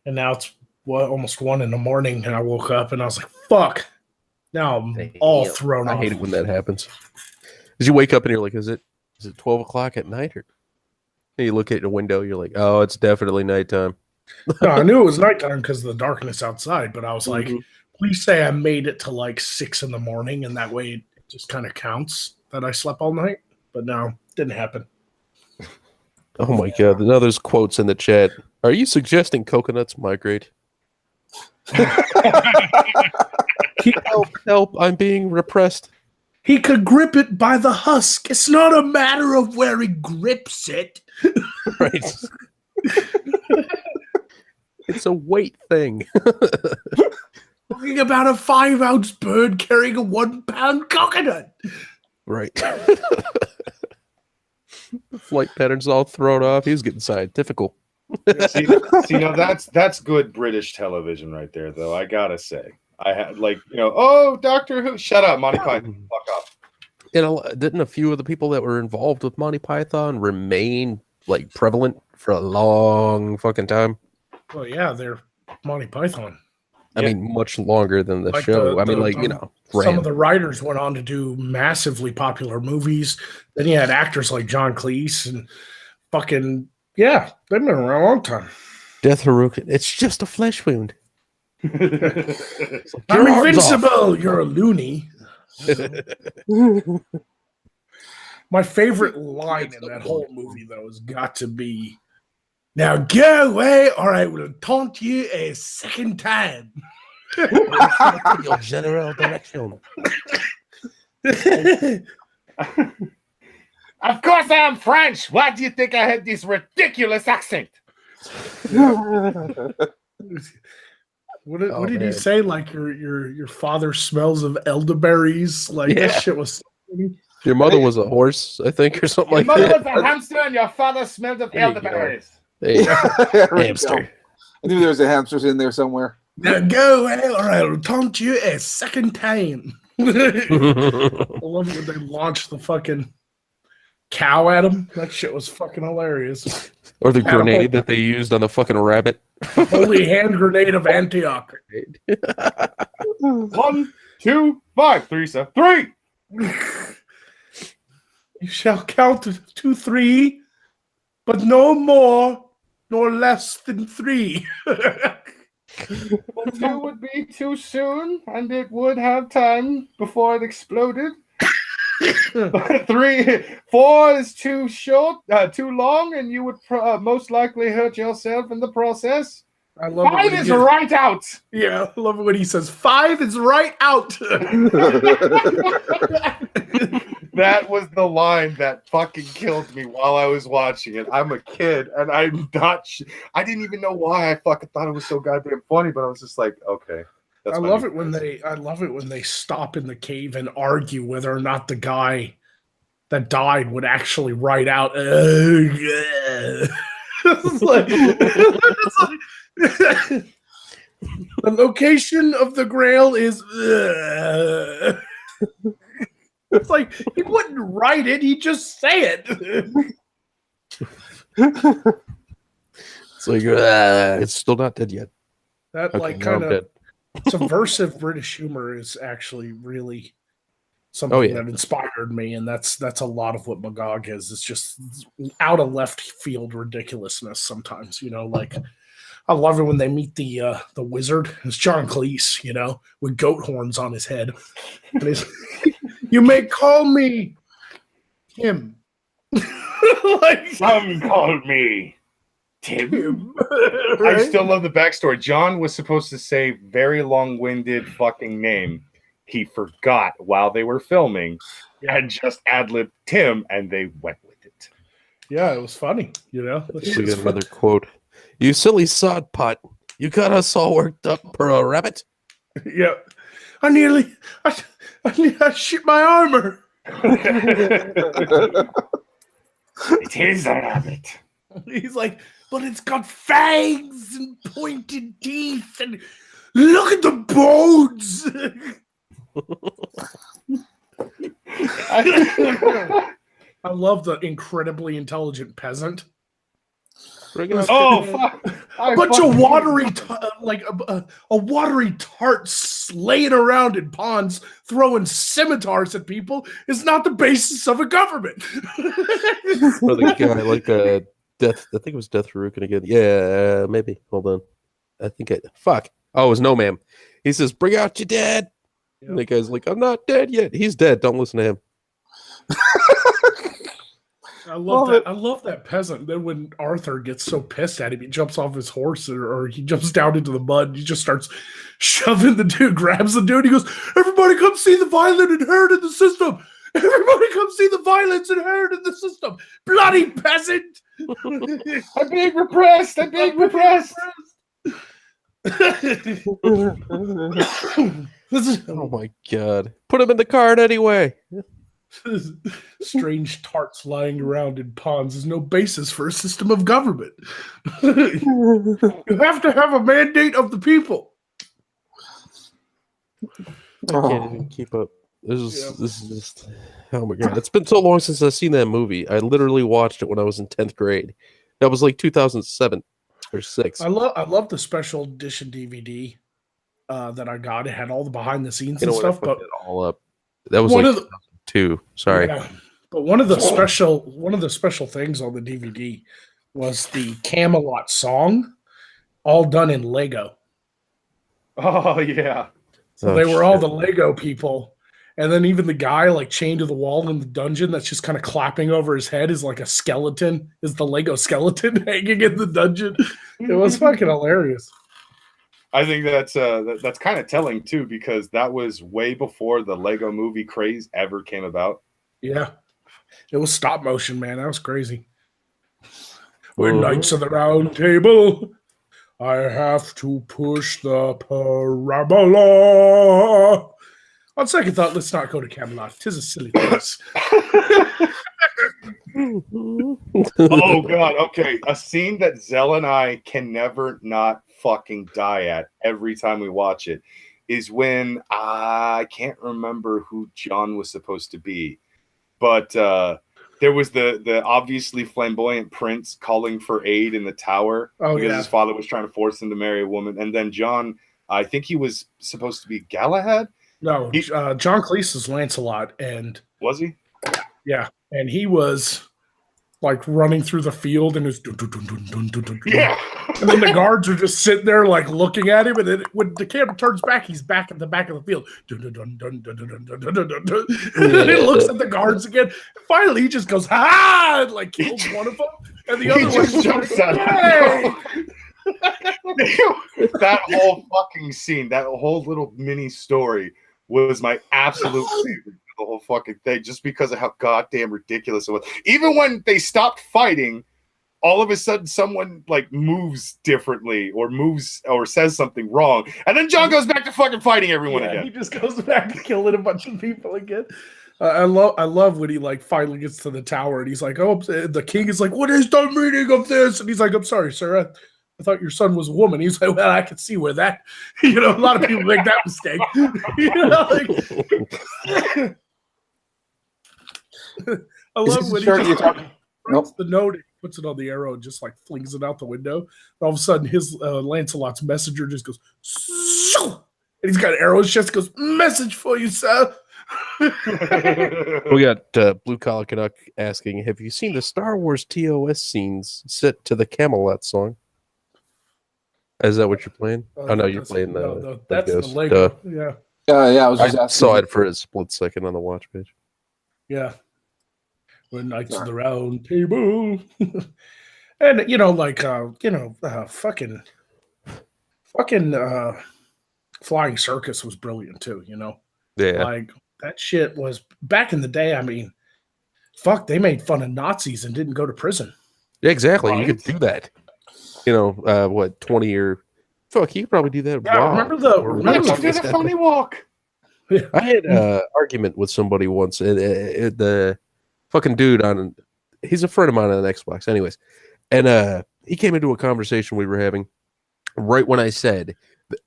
And now it's almost 1 in the morning, and I woke up and I was like, "Fuck!" Now I'm all thrown off. I hate it when that happens. Because you wake up and you're like, "Is it 12 o'clock at night?" Or and you look at the window, you're like, "Oh, it's definitely nighttime." No, I knew it was nighttime because of the darkness outside, but I was like, Mhm. please say I made it to like 6 in the morning, and that way it just kind of counts that I slept all night. But no, didn't happen. Oh my god! Now there's quotes in the chat. Are you suggesting coconuts migrate? Help! I'm being repressed. He could grip it by the husk. It's not a matter of where he grips it. Right. It's a weight thing. Talking about a 5-ounce bird carrying a 1-pound coconut. Right. Flight patterns all thrown off. He was getting scientifical. See, now that's good British television right there, though. I gotta say, I had oh, Doctor Who, shut up, Monty Python, fuck up. And didn't a few of the people that were involved with Monty Python remain like prevalent for a long fucking time? Well, yeah, they're Monty Python. I mean, much longer than the Like show. Some of the writers went on to do massively popular movies. Then you had actors like John Cleese and fucking, yeah, they've been around a long time. Death Haruka. It's just a flesh wound. I'm invincible. You're a loony. My favorite line in that whole movie, though, has got to be, "Now go away, or I will taunt you a second time." Your general direction. Of course I am French. Why do you think I had this ridiculous accent? What did he say? Like your father smells of elderberries. Like that shit was. Your mother was a horse, I think, or something like Your mother that. was a hamster, and your father smelled of elderberries. Hey, There we hamster. go. I knew there was a hamsters in there somewhere. Now go away, or I will taunt you a second time. I love it when they launched the fucking cow at him. That shit was fucking hilarious. Or the grenade that they used on the fucking rabbit. Holy hand grenade of Antioch. 1, 2, 5, 3, 7, 3. You shall count to 3, but no more nor less than 3. But 2 would be too soon, and it would have time before it exploded. 4 is too short, too long, and you would most likely hurt yourself in the process. I love 5 is right out. Yeah, I love it when he says 5 is right out. That was the line that fucking killed me while I was watching it. I'm a kid, and I'm not. I didn't even know why I fucking thought it was so goddamn funny, but I was just like, okay. I love it when they stop in the cave and argue whether or not the guy that died would actually write out. It's the location of the Grail is. It's like he wouldn't write it; he'd just say it. It's like it's still not dead yet. That Okay, like now kind I'm of dead. subversive British humor is actually really something that inspired me, and that's a lot of what Magog is. It's just out of left field ridiculousness sometimes, like I love it when they meet the wizard. It's John Cleese, with goat horns on his head. And he's, you may call me him. Some call me Tim. Right? I still love the backstory. John was supposed to say very long-winded fucking name. He forgot while they were filming and just ad-libbed Tim, and they went with it. Yeah, it was funny, We got another quote. You silly sod pot. You got us all worked up for a rabbit. Yeah. I shit my armor. It is a rabbit. He's like, but it's got fangs and pointed teeth, and look at the bones. I love the incredibly intelligent peasant. Oh, fuck. A bunch of watery, a watery tart laying around in ponds, throwing scimitars at people is not the basis of a government. Or the guy like Death. I think it was Death Farouk again. Yeah, maybe. Hold on. I think it. Fuck. Oh, it was No Ma'am. He says, "Bring out your dad." Yep. And the guy's like, "I'm not dead yet. He's dead. Don't listen to him." I love that. I love that peasant. Then when Arthur gets so pissed at him, he jumps off his horse or he jumps down into the mud. And he just starts shoving the dude, grabs the dude. He goes, "Everybody come see the violence inherent in the system. Everybody come see the violence inherent in the system. Bloody peasant." I'm being repressed. I'm being repressed. Oh my god. Put him in the cart anyway. Strange tarts lying around in ponds is no basis for a system of government. You have to have a mandate of the people. I can't even keep up. This is just, oh my god. It's been so long since I've seen that movie. I literally watched it when I was in 10th grade. That was like 2007 or 6. I love the special edition DVD that I got. It had all the behind the scenes and stuff, but it all up. That was like 2002. Sorry. Yeah, but one of the special things on the DVD was the Camelot song, all done in Lego. Oh yeah. So they were all the Lego people. And then even the guy like chained to the wall in the dungeon that's just kind of clapping over his head is like a skeleton, is the Lego skeleton hanging in the dungeon. It was fucking hilarious. I think that's kind of telling too, because that was way before the Lego movie craze ever came about. Yeah. It was stop motion, man. That was crazy. We're Knights of the Round Table. I have to push the parabola. On second thought, let's not go to Camelot. 'Tis a silly place. Oh god, okay. A scene that Zell and I can never not fucking die at every time we watch it is when I can't remember who John was supposed to be, but there was the obviously flamboyant prince calling for aid in the tower because his father was trying to force him to marry a woman, and then John, I think he was supposed to be Galahad. No, John Cleese is Lancelot, and was he? Yeah, and he was like running through the field, and it was yeah. And then the guards are just sitting there like looking at him, and then when the camera turns back, he's back at the back of the field. And he looks at the guards again. Finally, he just goes ha, and like kills one of them, and the other one jumps out. That whole fucking scene, that whole little mini story was my absolute favorite. The whole fucking thing, just because of how goddamn ridiculous it was. Even when they stopped fighting, all of a sudden someone like moves differently or says something wrong, and then John goes back to fucking fighting everyone again. He just goes back to killing a bunch of people again. I love when he like finally gets to the tower and he's like, "Oh," the king is like, "What is the meaning of this?" And he's like, "I'm sorry, sir. I thought your son was a woman." He's like, "Well, I can see where that, a lot of people make that mistake." I love when he writes the note, puts it on the arrow, and just like flings it out the window. All of a sudden, his Lancelot's messenger just goes, shoo! And he's got an arrow in his chest. Goes, "Message for you, sir." We got Blue Collar Canuck asking, "Have you seen the Star Wars TOS scenes set to the Camelot song?" Is that what you're playing? Oh no, you're playing the. That's the Lego. Yeah. Yeah. I was just asking. Saw it for a split second on the watch page. Yeah. We're Knights of the Round Table. And fucking Flying Circus was brilliant too, Yeah. Like that shit was back in the day. I mean, fuck, they made fun of Nazis and didn't go to prison. Yeah, exactly. Right. You could do that. 20 year fuck, you could probably do that. Yeah, wow. remember the funny walk. I had an argument with somebody once. The fucking dude he's a friend of mine on Xbox, anyways, and he came into a conversation we were having right when I said,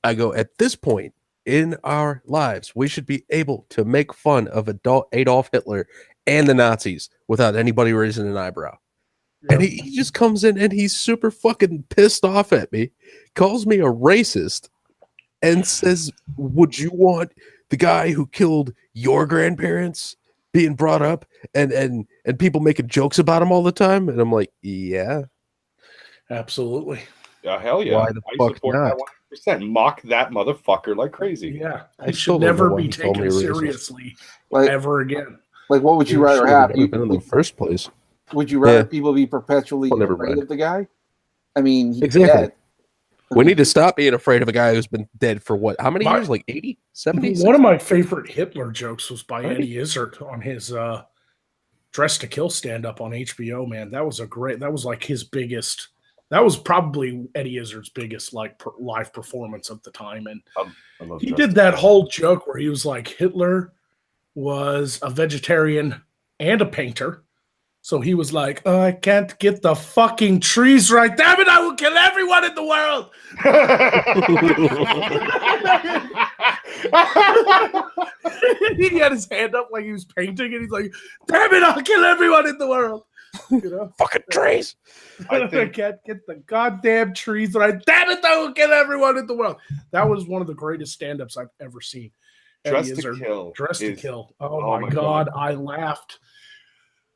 I go, at this point in our lives, we should be able to make fun of Adolf Hitler and the Nazis without anybody raising an eyebrow. And he just comes in and he's super fucking pissed off at me, calls me a racist, and says, "Would you want the guy who killed your grandparents being brought up and people making jokes about him all the time?" And I'm like, yeah. Absolutely. Hell yeah. Why the I fuck support not? that 100%. Mock that motherfucker like crazy. Yeah. I He still should don't know never why be he told me taken racist. seriously Like, ever again. like, what would you rather Should've have? never been in the first place. Would you rather Yeah. people be perpetually Well, never afraid mind. of the guy? I mean, he's Exactly. dead. We need to stop being afraid of a guy who's been dead for what? How many My- years? Like 80, 70? One of my favorite Hitler jokes was by Right. Eddie Izzard on his Dress to Kill stand-up on HBO, man. That was like his biggest, that was probably Eddie Izzard's biggest live performance of the time. And I love he Dress did to that Kill. whole joke where he was like, Hitler was a vegetarian and a painter. So he was like, "Oh, I can't get the fucking trees right. Damn it, I will kill everyone in the world." He had his hand up like he was painting, and he's like, "Damn it, I'll kill everyone in the world." You know, fucking trees. I I think- can't get the goddamn trees right. Damn it, I will kill everyone in the world. That was one of the greatest stand-ups I've ever seen. Dress Eddie to Izzard, Kill. Dress to is- Kill. oh Oh, my my god, God. I laughed.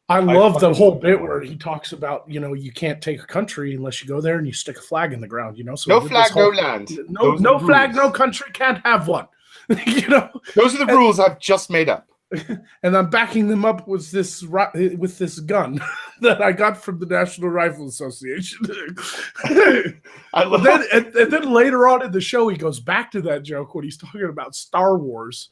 I love the fucking whole love bit that where one. he talks about, you can't take a country unless you go there and you stick a flag in the ground, So No he did flag, this no whole- land. No, Those are no the flag, rules. no country can't have one. Those are the rules I've just made up. And I'm backing them up with this gun that I got from the National Rifle Association. I But love then, and then later on in the show, he goes back to that joke when he's talking about Star Wars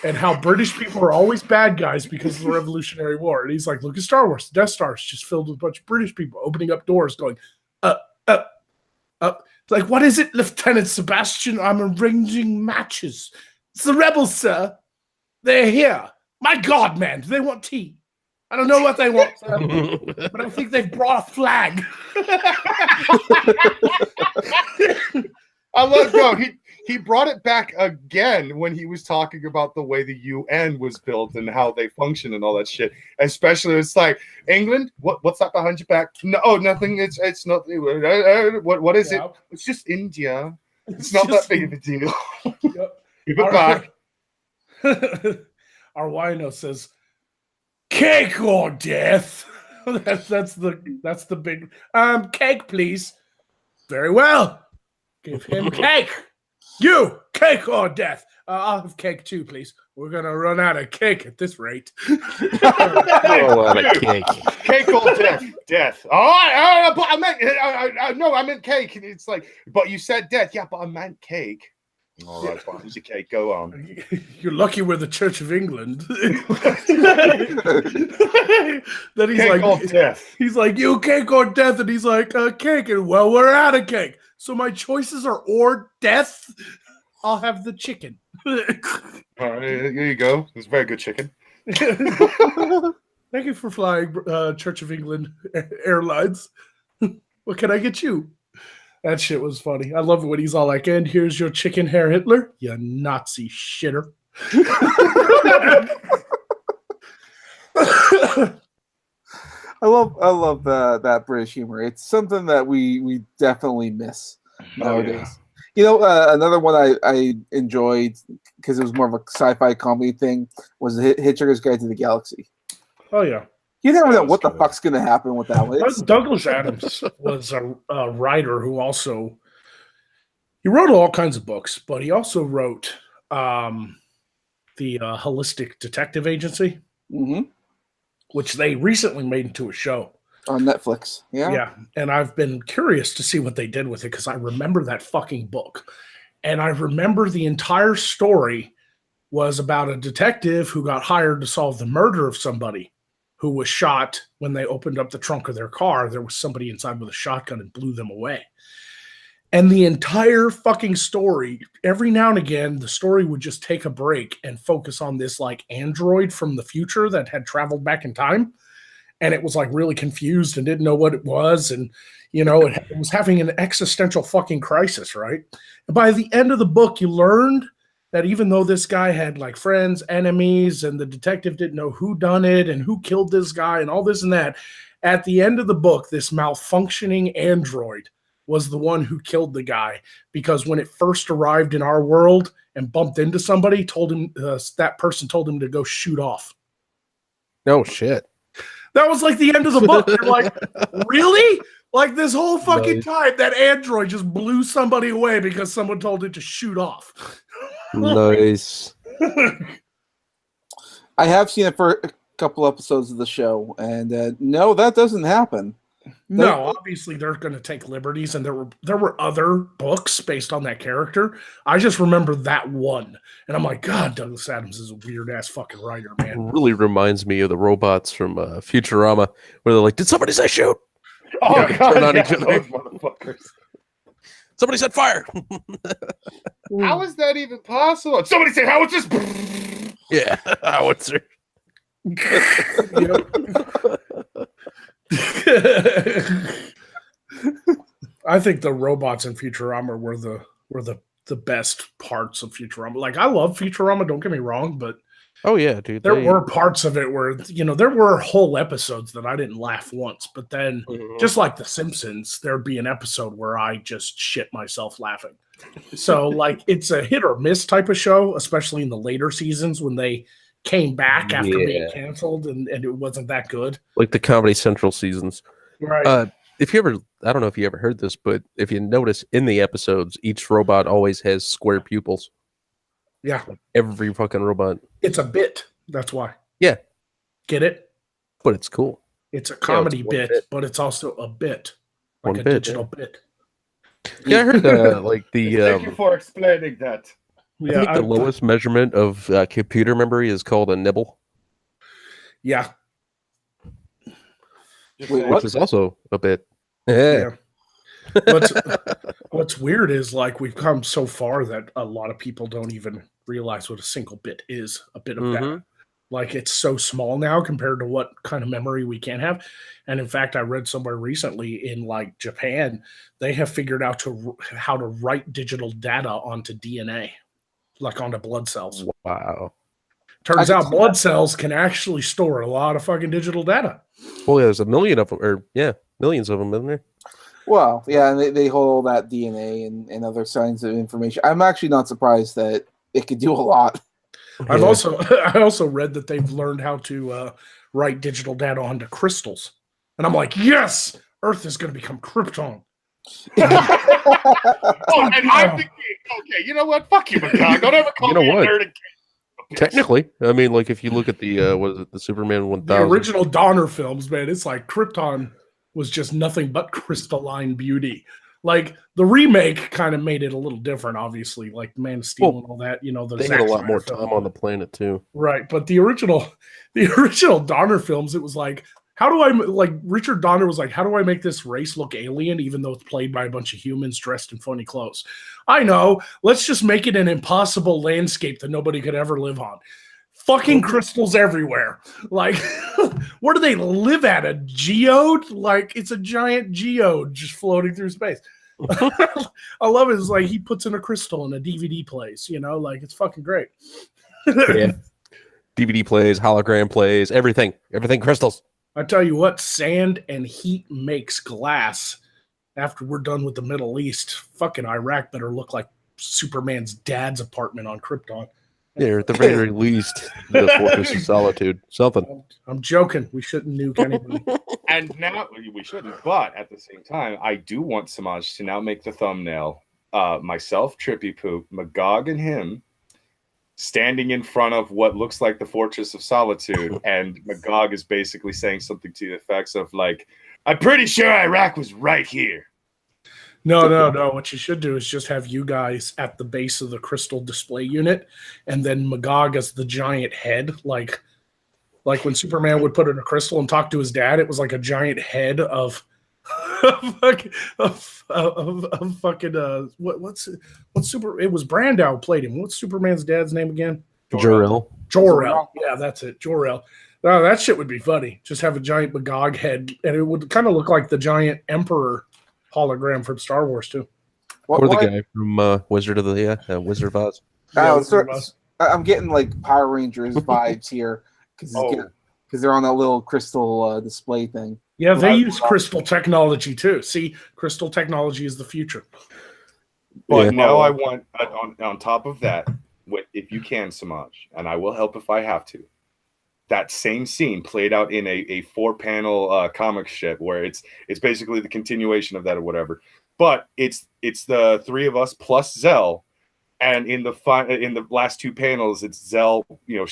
and how British people are always bad guys because of the Revolutionary War. And he's like, look at Star Wars. The Death Star is just filled with a bunch of British people opening up doors going, up. It's like, what is it, Lieutenant Sebastian? I'm arranging matches. It's the rebels, sir. They're here. My God, man, do they want tea? I don't know what they want, sir, but I think they've brought a flag. I love no. He brought it back again when he was talking about the way the UN was built and how they function and all that shit. Especially, it's like England. What's that behind your back? No, nothing. It's not. What is it? Yeah. It's just India. It's not that big of a deal. Yep. Give it back. Our wino says, "Cake or death." that's the big cake, please. Very well. Give him cake. You cake or death. I'll have cake too, please. We're gonna run out of cake at this rate. Oh, what a cake. Cake or death? Death. All right, but I meant no, I meant cake. And it's like, but you said death. Yeah, but I meant cake. All right, fine. It's a cake. Go on. You're lucky we're the Church of England. Then he's Cake or like, death. he's like, you cake or death, and he's like, cake, and well, we're out of cake. So my choices are or death. I'll have the chicken. All right, here you go. It's very good chicken. Thank you for flying Church of England Airlines. What can I get you? That shit was funny. I love it when he's all like, and here's your chicken hair Hitler, you Nazi shitter. I love that British humor. It's something that we definitely miss nowadays. You know, another one I enjoyed because it was more of a sci-fi comedy thing was Hitchhiker's Guide to the Galaxy. Oh yeah. You never know was what the good. fuck's gonna happen with that one. It's- Douglas Adams was a writer who also he wrote all kinds of books, but he also wrote the Holistic Detective Agency, Mhm. which they recently made into a show. On Netflix. Yeah. Yeah, and I've been curious to see what they did with it because I remember that fucking book, and I remember the entire story was about a detective who got hired to solve the murder of somebody who was shot when they opened up the trunk of their car. There was somebody inside with a shotgun and blew them away. And the entire fucking story, every now and again, the story would just take a break and focus on this like android from the future that had traveled back in time. And it was like really confused and didn't know what it was. And, you know, it was having an existential fucking crisis, right? And by the end of the book, you learned that even though this guy had like friends, enemies, and the detective didn't know who done it and who killed this guy and all this and that, At the end of the book, this malfunctioning android was the one who killed the guy because when it first arrived in our world and bumped into somebody, that person told him to go shoot off. No shit. That was like the end of the book. You're like, really? Like this whole fucking time, that android just blew somebody away because someone told it to shoot off. Nice. I have seen it for a couple episodes of the show, and no, that doesn't happen. No, obviously they're going to take liberties, and there were other books based on that character. I just remember that one, and I'm like, God, Douglas Adams is a weird ass fucking writer, It man. really reminds me of the robots from Futurama, where they're like, "Did somebody say shoot?" Oh Yeah, god, turn on yeah, each other. those motherfuckers. Somebody said fire. How is that even possible? Somebody said, "How is this?" Yeah, howitzer. I think the robots in Futurama were the best parts of Futurama. Like, I love Futurama, don't get me wrong, but Oh yeah, dude. there were parts of it where, there were whole episodes that I didn't laugh once, but then just like The Simpsons, there'd be an episode where I just shit myself laughing. So like, it's a hit or miss type of show, especially in the later seasons when they came back after being canceled and it wasn't that good. like the Comedy Central seasons. Right. If you ever, I don't know if you ever heard this, but if you notice in the episodes, each robot always has square pupils. Yeah. Every fucking robot. It's a bit. That's why. Yeah. Get it? But it's cool. It's a comedy one bit, bit. but it's also a bit. Like One a bit, digital bit. Yeah, I heard like the Thank you for explaining that. I think the lowest measurement of computer memory is called a nibble, Yeah. Wait, which what? is also a bit. Yeah. What's weird is like we've come so far that a lot of people don't even realize what a single bit is. A bit of data. Like it's so small now compared to what kind of memory we can have. And in fact, I read somewhere recently in like Japan, they have figured out how to write digital data onto DNA, like onto blood cells. Wow. Turns out blood cells can actually store a lot of fucking digital data. Well, yeah, there's a million of them, or millions of them, isn't there? Well, yeah, and they hold all that DNA and other signs of information. I'm actually not surprised that it could do a lot. I also read that they've learned how to write digital data onto crystals, and I'm like, yes, Earth is going to become Krypton. Oh, and I'm the king. Okay, you know what? Fuck you, McCog. Don't ever call me a nerd again. Technically, I mean, like if you look at the what is it, the Superman 1000, the original Donner films, man, it's like Krypton was just nothing but crystalline beauty. Like the remake kind of made it a little different, obviously, like Man of Steel and all that. they had a lot more time on the planet too, right? But the original Donner films, it was like, how do I like Richard Donner was like, how do I make this race look alien, even though it's played by a bunch of humans dressed in funny clothes? I know. Let's just make it an impossible landscape that nobody could ever live on. Fucking crystals everywhere. Like, where do they live at? A geode? Like, it's a giant geode just floating through space. I love it. It's like he puts in a crystal and a DVD plays, like it's fucking great. Yeah. DVD plays, hologram plays, everything crystals. I tell you what, sand and heat makes glass. After we're done with the Middle East, fucking Iraq better look like Superman's dad's apartment on Krypton. Yeah, at the very least, the Fortress of Solitude. Something. I'm joking. We shouldn't nuke anybody. And now we shouldn't, but at the same time, I do want Samaj to now make the thumbnail. Myself, Trippy Poop, Magog, and him standing in front of what looks like the Fortress of Solitude, and Magog is basically saying something to the effects of like, "I'm pretty sure Iraq was right here." No. What you should do is just have you guys at the base of the crystal display unit, and then Magog as the giant head, like when Superman would put in a crystal and talk to his dad. It was like a giant head of fucking what's super. It was Brandau played him. What's Superman's dad's name again? Jor-El. Yeah, that's it. Jor-El. Oh, that shit would be funny. Just have a giant Magog head, and it would kind of look like the giant Emperor hologram from Star Wars too. Or the guy from Wizard of Oz. I'm getting like Power Rangers vibes here because they're on that little crystal display thing. Yeah, they use crystal technology too. See, crystal technology is the future. But Yeah. now I want on top of that, if you can, Samaj, and I will help if I have to. That same scene played out in a 4-panel comic strip where it's basically the continuation of that or whatever. But it's the three of us plus Zell, and in the last 2 panels, it's Zell,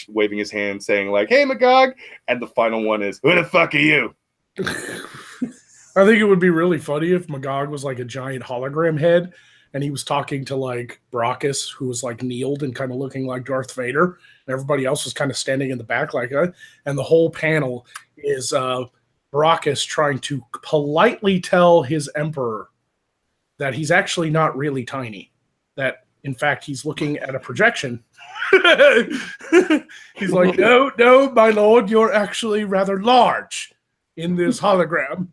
waving his hand, saying like, "Hey, Magog," and the final one is, "Who the fuck are you?" I think it would be really funny if Magog was like a giant hologram head and he was talking to like Brockus, who was like kneeled and kind of looking like Darth Vader, and everybody else was kind of standing in the back like that. And the whole panel is Brockus trying to politely tell his emperor that he's actually not really tiny, that in fact he's looking at a projection. He's like, no, my lord, you're actually rather large in this hologram.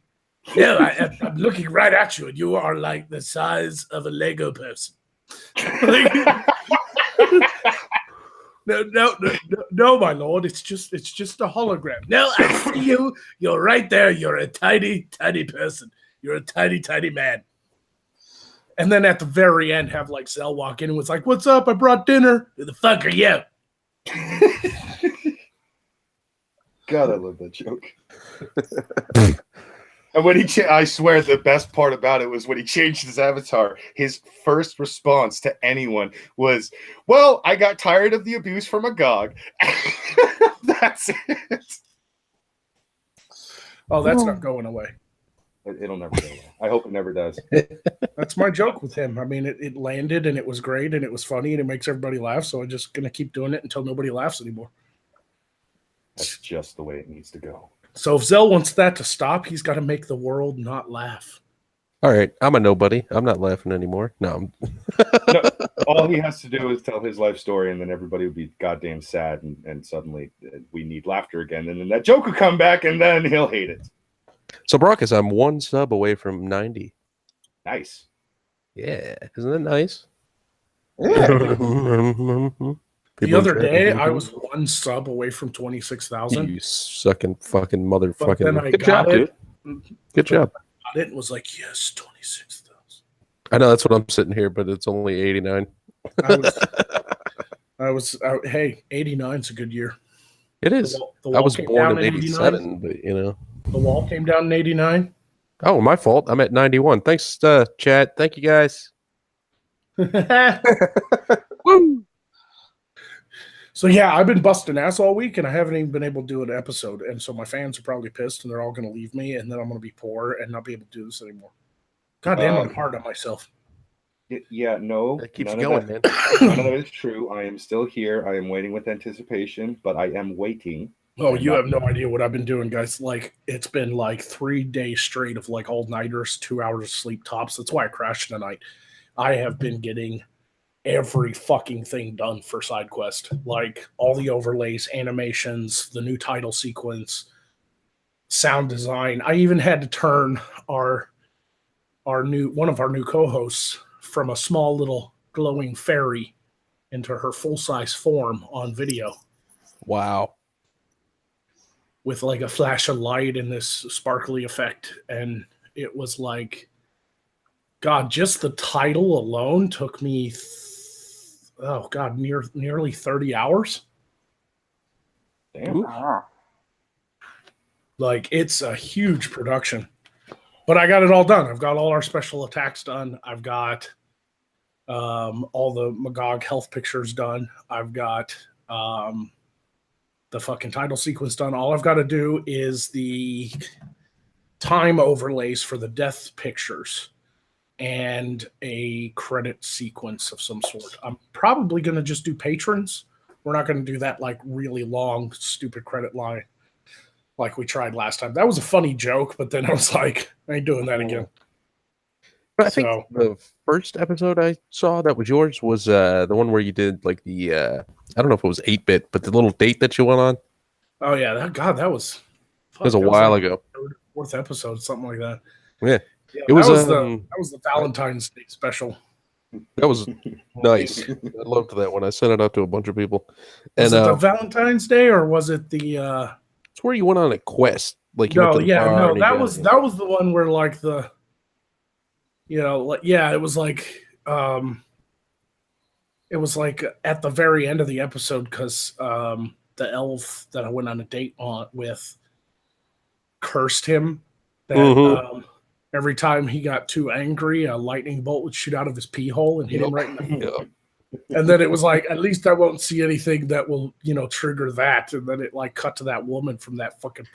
No, I'm looking right at you, and you are like the size of a Lego person. No, my lord, it's just a hologram. No, I see you. You're right there. You're a tiny, tiny person. You're a tiny, tiny man. And then at the very end, have like Zell walk in and was like, "What's up? I brought dinner." Who the fuck are you? God, I love that joke. And when I swear the best part about it was when he changed his avatar, his first response to anyone was, "Well, I got tired of the abuse from Magog." That's it. Oh, that's not going away. It'll never go away. I hope it never does. That's my joke with him. I mean, it landed and it was great and it was funny and it makes everybody laugh. So I'm just going to keep doing it until nobody laughs anymore. That's just the way it needs to go. So if Zell wants that to stop, he's got to make the world not laugh. All right, I'm a nobody. I'm not laughing anymore. No, No, all he has to do is tell his life story, and then everybody will be goddamn sad, and suddenly we need laughter again, and then that joke will come back, and then he'll hate it. So Brockus, I'm 1 sub away from 90. Nice. Yeah, isn't that nice? Yeah. The other day, I was 1 sub away from 26,000. You sucking fucking But then motherfucking. I Good got job, it. dude. Good job. Got it and was like, yes, 26,000. I know that's what I'm sitting here, but it's only 89. Hey, 89's a good year. It is. The I was came born down in 87, 89. but you know. The wall came down in 89. Oh, my fault. I'm at 91. Thanks, chat. Thank you, guys. Woo! So yeah, I've been busting ass all week, and I haven't even been able to do an episode. And so my fans are probably pissed, and they're all going to leave me, and then I'm going to be poor and not be able to do this anymore. God damn, I'm hard on myself. Yeah, no. That keeps none you of going, that, man. None of that is true. I am still here. I am waiting with anticipation, but I am waiting. Oh, you have no idea what I've been doing, guys. Like, it's been like 3 days straight of like all-nighters, 2 hours of sleep tops. That's why I crashed tonight. I have been getting every fucking thing done for SideQuest. Like, all the overlays, animations, the new title sequence, sound design. I even had to turn one of our new co-hosts from a small little glowing fairy into her full-size form on video. Wow. With like a flash of light and this sparkly effect. And it was like, God, just the title alone took me, nearly 30 hours. Damn. Like, it's a huge production. But I got it all done. I've got all our special attacks done. I've got all the Magog health pictures done. I've got the fucking title sequence done. All I've got to do is the time overlays for the death pictures and a credit sequence of some sort. I'm probably going to just do patrons. We're not going to do that like really long, stupid credit line like we tried last time. That was a funny joke, but then I was like, I ain't doing that again. But I think the first episode I saw that was yours was the one where you did like the I don't know if it was 8-bit, but the little date that you went on. Oh yeah, that was a while ago. Fourth episode, something like that. Yeah, it was the Valentine's Day special. That was nice. I loved that one. I sent it out to a bunch of people. Was it the Valentine's Day or was it the It's where you went on a quest. Like you went No, to the yeah, bar no, and you that got- was the one where like it was like it was like at the very end of the episode because the elf that I went on a date with cursed him that Mhm. every time he got too angry, a lightning bolt would shoot out of his pee hole and hit him right in the Yep. And then it was like, at least I won't see anything that will, trigger that. And then it like cut to that woman from that fucking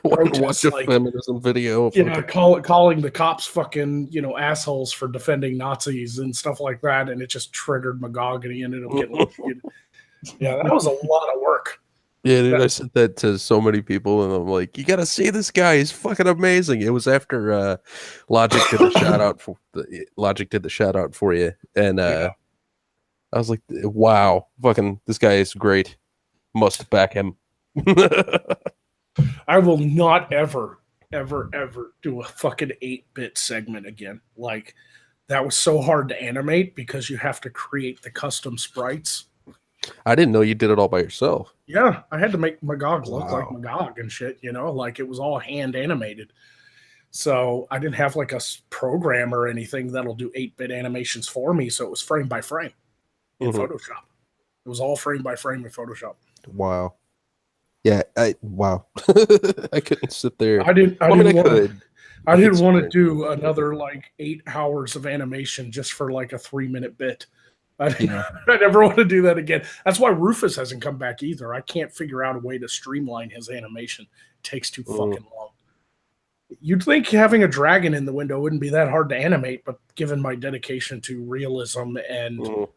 Watch a like, feminism video. Of calling the cops fucking, assholes for defending Nazis and stuff like that. And it just triggered Magog and he ended up getting, yeah, that was a lot of work. Yeah, dude, I said that to so many people, and I'm like, "You got to see this guy; he's fucking amazing." It was after Logic did the shout out for Logic did the shout out for you, and I was like, "Wow, fucking this guy is great. Must back him." I will not ever do a fucking 8-bit segment again. Like that was so hard to animate because you have to create the custom sprites. I didn't know you did it all by yourself. Yeah, I had to make Magog look Wow. like Magog and shit, like it was all hand animated. So I didn't have like a program or anything that'll do 8-bit animations for me. So it was frame by frame in Mhm. Photoshop. It was all frame by frame in Photoshop. Wow. Yeah, wow. I couldn't sit there. I didn't could. want to sit do there. another like 8 hours of animation just for like a 3-minute bit. I Yeah. never want to do that again. That's why Rufus hasn't come back either. I can't figure out a way to streamline his animation. It takes too fucking long. You'd think having a dragon in the window wouldn't be that hard to animate, but given my dedication to realism and Mhm.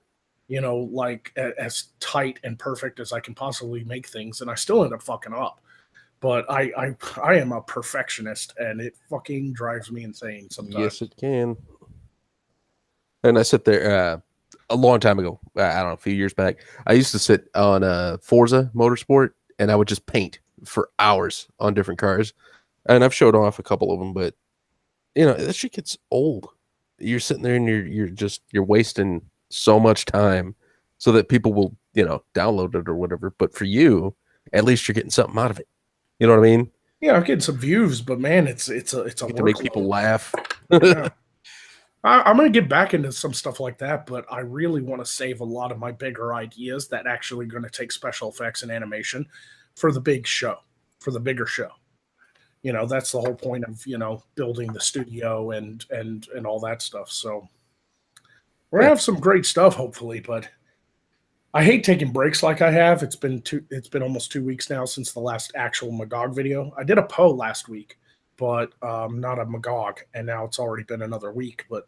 like as tight and perfect as I can possibly make things, and I still end up fucking up. But I am a perfectionist, and it fucking drives me insane sometimes. Yes, it can. And I sit there a long time ago. I don't know, a few years back. I used to sit on Forza Motorsport, and I would just paint for hours on different cars. And I've showed off a couple of them, but that shit gets old. You're sitting there and you're wasting so much time so that people will download it or whatever. But for you, at least you're getting something out of it. You know what I mean? Yeah, I'm getting some views, but man, it's a You get to make people workload. laugh. Yeah. I'm going to get back into some stuff like that, but I really want to save a lot of my bigger ideas that actually going to take special effects and animation for the big show, for the bigger show. That's the whole point of, building the studio and all that stuff. So we're going to have some great stuff, hopefully, but I hate taking breaks like I have. It's been almost 2 weeks now since the last actual Magog video. I did a Poe last week, but not a Magog, and now it's already been another week. But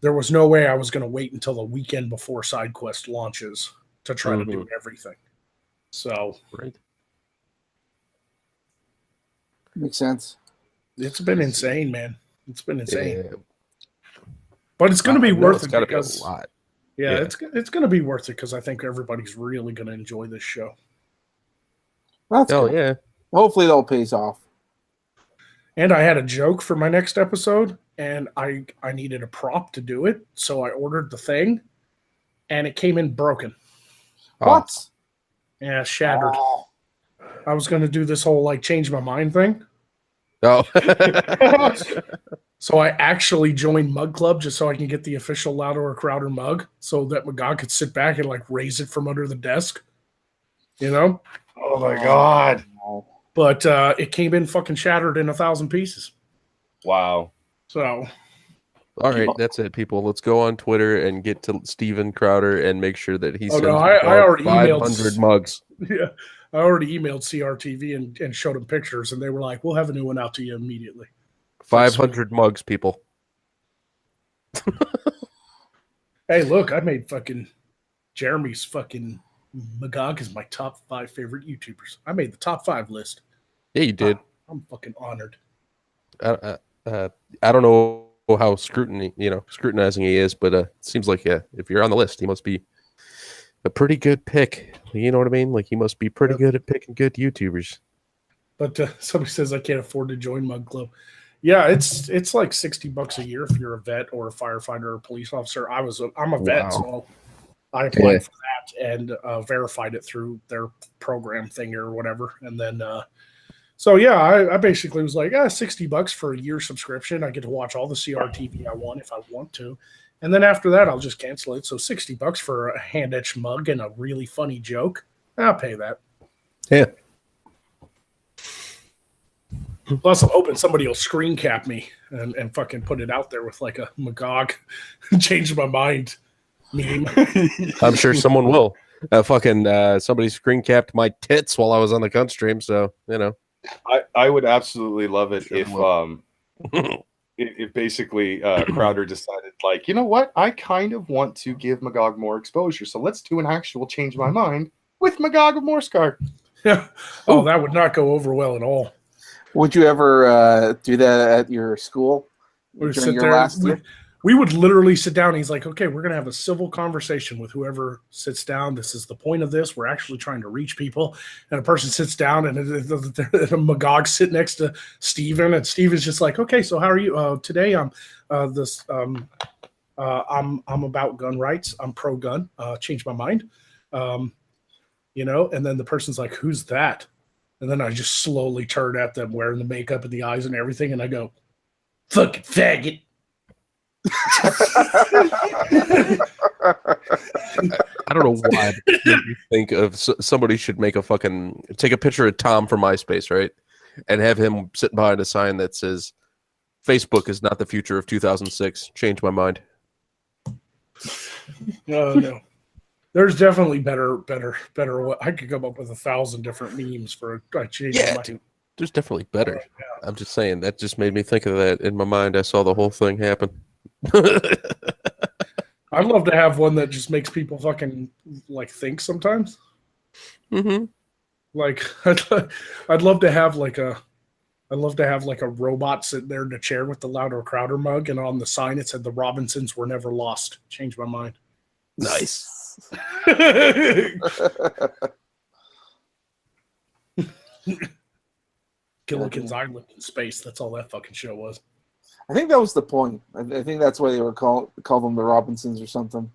there was no way I was going to wait until the weekend before SideQuest launches to try to do everything. So Right. Makes sense. it's been insane, man. It's been insane. Yeah. But it's going to be I know worth it's it gotta be a because lot. yeah, Yeah. it's going to be worth it because I think everybody's really going to enjoy this show. That's Oh good. yeah. Hopefully it all pays off. And I had a joke for my next episode, and I needed a prop to do it, so I ordered the thing, and it came in broken. What? Yeah, shattered. Oh. I was going to do this whole like change my mind thing. Oh. So I actually joined Mug Club just so I can get the official Louder or Crowder mug so that Magog could sit back and like raise it from under the desk. Oh my god! No. But it came in fucking shattered in 1,000 pieces. Wow. So All right, that's it, people. Let's go on Twitter and get to Steven Crowder and make sure that he Oh, sends no, you I already 500 emailed- mugs. yeah, I already emailed CRTV and showed them pictures, and they were like, "We'll have a new one out to you immediately." 500 mugs, people. Hey, look, I made fucking Jeremy's fucking Magog is my top 5 favorite YouTubers. I made the top 5 list. Yeah, you did. I'm fucking honored. I don't know how scrutinizing he is, but it seems like if you're on the list, he must be a pretty good pick. You know what I mean? Like he must be pretty good at picking good YouTubers. But somebody says I can't afford to join Mug Club. Yeah, it's like $60 a year if you're a vet or a firefighter or a police officer. I'm a vet, Wow. so I applied for that. that and verified it through their program thing or whatever. And then, so yeah, I basically was like, $60 for a year subscription. I get to watch all the CRTV I want if I want to. And then after that, I'll just cancel it. So $60 for a hand-etched mug and a really funny joke. I'll pay that. Yeah. Plus, I'm hoping somebody will screen cap me and fucking put it out there with like a Magog change my mind meme. I'm sure someone will. Somebody screen capped my tits while I was on the cunt stream, so you know. I would absolutely love it Sure if basically Crowder decided, like, you know what, I kind of want to give Magog more exposure, so let's do an actual change my mind with Magog of Morskar. Yeah. Oh, that would not go over well at all. Would you ever do that at your school during your last year? We would literally sit down. And he's like, okay, we're going to have a civil conversation with whoever sits down. This is the point of this. We're actually trying to reach people. And a person sits down and a Magog sit next to Steven. And Steven's just like, okay, so how are you? Today I'm about gun rights. I'm pro-gun. Changed my mind. You know, and then the person's like, who's that? And then I just slowly turn at them wearing the makeup and the eyes and everything. And I go, fucking faggot. I don't know why you think of somebody should make take a picture of Tom from MySpace, right? And have him sitting behind a sign that says, Facebook is not the future of 2006. Change my mind. No. There's definitely better. I could come up with 1,000 different memes for I changed my mind. Dude, there's definitely better. Yeah. I'm just saying that just made me think of that in my mind. I saw the whole thing happen. I'd love to have one that just makes people fucking like think sometimes. Mm-hmm. Like I'd love to have like a robot sitting there in a chair with the Louder Crowder mug, and on the sign it said the Robinsons were never lost. Changed my mind. Nice. Gilligan's Island in space. That's all that fucking show was. I think that was the point. I think that's why they were call them the Robinsons or something.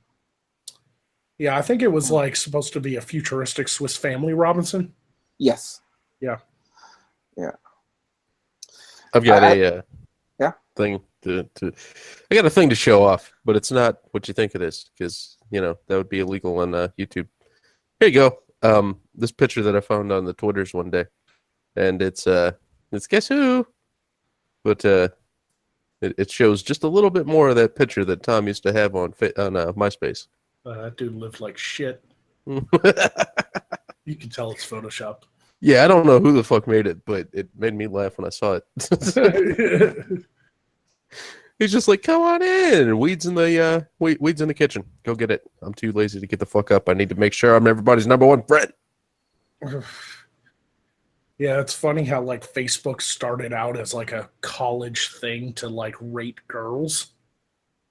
Yeah, I think it was like supposed to be a futuristic Swiss Family Robinson. Yes. Yeah. I've got a thing to I got a thing to show off, but it's not what you think it is, because you know that would be illegal on YouTube. Here you go. This picture that I found on the Twitters one day, and it's guess who, but it shows just a little bit more of that picture that Tom used to have on MySpace. That dude lived like shit. You can tell it's photoshopped. Yeah, I don't know who the fuck made it, but it made me laugh when I saw it. He's just like, come on in. Weeds in the kitchen. Go get it. I'm too lazy to get the fuck up. I need to make sure I'm everybody's number one friend. Yeah, it's funny how like Facebook started out as like a college thing to like rate girls,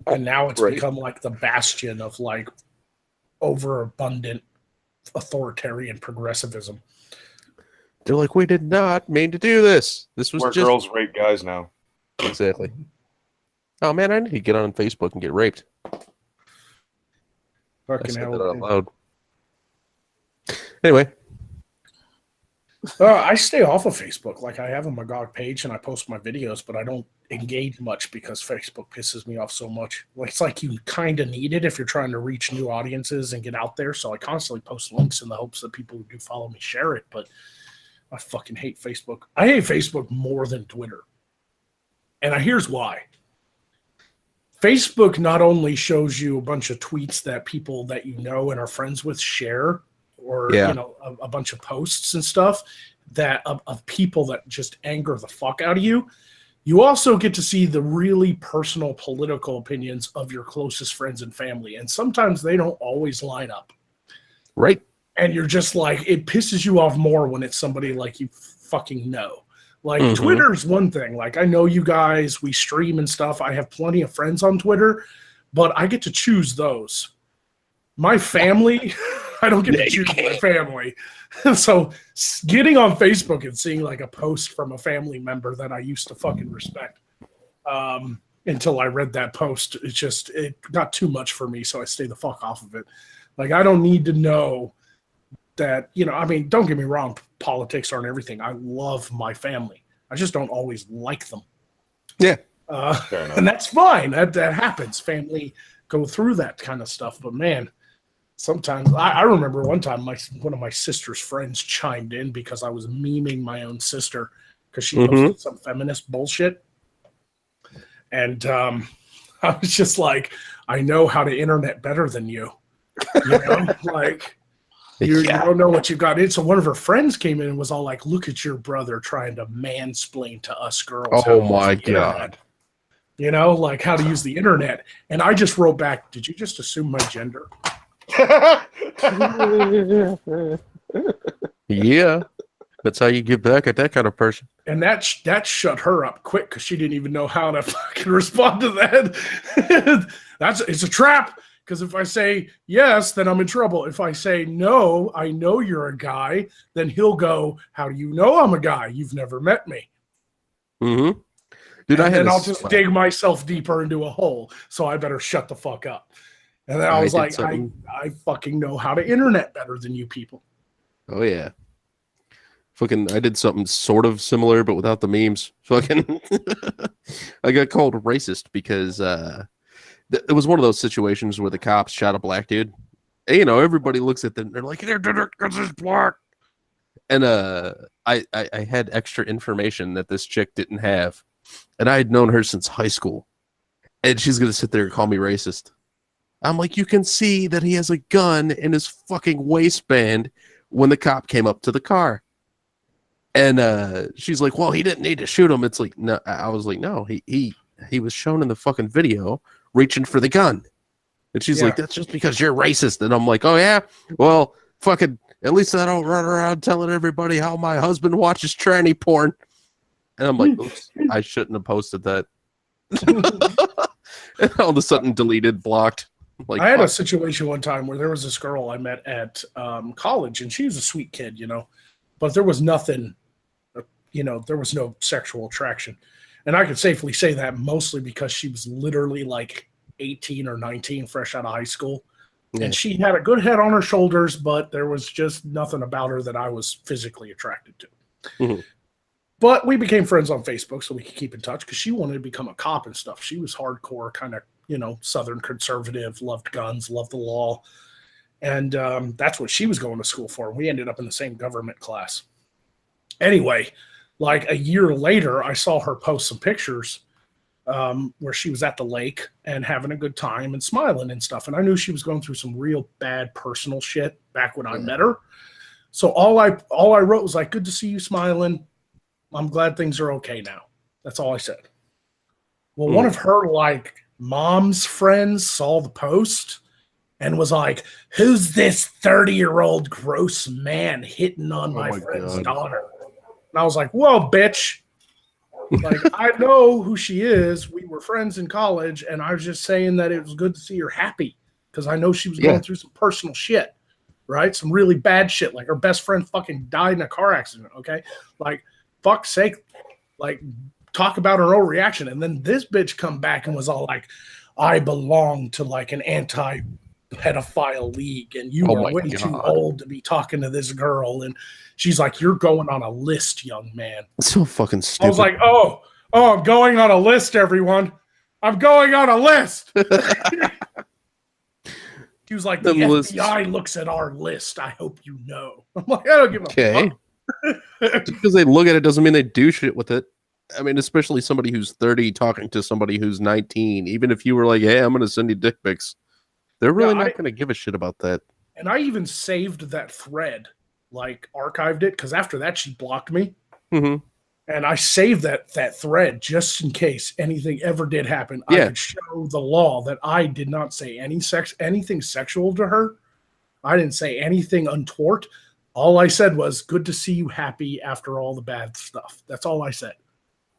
and now it's become like the bastion of like overabundant authoritarian progressivism. They're like, we did not mean to do this. This was where just girls rape guys now. Exactly. Oh man, I need to get on Facebook and get raped. Fucking I said hell. that out loud. Anyway. I stay off of Facebook. Like I have a Magog page and I post my videos, but I don't engage much because Facebook pisses me off so much. Like it's like you kind of need it if you're trying to reach new audiences and get out there. So I constantly post links in the hopes that people who do follow me share it. But I fucking hate Facebook. I hate Facebook more than Twitter. And here's why. Facebook not only shows you a bunch of tweets that people that you know and are friends with share, or you know, a bunch of posts and stuff that of people that just anger the fuck out of you. You also get to see the really personal political opinions of your closest friends and family. And sometimes they don't always line up. Right. And you're just like, it pisses you off more when it's somebody like you fucking know. Like Twitter's one thing. Like I know you guys, we stream and stuff. I have plenty of friends on Twitter, but I get to choose those. My family, I don't get to choose my family. So getting on Facebook and seeing like a post from a family member that I used to fucking respect until I read that post, it got too much for me. So I stay the fuck off of it. Like, I don't need to know that, I mean, don't get me wrong, politics aren't everything. I love my family. I just don't always like them. Yeah. And that's fine. That happens. Family go through that kind of stuff. But man, sometimes I remember one time one of my sister's friends chimed in because I was memeing my own sister because she posted some feminist bullshit. And I was just like, I know how to internet better than you. Like, you don't know what you got in. So one of her friends came in and was all like, look at your brother trying to mansplain to us girls. Oh my God. Like how to use the internet. And I just wrote back, did you just assume my gender? Yeah. That's how you get back at that kind of person. And that shut her up quick because she didn't even know how to fucking respond to that. It's a trap. Because if I say yes, then I'm in trouble. If I say no, I know you're a guy, then he'll go, how do you know I'm a guy? You've never met me. Mm-hmm. Dude, and then I'll just dig myself deeper into a hole. So I better shut the fuck up. And then I was like, I fucking know how to internet better than you people. Oh, yeah. Fucking, I did something sort of similar, but without the memes. Fucking, I got called racist because it was one of those situations where the cops shot a black dude. And, everybody looks at them. They're like, this is black. And I had extra information that this chick didn't have. And I had known her since high school. And she's going to sit there and call me racist. I'm like, you can see that he has a gun in his fucking waistband when the cop came up to the car. And she's like, well, he didn't need to shoot him. It's like, no, I was like, no, he was shown in the fucking video reaching for the gun. And she's like, that's just because you're racist. And I'm like, oh yeah, well, fucking, at least I don't run around telling everybody how my husband watches tranny porn. And I'm like, oops, I shouldn't have posted that. And all of a sudden deleted, blocked. Like, I had a situation one time where there was this girl I met at college, and she was a sweet kid, but there was nothing, there was no sexual attraction. And I could safely say that mostly because she was literally like 18 or 19, fresh out of high school. Yeah. And she had a good head on her shoulders, but there was just nothing about her that I was physically attracted to. Mm-hmm. But we became friends on Facebook, so we could keep in touch because she wanted to become a cop and stuff. She was hardcore, kind of, Southern conservative, loved guns, loved the law. And that's what she was going to school for. We ended up in the same government class. Anyway, like a year later, I saw her post some pictures where she was at the lake and having a good time and smiling and stuff. And I knew she was going through some real bad personal shit back when I met her. So all I wrote was like, good to see you smiling. I'm glad things are okay now. That's all I said. Well, one of her like mom's friends saw the post and was like, who's this 30-year-old gross man hitting on my friend's daughter? And I was like, whoa, bitch. Like, I know who she is. We were friends in college, and I was just saying that it was good to see her happy because I know she was going through some personal shit, right? Some really bad shit. Like, her best friend fucking died in a car accident, okay? Like, fuck's sake, like, talk about her own reaction. And then this bitch come back and was all like, I belong to, like, an anti-pedophile league, and you are way too old to be talking to this girl. And she's like, you're going on a list, young man. It's so fucking stupid. I was like, oh, I'm going on a list, everyone. I'm going on a list. She was like, the FBI looks at our list. I hope you know. I'm like, I don't give a fuck. Just because they look at it doesn't mean they do shit with it. I mean, especially somebody who's 30 talking to somebody who's 19. Even if you were like, hey, I'm going to send you dick pics, they're really not going to give a shit about that. And I even saved that thread, like archived it, because after that she blocked me. Mm-hmm. And I saved that thread just in case anything ever did happen. I could show the law that I did not say anything sexual to her. I didn't say anything untoward. All I said was, good to see you happy after all the bad stuff. That's all I said.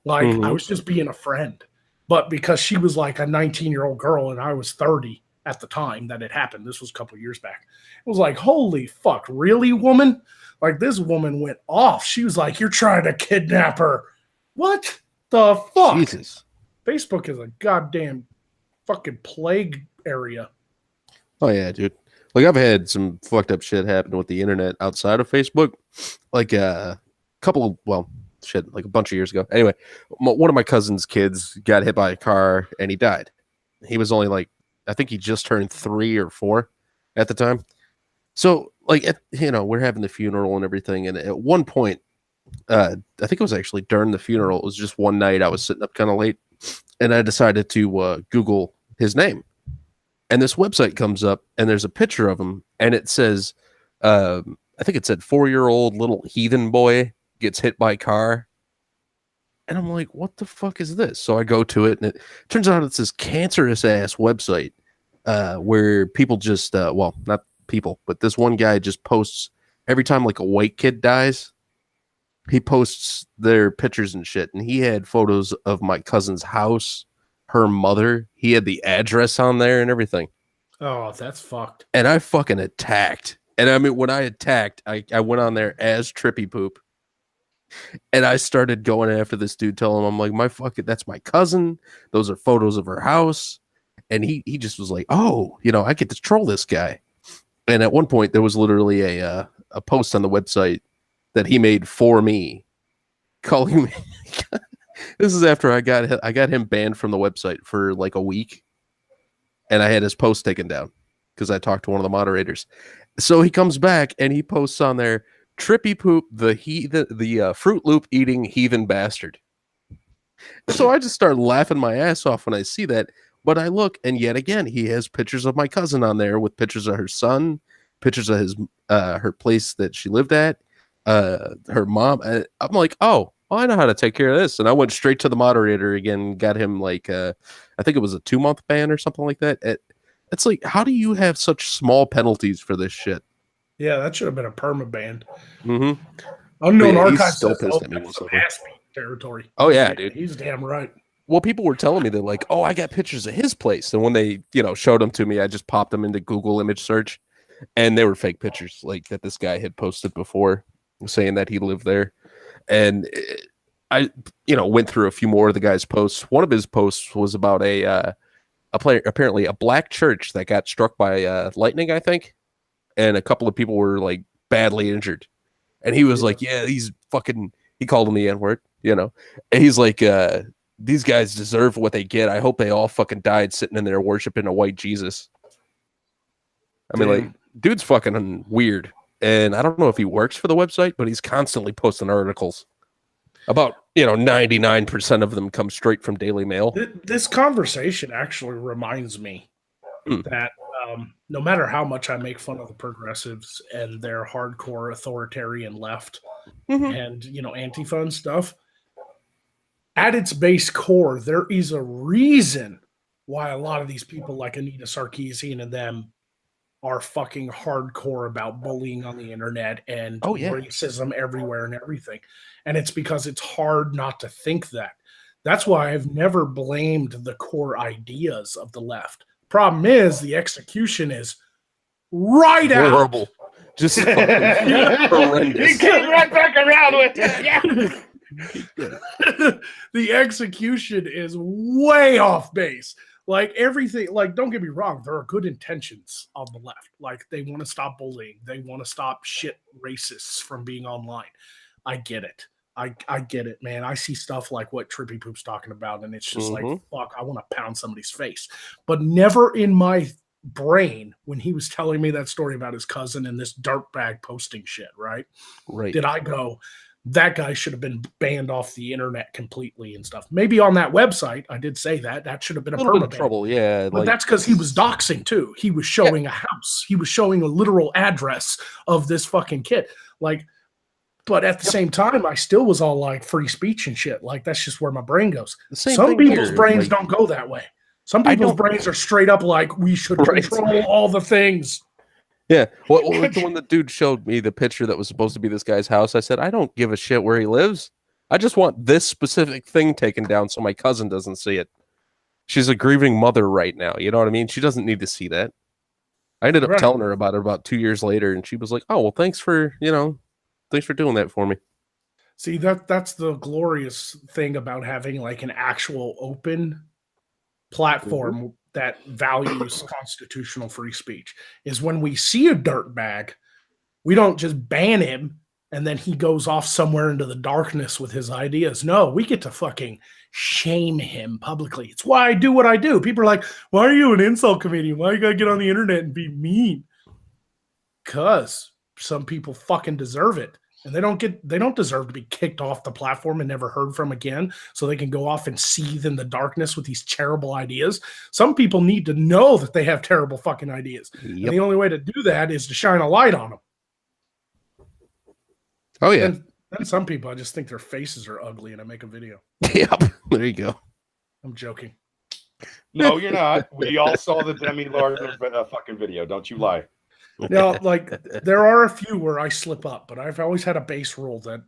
Like, I was just being a friend. But because she was like a 19-year-old girl and I was 30 at the time that it happened, this was a couple of years back, it was like, holy fuck, really, woman? Like, this woman went off. She was like, you're trying to kidnap her. What the fuck? Jesus. Facebook is a goddamn fucking plague area. Oh, yeah, dude. Like I've had some fucked up shit happen with the internet outside of Facebook. Like a couple, well, shit, like a bunch of years ago. Anyway, one of my cousin's kids got hit by a car and he died. He was only like, I think he just turned 3 or 4 at the time. So like, we're having the funeral and everything. And at one point, I think it was actually during the funeral. It was just one night I was sitting up kind of late and I decided to Google his name. And this website comes up and there's a picture of him and it says, I think it said 4-year-old little heathen boy gets hit by car. And I'm like, what the fuck is this? So I go to it and it turns out it's this cancerous ass website where people just, well, not people, but this one guy just posts every time like a white kid dies. He posts their pictures and shit. And he had photos of my cousin's house, her mother. He had the address on there and everything. Oh, that's fucked. And I fucking attacked. And I mean, when I attacked, I went on there as Trippy Poop. And I started going after this dude, telling him, I'm like, that's my cousin. Those are photos of her house. And he just was like, oh, I get to troll this guy. And at one point, there was literally a post on the website that he made for me, calling me. This is after I got him banned from the website for like a week, and I had his post taken down because I talked to one of the moderators. So he comes back and he posts on there, Trippy Poop, the Fruit Loop eating heathen bastard. So I just start laughing my ass off when I see that. But I look, and yet again, he has pictures of my cousin on there with pictures of her son, pictures of her place that she lived at, her mom. I'm like, oh, well, I know how to take care of this. And I went straight to the moderator again, got him like, I think it was a 2-month ban or something like that. It's like, how do you have such small penalties for this shit? Yeah, that should have been a permaban. Mm-hmm. Unknown Archives still says, pissed at me. That's some ass beat territory. Oh yeah, dude. He's damn right. Well, people were telling me that like, oh, I got pictures of his place, and when they, showed them to me, I just popped them into Google image search, and they were fake pictures, like that this guy had posted before, saying that he lived there, and I, went through a few more of the guy's posts. One of his posts was about apparently a black church that got struck by lightning, I think, and a couple of people were like badly injured, and he was like, yeah, these fucking, he called him the N-word, and he's like, these guys deserve what they get. I hope they all fucking died sitting in there worshiping a white Jesus. I mean, like, dude's fucking weird. And I don't know if he works for the website, but he's constantly posting articles. About, 99% of them come straight from Daily Mail. This conversation actually reminds me that no matter how much I make fun of the progressives and their hardcore authoritarian left and, Antifa and stuff, at its base core, there is a reason why a lot of these people like Anita Sarkeesian and them are fucking hardcore about bullying on the internet and racism everywhere and everything. And it's because it's hard not to think that. That's why I've never blamed the core ideas of the left. Problem is the execution is right out. Horrible. Just horrendous. He came right back around with it. Yeah. The execution is way off base. Like everything, like don't get me wrong, there are good intentions on the left. Like they want to stop bullying, they want to stop shit racists from being online. I get it. I get it, man. I see stuff like what Trippy Poop's talking about, and it's just like, fuck, I want to pound somebody's face. But never in my brain, when he was telling me that story about his cousin and this dirtbag posting shit, right? Did I go, that guy should have been banned off the internet completely and stuff. Maybe on that website, I did say that should have been a permaban. Trouble, yeah. But that's because he was doxing too. He was showing a house. He was showing a literal address of this fucking kid. Like, but at the same time, I still was all like free speech and shit. Like that's just where my brain goes. Some people's brains don't go that way. Some people's brains are straight up like we should control all the things. Yeah. Well, when the dude showed me the picture that was supposed to be this guy's house, I said, I don't give a shit where he lives. I just want this specific thing taken down so my cousin doesn't see it. She's a grieving mother right now. You know what I mean? She doesn't need to see that. I ended up telling her about it about 2 years later, and she was like, oh, well, thanks for doing that for me. See, that's the glorious thing about having like an actual open platform that values constitutional free speech is when we see a dirtbag, we don't just ban him and then he goes off somewhere into the darkness with his ideas. No, we get to fucking shame him publicly. It's why I do what I do. People are like, why are you an insult comedian? Why you gotta get on the internet and be mean? Because some people fucking deserve it. And they don't deserve to be kicked off the platform and never heard from again so they can go off and seethe in the darkness with these terrible ideas. Some people need to know that they have terrible fucking ideas. Yep. And the only way to do that is to shine a light on them. Oh, yeah. And some people, I just think their faces are ugly and I make a video. Yep. There you go. I'm joking. No, you're not. We all saw the Demi Lovato fucking video. Don't you lie. Now, like, there are a few where I slip up, but I've always had a base rule that,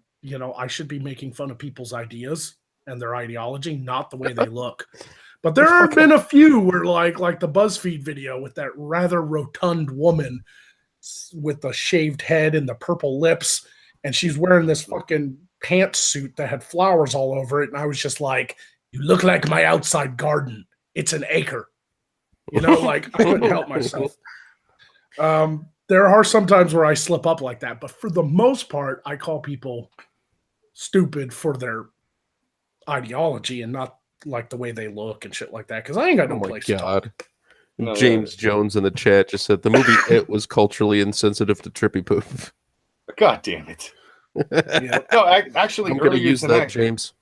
I should be making fun of people's ideas and their ideology, not the way they look. But there have been a few where, like the BuzzFeed video with that rather rotund woman with the shaved head and the purple lips, and she's wearing this fucking pantsuit that had flowers all over it, and I was just like, you look like my outside garden. It's an acre. Like, I couldn't help myself. There are some times where I slip up like that, but for the most part, I call people stupid for their ideology and not like the way they look and shit like that. Because I ain't got no place to talk. No, James Jones in the chat just said the movie It was culturally insensitive to Trippy Poop. God damn it! Yeah. No, actually, I'm going to use that, James.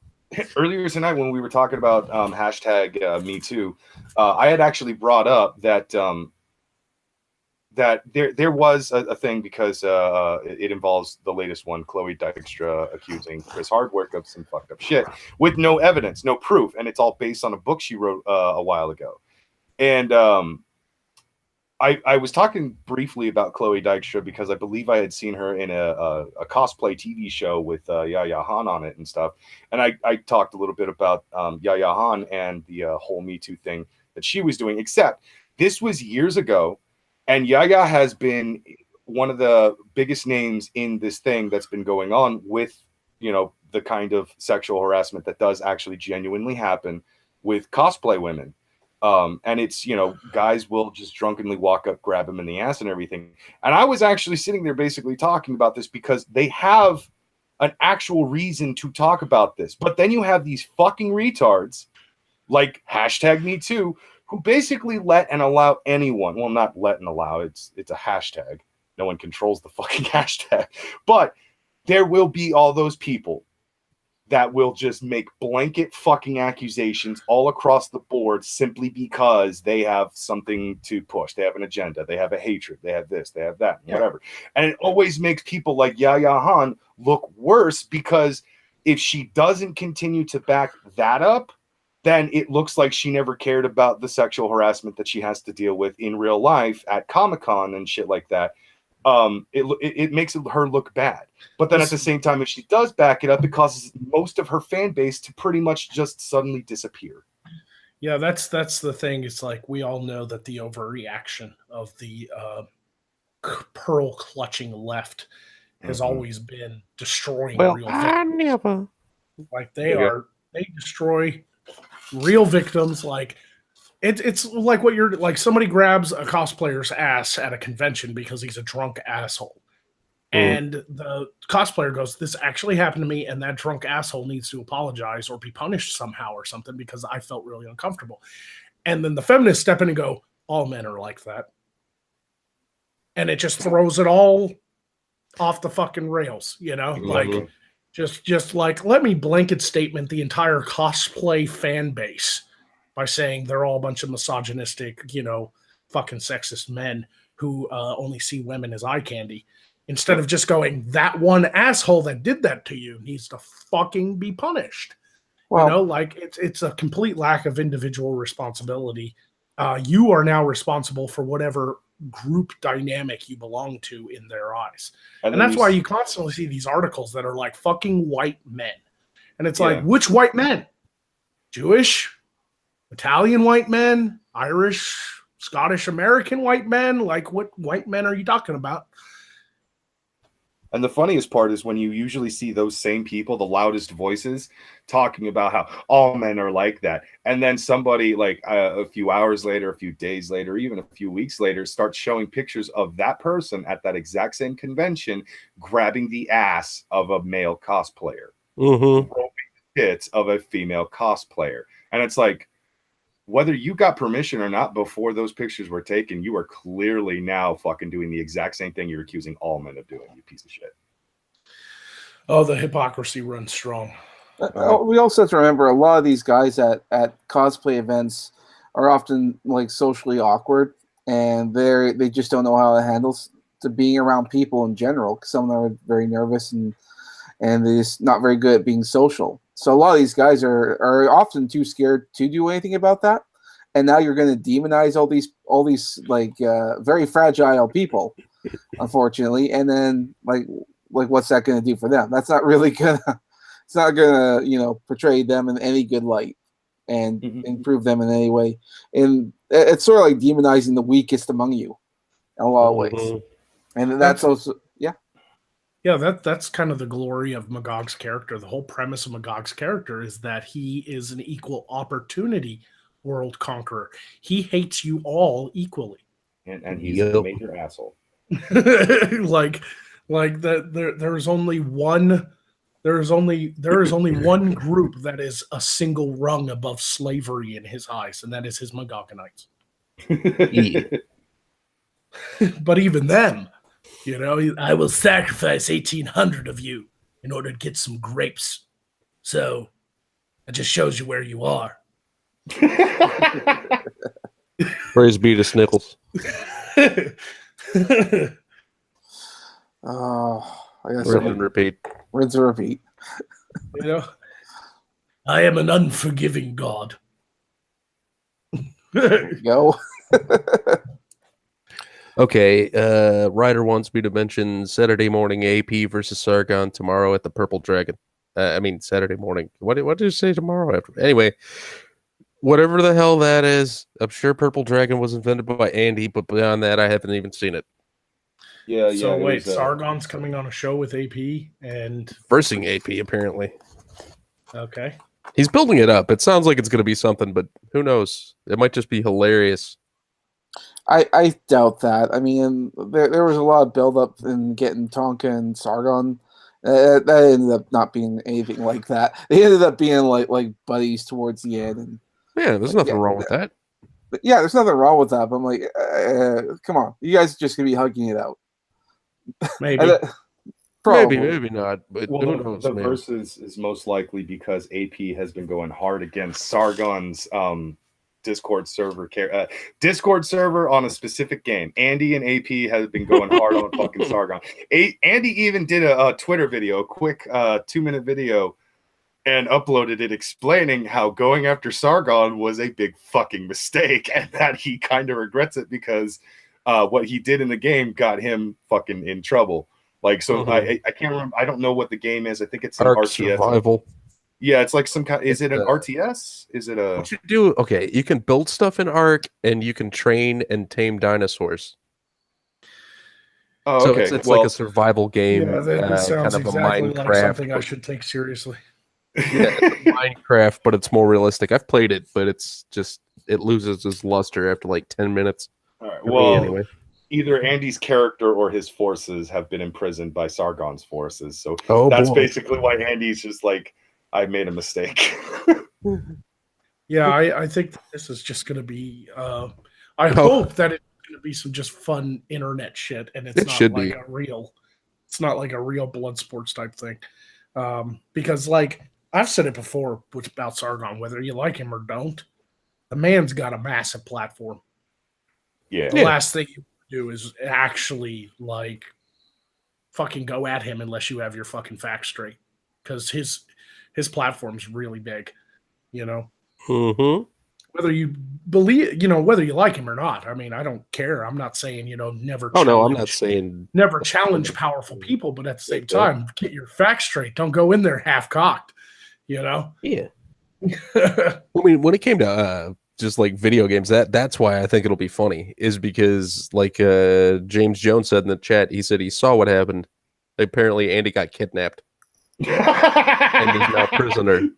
Earlier tonight, when we were talking about hashtag Me Too, I had actually brought up that. That there was a thing because it involves the latest one, Chloe Dykstra accusing Chris Hardwick of some fucked up shit with no evidence, no proof, and it's all based on a book she wrote a while ago. And I was talking briefly about Chloe Dykstra because I believe I had seen her in a cosplay TV show with Yaya Han on it and stuff. And I talked a little bit about Yaya Han and the whole Me Too thing that she was doing, except this was years ago. And Yaya has been one of the biggest names in this thing that's been going on with, the kind of sexual harassment that does actually genuinely happen with cosplay women. And it's, guys will just drunkenly walk up, grab him in the ass and everything. And I was actually sitting there basically talking about this because they have an actual reason to talk about this. But then you have these fucking retards like hashtag Me Too, who basically let and allow anyone, well, not let and allow, it's a hashtag. No one controls the fucking hashtag. But there will be all those people that will just make blanket fucking accusations all across the board simply because they have something to push. They have an agenda. They have a hatred. They have this. They have that. Whatever. And it always makes people like Yaya Han look worse because if she doesn't continue to back that up, then it looks like she never cared about the sexual harassment that she has to deal with in real life at Comic-Con and shit like that. It makes her look bad. But then at the same time, if she does back it up, it causes most of her fan base to pretty much just suddenly disappear. Yeah, that's the thing. It's like we all know that the overreaction of the pearl clutching left has always been destroying real victims. Like they destroy real victims. Like it's like what you're like, somebody grabs a cosplayer's ass at a convention because he's a drunk asshole. And the cosplayer goes, this actually happened to me, and that drunk asshole needs to apologize or be punished somehow or something because I felt really uncomfortable. And then the feminists step in and go, all men are like that. And it just throws it all off the fucking rails, like just like, let me blanket statement the entire cosplay fan base by saying they're all a bunch of misogynistic, fucking sexist men who only see women as eye candy. Instead of just going, that one asshole that did that to you needs to fucking be punished. Well, like it's a complete lack of individual responsibility. You are now responsible for whatever group dynamic you belong to in their eyes. And that's why you constantly see these articles that are like fucking white men. And it's like, which white men? Jewish, Italian white men, Irish, Scottish American white men? Like, what white men are you talking about? And the funniest part is when you usually see those same people, the loudest voices, talking about how all men are like that. And then somebody like a few hours later, a few days later, even a few weeks later, starts showing pictures of that person at that exact same convention grabbing the ass of a male cosplayer, Mm-hmm. groping the tits of a female cosplayer. And it's like, whether you got permission or not before those pictures were taken, you are clearly now fucking doing the exact same thing you're accusing all men of doing, you piece of shit. Oh, the hypocrisy runs strong. We also have to remember a lot of these guys at cosplay events are often like socially awkward, and they just don't know how to handle to being around people in general. Because some of them are very nervous and they're just not very good at being social. So a lot of these guys are often too scared to do anything about that. And now you're going to demonize all these like very fragile people, unfortunately. And then like what's that going to do for them? That's not really gonna. It's not gonna portray them in any good light and improve them in any way. And it's sort of like demonizing the weakest among you in a lot of ways. And that's also Yeah, that's kind of the glory of Magog's character. The whole premise of Magog's character is that he is an equal opportunity world conqueror. He hates you all equally. And he's a major asshole. like that there is only one group that is a single rung above slavery in his eyes, and that is his Magogonites. But even them, I will sacrifice 1,800 of you in order to get some grapes. So it just shows you where you are. Praise be to Snickles. I guess Rinse and repeat. Rinse and repeat. I am an unforgiving God. There you go. Okay, Ryder wants me to mention Saturday morning AP versus Sargon tomorrow at the Purple Dragon. Saturday morning. What did you say tomorrow after? Anyway, whatever the hell that is, I'm sure Purple Dragon was invented by Andy, but beyond that, I haven't even seen it. Yeah. So wait, Sargon's coming on a show with AP and versing AP apparently. Okay. He's building it up. It sounds like it's going to be something, but who knows? It might just be hilarious. I doubt that. I mean, there was a lot of build-up in getting Tonka and Sargon. That ended up not being anything like that. They ended up being like buddies towards the end. And, yeah, there's nothing wrong with that. But yeah, there's nothing wrong with that. But I'm like, come on, you guys are just gonna be hugging it out. Maybe. Maybe not. But well, who knows, the man. versus is most likely because AP has been going hard against Sargon's Discord server on a specific game. Andy and AP has been going hard on fucking Sargon. Andy even did a Twitter video, a quick 2-minute video, and uploaded it explaining how going after Sargon was a big fucking mistake and that he kind of regrets it because what he did in the game got him fucking in trouble. Like, so I can't remember. I don't know what the game is. I think it's an Ark RTS. Survival. Yeah, it's like some kind. Is it an RTS? Is it a? What you do? Okay, you can build stuff in Ark, and you can train and tame dinosaurs. Oh, so okay. it's like a survival game. Yeah, that sounds kind of exactly a Minecraft. like something I should take seriously. Yeah, it's Minecraft, but it's more realistic. I've played it, but it's just it loses its luster after like 10 minutes. All right. For Well, me, anyway. Either Andy's character or his forces have been imprisoned by Sargon's forces. So that's boy. basically why Andy's just like, I made a mistake. Yeah, I think that this is just going to be. I hope that it's going to be some just fun internet shit, and it's not like a real. It's not like a real blood sports type thing, because like I've said it before about Sargon, whether you like him or don't, the man's got a massive platform. Yeah. The last thing you do is actually like fucking go at him unless you have your fucking facts straight, because his platform's really big, Mm-hmm. Whether you believe, whether you like him or not. I mean, I don't care. I'm not saying, never. Oh no, I'm not saying never challenge powerful people, but at the same time, get your facts straight. Don't go in there half cocked, Yeah. I mean, when it came to just like video games, that's why I think it'll be funny, is because like James Jones said in the chat, he said he saw what happened Apparently, Andy got kidnapped and is now a prisoner.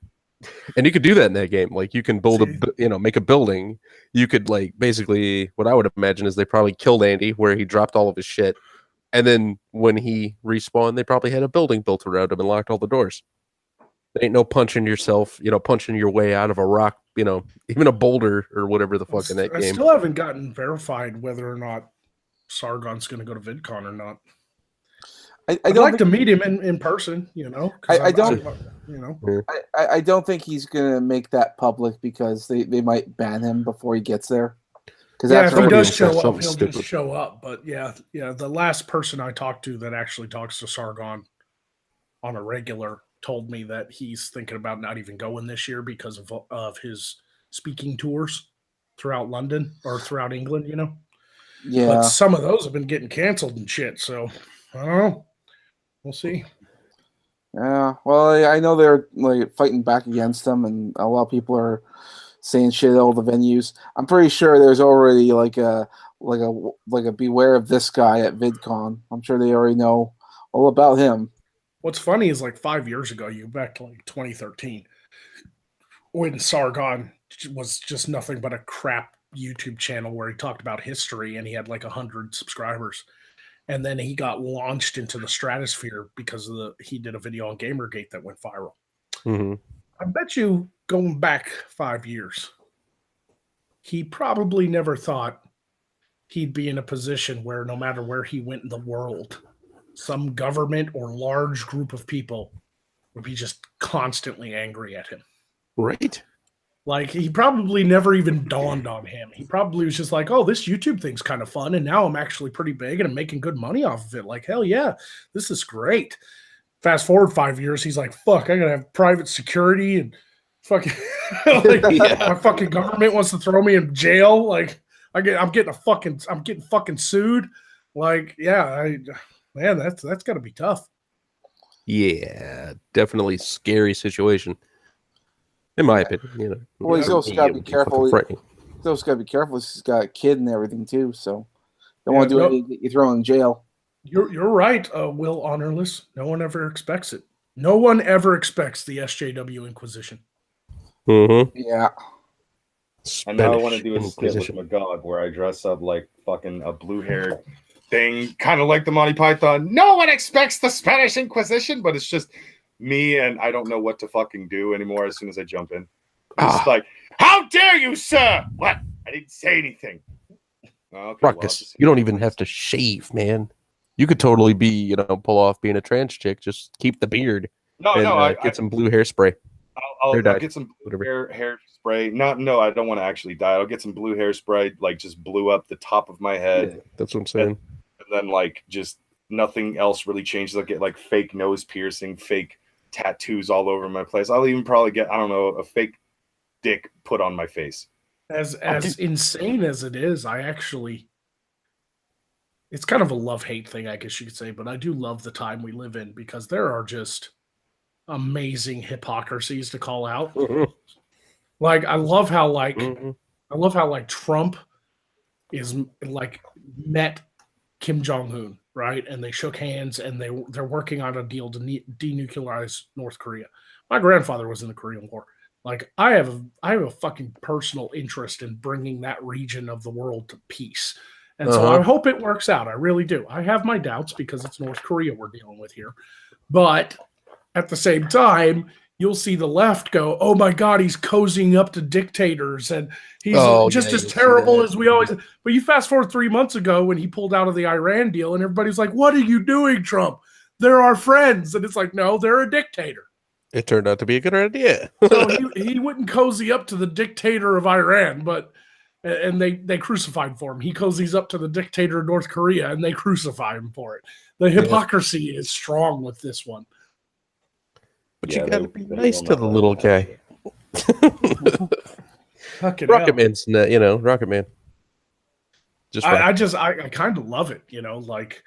And you could do that in that game. Like, you can build make a building. You could, like, basically, what I would imagine is they probably killed Andy where he dropped all of his shit. And then when he respawned, they probably had a building built around him and locked all the doors. There ain't no punching yourself, punching your way out of a rock, even a boulder or whatever the fuck in that game. I still haven't gotten verified whether or not Sargon's going to go to VidCon or not. I'd like to meet him in person, I don't think he's going to make that public because they might ban him before he gets there. If he does show up, he'll just show up. But yeah, the last person I talked to that actually talks to Sargon on a regular told me that he's thinking about not even going this year because of his speaking tours throughout London or throughout England, Yeah. But some of those have been getting canceled and shit. So I don't know. We'll see. Yeah. Well, I know they're like fighting back against him, and a lot of people are saying shit at all the venues. I'm pretty sure there's already like a beware of this guy at VidCon. I'm sure they already know all about him. What's funny is like 5 years ago, you back to like 2013, when Sargon was just nothing but a crap YouTube channel where he talked about history and he had like 100 subscribers. And then he got launched into the stratosphere because he did a video on Gamergate that went viral. Mm-hmm. I bet you going back 5 years, he probably never thought he'd be in a position where no matter where he went in the world, some government or large group of people would be just constantly angry at him. Right. Like, he probably never even dawned on him. He probably was just like, oh, this YouTube thing's kind of fun, and now I'm actually pretty big and I'm making good money off of it. Like, hell yeah, this is great. Fast forward 5 years, he's like, fuck, I gotta have private security and fucking my fucking government wants to throw me in jail. Like, I'm getting fucking sued. Like, yeah, man, that's gotta be tough. Yeah, definitely scary situation. In my opinion, Well, he's also got to be careful. He's also got to be careful. He's got a kid and everything too, so don't want to do anything get you thrown in jail. You're right, Will Honorless. No one ever expects it. No one ever expects the SJW Inquisition. Mm-hmm. Yeah. And now I want to do a skit with Magog where I dress up like fucking a blue-haired thing, kind of like the Monty Python. No one expects the Spanish Inquisition, but it's just me, and I don't know what to fucking do anymore as soon as I jump in. It's like, how dare you, sir? What? I didn't say anything. Okay, Ruckus, you don't even have to shave, man. You could totally be, pull off being a trans chick. Just keep the beard. Get some blue hairspray. I'll get some hair spray. No, I don't want to actually dye. I'll get some blue hairspray, like just blue up the top of my head. Yeah, that's what I'm saying. And then like just nothing else really changes. I'll get like fake nose piercing, fake tattoos all over my place. I'll even probably get, I don't know, a fake dick put on my face. As insane as it is, it's kind of a love-hate thing, I guess you could say, but I do love the time we live in because there are just amazing hypocrisies to call out. Mm-hmm. Like, I love how Trump is like met Kim Jong-un, right? And they shook hands and they're working on a deal to denuclearize North Korea. My grandfather was in the Korean War. Like, I have a fucking personal interest in bringing that region of the world to peace. And so I hope it works out. I really do. I have my doubts because it's North Korea we're dealing with here. But at the same time, you'll see the left go, oh my God, he's cozying up to dictators and he's just as terrible as we always. But you fast forward 3 months ago when he pulled out of the Iran deal and everybody's like, what are you doing, Trump? They're our friends. And it's like, no, they're a dictator. It turned out to be a good idea. So he wouldn't cozy up to the dictator of Iran, and they crucified him for him. He cozies up to the dictator of North Korea and they crucify him for it. The hypocrisy is strong with this one. But you gotta be nice to the little guy. Rocket Man's, Rocket Man. I kind of love it, like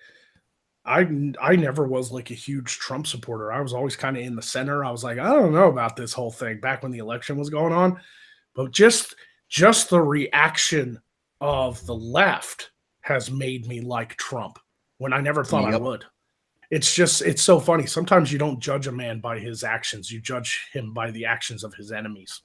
I never was like a huge Trump supporter. I was always kind of in the center. I was like, I don't know about this whole thing back when the election was going on, but just the reaction of the left has made me like Trump when I never thought I would. it's so funny. Sometimes you don't judge a man by his actions; you judge him by the actions of his enemies.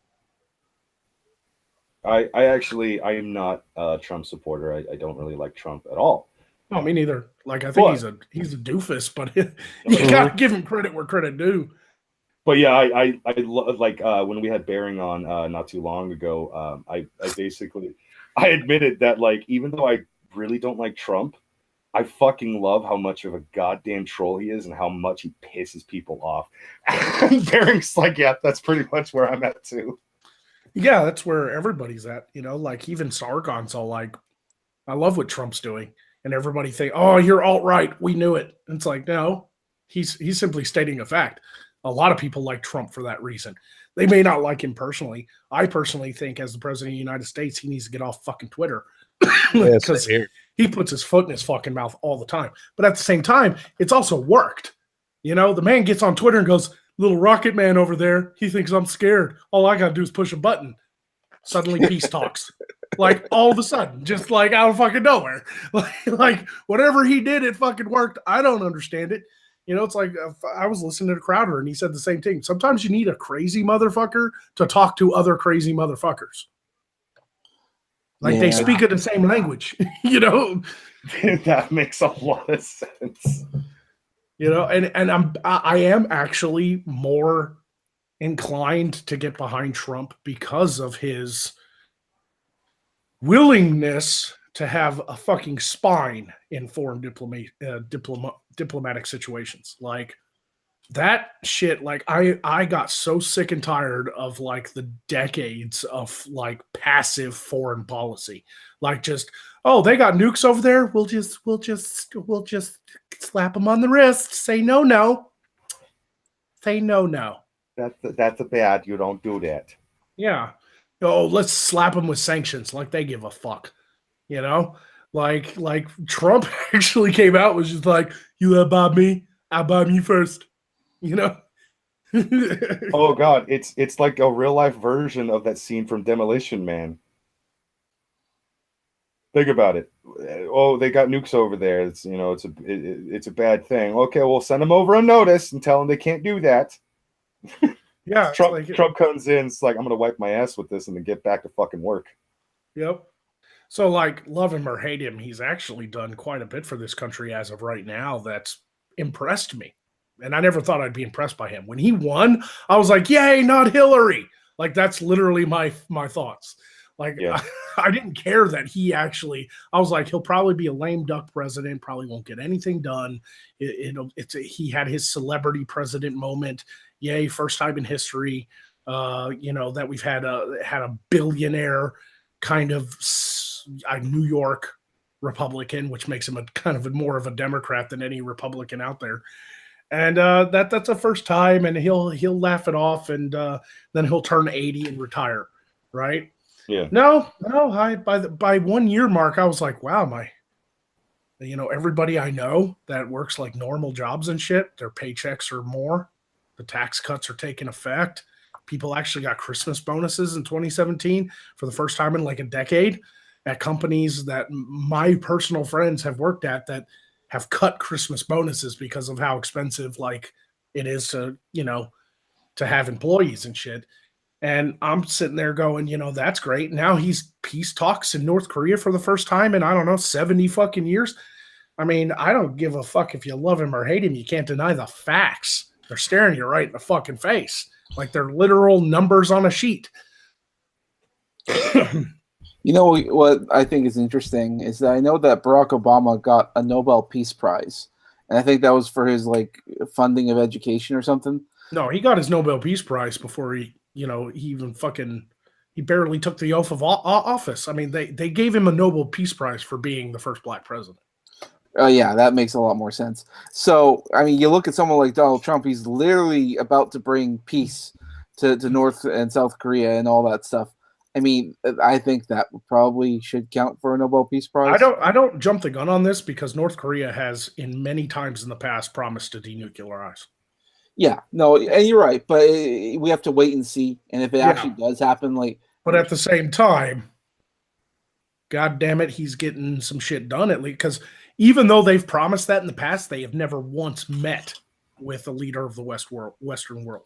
I am not a Trump supporter. I don't really like Trump at all. No, me neither. Like I think he's a doofus, but you gotta give him credit where credit due. But yeah, I like when we had Bearing on not too long ago. I basically admitted that like even though I really don't like Trump, I fucking love how much of a goddamn troll he is and how much he pisses people off. Bearing's like, yeah, that's pretty much where I'm at too. Yeah, that's where everybody's at. You know, like even Sargon's all like, I love what Trump's doing. And everybody think, oh, you're alt-right. We knew it. And it's like, no, he's simply stating a fact. A lot of people like Trump for that reason. They may not like him personally. I personally think as the president of the United States, he needs to get off fucking Twitter because he puts his foot in his fucking mouth all the time. But at the same time, it's also worked. You know, the man gets on Twitter and goes, little rocket man over there, he thinks I'm scared. All I got to do is push a button. Suddenly peace talks. Like all of a sudden, just like out of fucking nowhere. Like whatever he did, it fucking worked. I don't understand it. You know, it's like I was listening to Crowder and he said the same thing. Sometimes you need a crazy motherfucker to talk to other crazy motherfuckers. Like they speak of the same language, you know? That makes a lot of sense. You know, and I am actually more inclined to get behind Trump because of his willingness to have a fucking spine in foreign diplomatic situations. Like that shit, like I got so sick and tired of like the decades of like passive foreign policy. Like just, oh, they got nukes over there. We'll just slap them on the wrist. Say no. Say no. That's a bad. You don't do that. Yeah. Oh, let's slap them with sanctions. Like they give a fuck. You know, like Trump actually came out was just like, you above me, I bomb you first. You know. Oh God, it's like a real life version of that scene from Demolition Man. Think about it. Oh, they got nukes over there. It's it's a bad thing. Okay, we'll send them over a notice and tell them they can't do that. Yeah, Trump comes in. It's like I'm gonna wipe my ass with this and then get back to fucking work. Yep. So, like, love him or hate him, he's actually done quite a bit for this country as of right now. That's impressed me, and I never thought I'd be impressed by him. When he won, I was like, "Yay, not Hillary!" Like that's literally my thoughts. Like yeah. I didn't care that he actually. I was like, he'll probably be a lame duck president. Probably won't get anything done. He had his celebrity president moment. Yay, first time in history. That we've had a billionaire kind of New York Republican, which makes him a kind of more of a Democrat than any Republican out there. And that's a first time, and he'll laugh it off, and then he'll turn 80 and retire, right? Yeah. No. By 1 year mark, I was like, wow, everybody I know that works like normal jobs and shit, their paychecks are more. The tax cuts are taking effect. People actually got Christmas bonuses in 2017 for the first time in like a decade at companies that my personal friends have worked at that have cut Christmas bonuses because of how expensive like it is to have employees and shit. And I'm sitting there going, that's great. Now he's peace talks in North Korea for the first time in, I don't know, 70 fucking years. I mean, I don't give a fuck if you love him or hate him. You can't deny the facts. They're staring you right in the fucking face. Like they're literal numbers on a sheet. You know what I think is interesting is that I know that Barack Obama got a Nobel Peace Prize. And I think that was for his like funding of education or something. No, he got his Nobel Peace Prize before he barely took the oath of office. I mean, they gave him a Nobel Peace Prize for being the first black president. Yeah, that makes a lot more sense. So, I mean, you look at someone like Donald Trump, he's literally about to bring peace to North and South Korea and all that stuff. I mean, I think that probably should count for a Nobel Peace Prize. I don't jump the gun on this because North Korea has, in many times in the past, promised to denuclearize. Yeah, no, and you're right, but we have to wait and see. And if it actually does happen, but at the same time, God damn it, he's getting some shit done at least because even though they've promised that in the past, they have never once met with a leader of the Western world.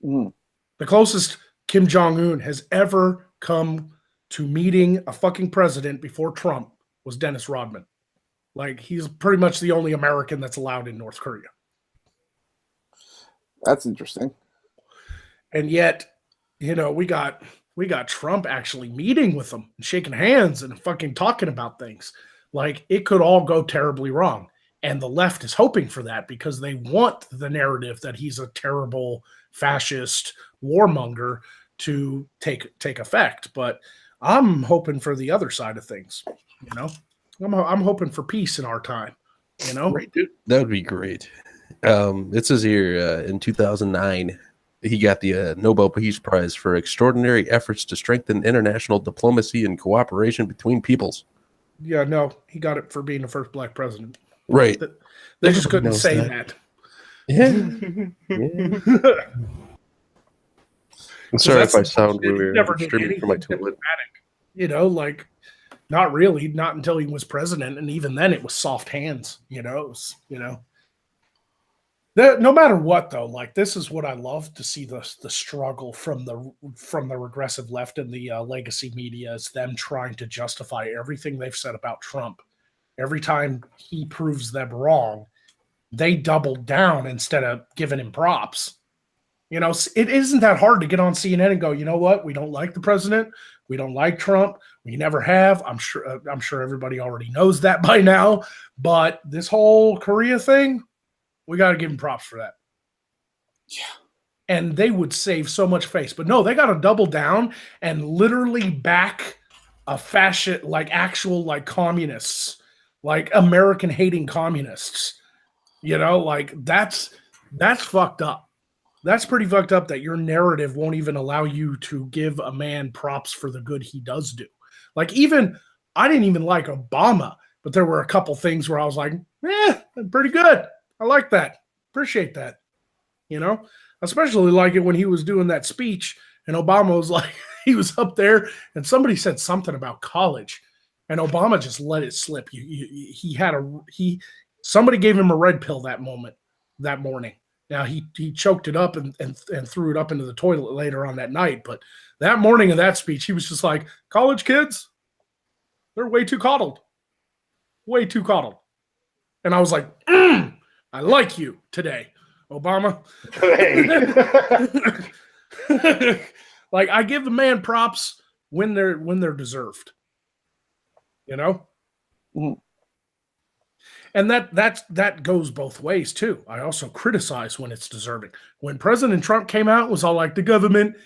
Mm. The closest Kim Jong-un has ever come to meeting a fucking president before Trump was Dennis Rodman. Like, he's pretty much the only American that's allowed in North Korea. That's interesting. And yet, you know, we got Trump actually meeting with them and shaking hands and fucking talking about things. Like, it could all go terribly wrong. And the left is hoping for that because they want the narrative that he's a terrible fascist warmonger to take effect. But I'm hoping for the other side of things, you know? I'm hoping for peace in our time, you know? Right, dude. That would be great. It says here in 2009, he got the Nobel Peace Prize for extraordinary efforts to strengthen international diplomacy and cooperation between peoples. Yeah, no, he got it for being the first black president. Right. They just couldn't say that. Yeah. I'm sorry if I sound weird. Never I'm did streaming from my anything toilet. diplomatic. You know, like, not really, not until he was president, and even then it was soft hands, you know. It was, you know. No matter what, though, like, this is what I love to see, the struggle from the regressive left and the legacy media, is them trying to justify everything they've said about Trump. Every time he proves them wrong, they double down instead of giving him props. You know, it isn't that hard to get on CNN and go, you know what? We don't like the president. We don't like Trump. We never have. I'm sure everybody already knows that by now. But this whole Korea thing, we got to give him props for that. Yeah. And they would save so much face. But no, they got to double down and literally back a fascist, like actual like communists, like American hating communists. You know, like that's fucked up. That's pretty fucked up that your narrative won't even allow you to give a man props for the good he does do. Like, even, I didn't even like Obama, but there were a couple things where I was like, pretty good. I like that. Appreciate that. You know, especially like it when he was doing that speech and Obama was like, he was up there and somebody said something about college and Obama just let it slip. Somebody gave him a red pill that morning. Now, he choked it up and threw it up into the toilet later on that night. But that morning of that speech, he was just like, college kids, they're way too coddled. Way too coddled. And I was like, I like you today, Obama. Like, I give the man props when they're deserved. You know? Mm-hmm. And that goes both ways too. I also criticize when it's deserving. When President Trump came out, it was all like the government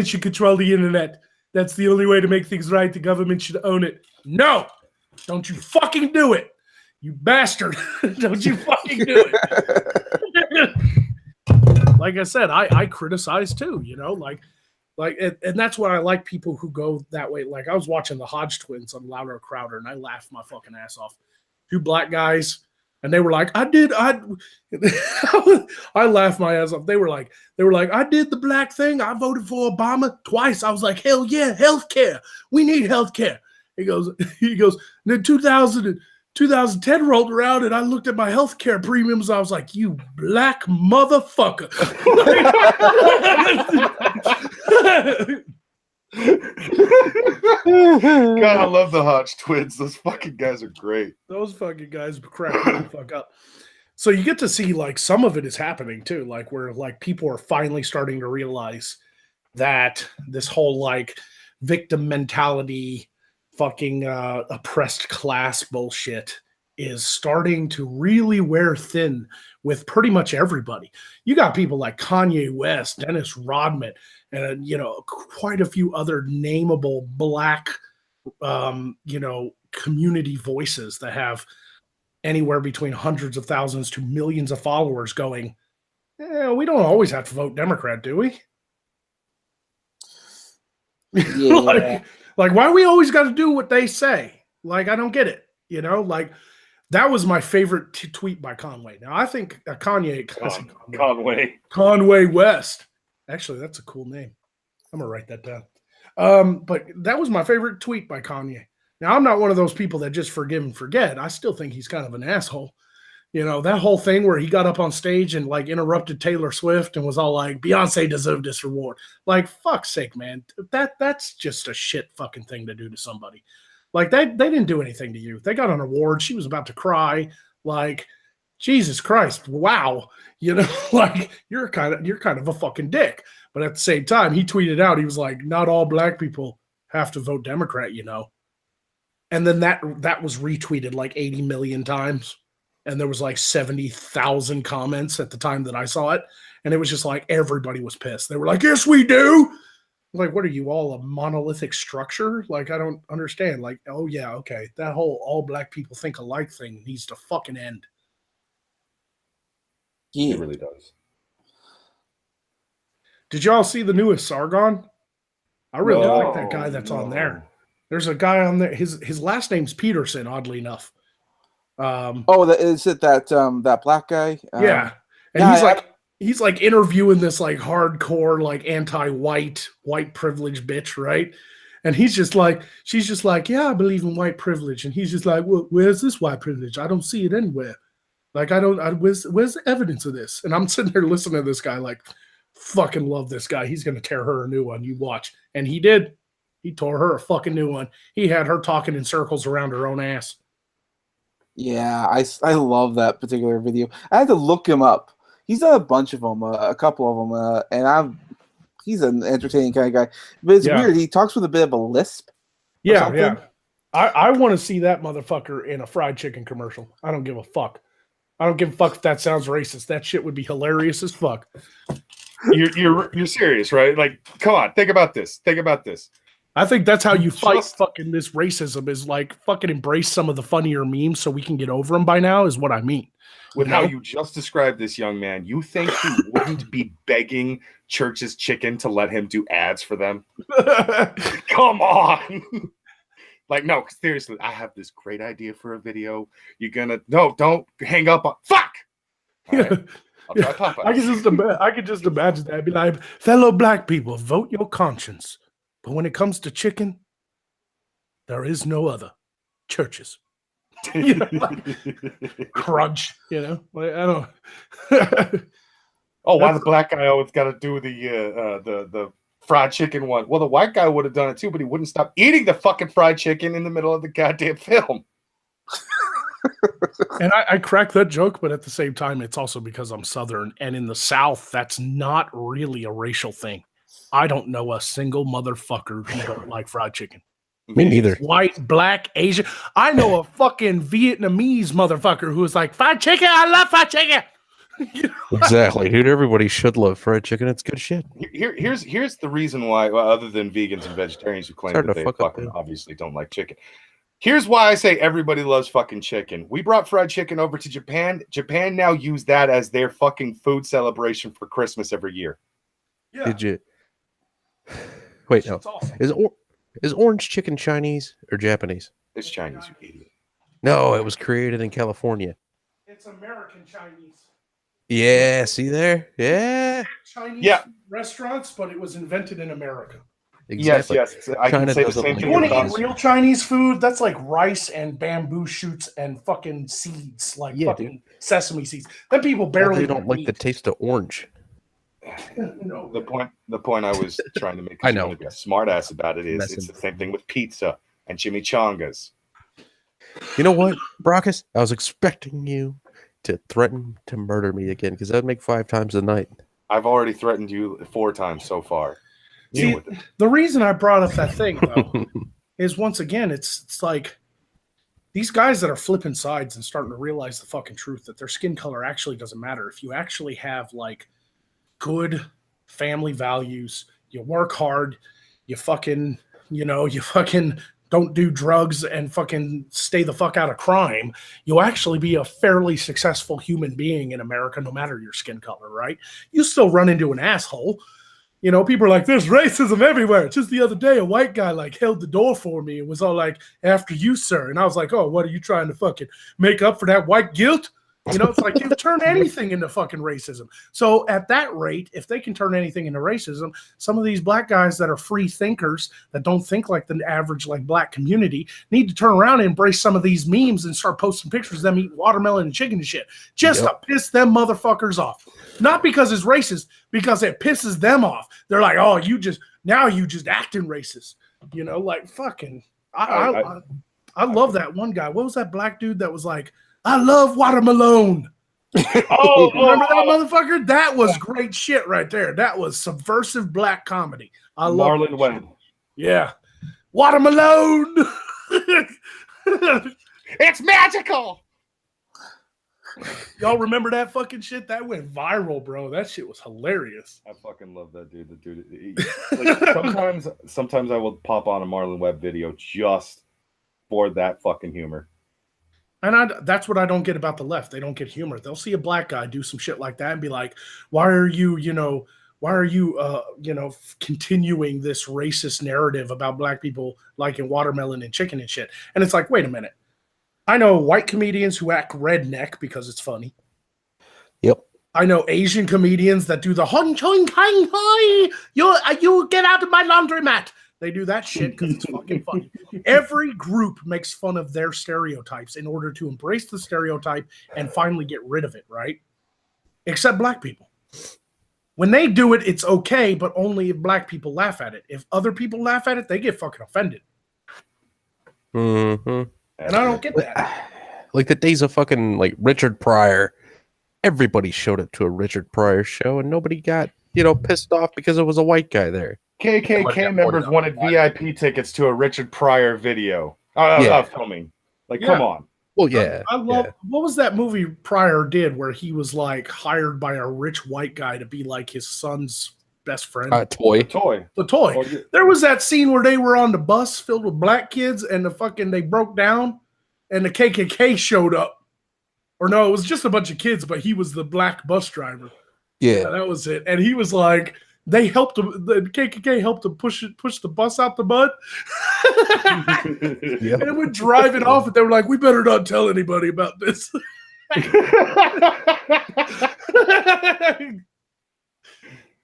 should control the internet. That's the only way to make things right. The government should own it. No, don't you fucking do it, you bastard. Don't you fucking do it. Like I said, I criticize too, you know, like, and that's what I like, people who go that way. Like, I was watching the Hodge twins on Louder Crowder and I laughed my fucking ass off. Two black guys, and they were like, I laughed my ass off. They were like, I did the black thing. I voted for Obama twice. I was like, hell yeah, healthcare. We need healthcare. He goes, then 2010 rolled around, and I looked at my healthcare premiums. I was like, you black motherfucker. God, I love the Hodge twins. Those fucking guys are great. Those fucking guys crack me the fuck up. So you get to see, like, some of it is happening too, like where like people are finally starting to realize that this whole like victim mentality, fucking oppressed class bullshit is starting to really wear thin with pretty much everybody. You got people like Kanye West, Dennis Rodman, and you know, quite a few other nameable black you know, community voices that have anywhere between hundreds of thousands to millions of followers going, we don't always have to vote Democrat, do we? Yeah. like why we always got to do what they say? Like, I don't get it. You know, like, that was my favorite tweet by Conway. Now, I think Conway West. Actually, that's a cool name. I'm gonna write that down. But that was my favorite tweet by Kanye. Now, I'm not one of those people that just forgive and forget. I still think he's kind of an asshole. You know, that whole thing where he got up on stage and like interrupted Taylor Swift and was all like, Beyonce deserved this reward. Like, fuck's sake, man. That's just a shit fucking thing to do to somebody. Like, they didn't do anything to you. They got an award. She was about to cry. Like, Jesus Christ, wow. You know, like you're kind of a fucking dick. But at the same time, he tweeted out, he was like, not all black people have to vote Democrat, you know. And then that was retweeted like 80 million times. And there was like 70,000 comments at the time that I saw it. And it was just like everybody was pissed. They were like, yes, we do. Like, what are you, all a monolithic structure? Like, I don't understand. Like, oh, yeah, okay. That whole all black people think alike thing needs to fucking end. Yeah. It really does. Did y'all see the newest Sargon? I really like that guy that's on there. There's a guy on there. His last name's Peterson, oddly enough. Is it that black guy? Yeah, and he's like interviewing this like hardcore like anti-white white privilege bitch, right? And she's just like, yeah, I believe in white privilege, and he's just like, well, where's this white privilege? I don't see it anywhere. Like, where's the evidence of this? And I'm sitting there listening to this guy like, fucking love this guy. He's gonna tear her a new one. You watch, and he did. He tore her a fucking new one. He had her talking in circles around her own ass. Yeah, I love that particular video. I had to look him up. He's done a bunch of them, a couple of them, and he's an entertaining kind of guy. But it's weird. He talks with a bit of a lisp. Yeah, yeah. I want to see that motherfucker in a fried chicken commercial. I don't give a fuck. I don't give a fuck if that sounds racist. That shit would be hilarious as fuck. You're serious, right? Like, come on, think about this. I think that's how you fight fucking this racism, is like fucking embrace some of the funnier memes so we can get over them by now, is what I mean. With how you just described this young man, you think he wouldn't be begging Church's Chicken to let him do ads for them? Come on. Like, no, seriously, I have this great idea for a video. You're gonna don't hang up on fuck. All right. I'll try Popeye. I could just imagine that. I'd be like, fellow black people, vote your conscience. But when it comes to chicken, there is no other. Churches. You know, like, crunch, you know? Like, I don't. Why the black guy always got to do the fried chicken one? Well, the white guy would have done it too, but he wouldn't stop eating the fucking fried chicken in the middle of the goddamn film. And I crack that joke, but at the same time, it's also because I'm Southern, and in the South, that's not really a racial thing. I don't know a single motherfucker who don't like fried chicken. Me neither. White, black, Asian. I know a fucking Vietnamese motherfucker who is like, fried chicken, I love fried chicken. You know? Exactly, dude. Everybody should love fried chicken. It's good shit. Here's the reason why, other than vegans and vegetarians who claim that they fucking obviously don't like chicken. Here's why I say everybody loves fucking chicken. We brought fried chicken over to Japan. Japan now use that as their fucking food celebration for Christmas every year. Yeah. Did you? Wait, no. Awesome. Is orange chicken Chinese or Japanese? It's Chinese, you idiot. No, it was created in California. It's American Chinese. Yeah, see there? Yeah. Chinese restaurants, but it was invented in America. Exactly. Yes. I can say the same thing. You want to eat real Chinese food? That's like rice and bamboo shoots and fucking seeds, like fucking sesame seeds. Then people barely. They don't like the taste of orange. No. The point I was trying to make. I know. Be a smart ass about it is it's the same thing with pizza and chimichangas. You know what, Brockus? I was expecting you to threaten to murder me again, because that'd make 5 times a night. I've already threatened you 4 times so far. See, the reason I brought up that thing though is, once again, it's like these guys that are flipping sides and starting to realize the fucking truth that their skin color actually doesn't matter. If you actually have like good family values, you work hard, you fucking don't do drugs and fucking stay the fuck out of crime, you'll actually be a fairly successful human being in America, no matter your skin color, right? You still run into an asshole. You know, people are like, there's racism everywhere. Just the other day, a white guy like held the door for me and was all like, after you, sir. And I was like, oh, what are you trying to fucking make up for that white guilt? You know, it's like you've turned anything into fucking racism. So at that rate, if they can turn anything into racism, some of these black guys that are free thinkers that don't think like the average like black community need to turn around and embrace some of these memes and start posting pictures of them eating watermelon and chicken and shit just to piss them motherfuckers off. Not because it's racist, because it pisses them off. They're like, oh, you just acting racist. You know, like fucking I love that one guy. What was that black dude that was like, I love watermelon. Remember that motherfucker? That was great shit right there. That was subversive black comedy. I love Marlon Webb. Yeah. Watermelon. It's magical. Y'all remember that fucking shit? That went viral, bro. That shit was hilarious. I fucking love that dude. The dude. Like, sometimes I will pop on a Marlon Webb video just for that fucking humor. And that's what I don't get about the left. They don't get humor. They'll see a black guy do some shit like that and be like, why are you continuing this racist narrative about black people liking watermelon and chicken and shit? And it's like, wait a minute. I know white comedians who act redneck because it's funny. Yep. I know Asian comedians that do the hon choing kind hi. You get out of my laundromat. They do that shit because it's fucking funny. Every group makes fun of their stereotypes in order to embrace the stereotype and finally get rid of it, right? Except black people. When they do it, it's okay, but only if black people laugh at it. If other people laugh at it, they get fucking offended. Mm-hmm. And I don't get that. Like the days of fucking like Richard Pryor, everybody showed up to a Richard Pryor show and nobody got, pissed off because it was a white guy there. KKK members wanted VIP tickets to a Richard Pryor video. Filming. Like, come on. Well, yeah. I love what was that movie Pryor did where he was like hired by a rich white guy to be like his son's best friend? Toy. The toy. There was that scene where they were on the bus filled with black kids and they broke down and the KKK showed up. Or no, it was just a bunch of kids, but he was the black bus driver. Yeah, that was it. And he was like, they helped him. The KKK helped him push the bus out the mud. And it went driving off, and they were like, "We better not tell anybody about this."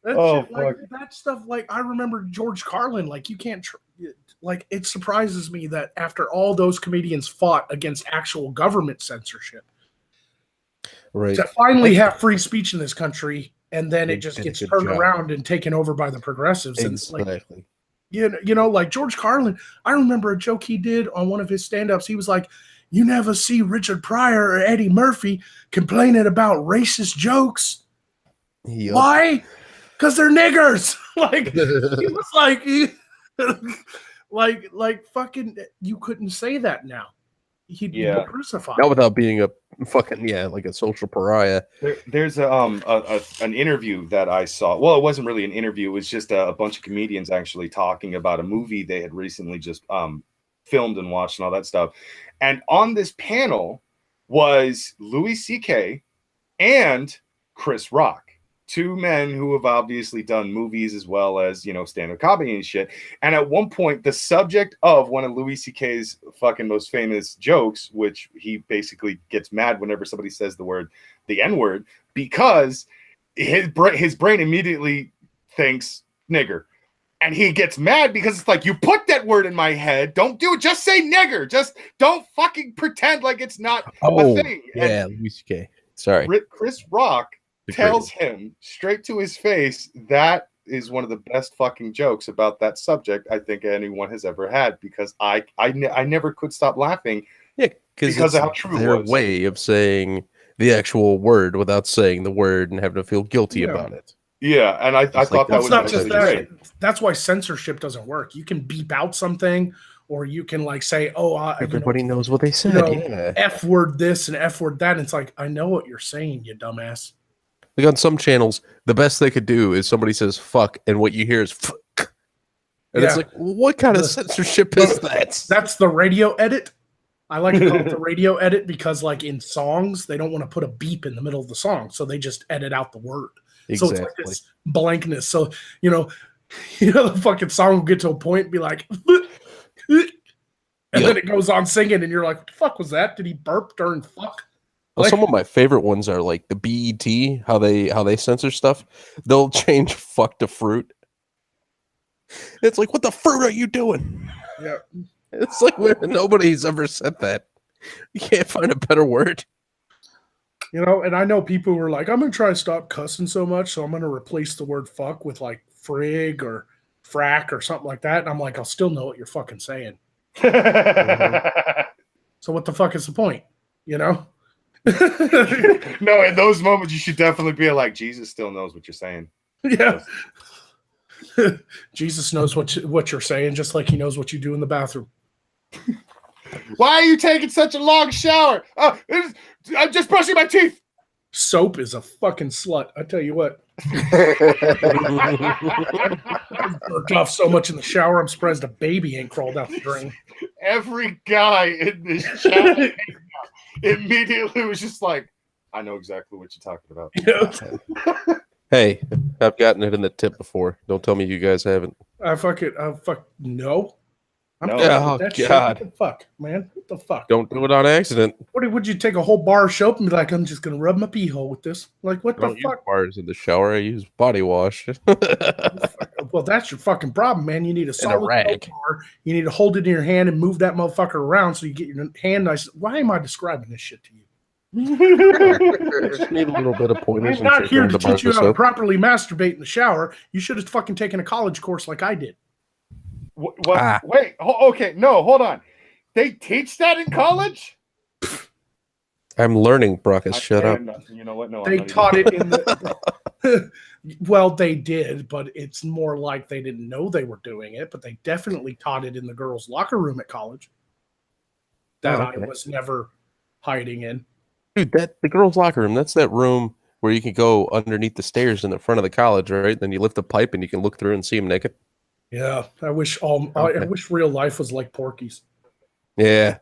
That stuff. Like I remember George Carlin. Like you can't. Like it surprises me that after all those comedians fought against actual government censorship, right, to finally have free speech in this country. And then it just gets turned around and taken over by the progressives. Exactly. And like George Carlin, I remember a joke he did on one of his stand-ups. He was like, you never see Richard Pryor or Eddie Murphy complaining about racist jokes. Yep. Why? Because they're niggers. Like, he was like fucking, you couldn't say that now. He'd be crucified. Not without being a fucking like a social pariah. There's an interview that I saw. Well, it wasn't really an interview. It was just a bunch of comedians actually talking about a movie they had recently just filmed and watched and all that stuff. And on this panel was Louis C.K. and Chris Rock. Two men who have obviously done movies as well as, stand-up comedy and shit. And at one point, the subject of one of Louis C.K.'s fucking most famous jokes, which he basically gets mad whenever somebody says the N-word, because his brain immediately thinks nigger. And he gets mad because it's like, you put that word in my head. Don't do it. Just say nigger. Just don't fucking pretend like it's not a thing. Yeah, Louis C.K. Sorry. Chris Rock tells him straight to his face that is one of the best fucking jokes about that subject I think anyone has ever had, because I never could stop laughing. Yeah, because of how true their it was. Way of saying the actual word without saying the word and having to feel guilty about it. Yeah, and I thought that was not just that. great. That's why censorship doesn't work. You can beep out something, or you can like say, everybody knows what they said. F word this and F word that. And it's like, I know what you're saying, you dumbass. Like on some channels, the best they could do is somebody says fuck, and what you hear is fuck. And it's like, what kind of censorship is that? That's the radio edit. I like to call it the radio edit because, like, in songs, they don't want to put a beep in the middle of the song, so they just edit out the word. Exactly. So it's like this blankness. So, the fucking song will get to a point and be like, and then it goes on singing, and you're like, what the fuck was that? Did he burp during fuck? Well, some of my favorite ones are like the BET, how they censor stuff. They'll change fuck to fruit. It's like, what the fruit are you doing? Yeah. It's like nobody's ever said that. You can't find a better word. You know, and I know people who are like, I'm gonna try to stop cussing so much, so I'm gonna replace the word fuck with like frig or frack or something like that. And I'm like, I'll still know what you're fucking saying. So what the fuck is the point? You know? No, in those moments, you should definitely be like, Jesus still knows what you're saying. Yeah. Jesus knows what you're saying, just like he knows what you do in the bathroom. Why are you taking such a long shower? I'm just brushing my teeth. Soap is a fucking slut. I tell you what. I've jerked off so much in the shower, I'm surprised a baby ain't crawled out the drain. Every guy in this chat immediately was just like, I know exactly what you're talking about. Yeah. Hey, I've gotten it in the tip before. Don't tell me you guys haven't. No. I'm No. Oh, that shit. God. What the fuck, man? What the fuck? Don't do it on accident. Would you take a whole bar of soap and be like, I'm just gonna rub my pee hole with this? Like, what Don't the use fuck? bars in the shower. I use body wash. Well, that's your fucking problem, man. You need a solid rag. soap bar. You need to hold it in your hand and move that motherfucker around so you get your hand nice. Why am I describing this shit to you? Just need a little bit of pointers. I'm and not shit here on to the bar teach you of how to soap. properly masturbate in the shower. You should have fucking taken a college course like I did. What? Ah. Wait. Okay. No, hold on. They teach that in college? I'm learning, Brockus. Shut up. You know what? No, They taught it in the. Well, they did, but it's more like they didn't know they were doing it. But they definitely taught it in the girls' locker room at college. That Oh, okay. I was never hiding in. Dude, the girls' locker room, that's that room where you can go underneath the stairs in the front of the college, right? Then you lift a pipe and you can look through and see them naked. Yeah, I wish Okay. I wish real life was like Porky's. Yeah.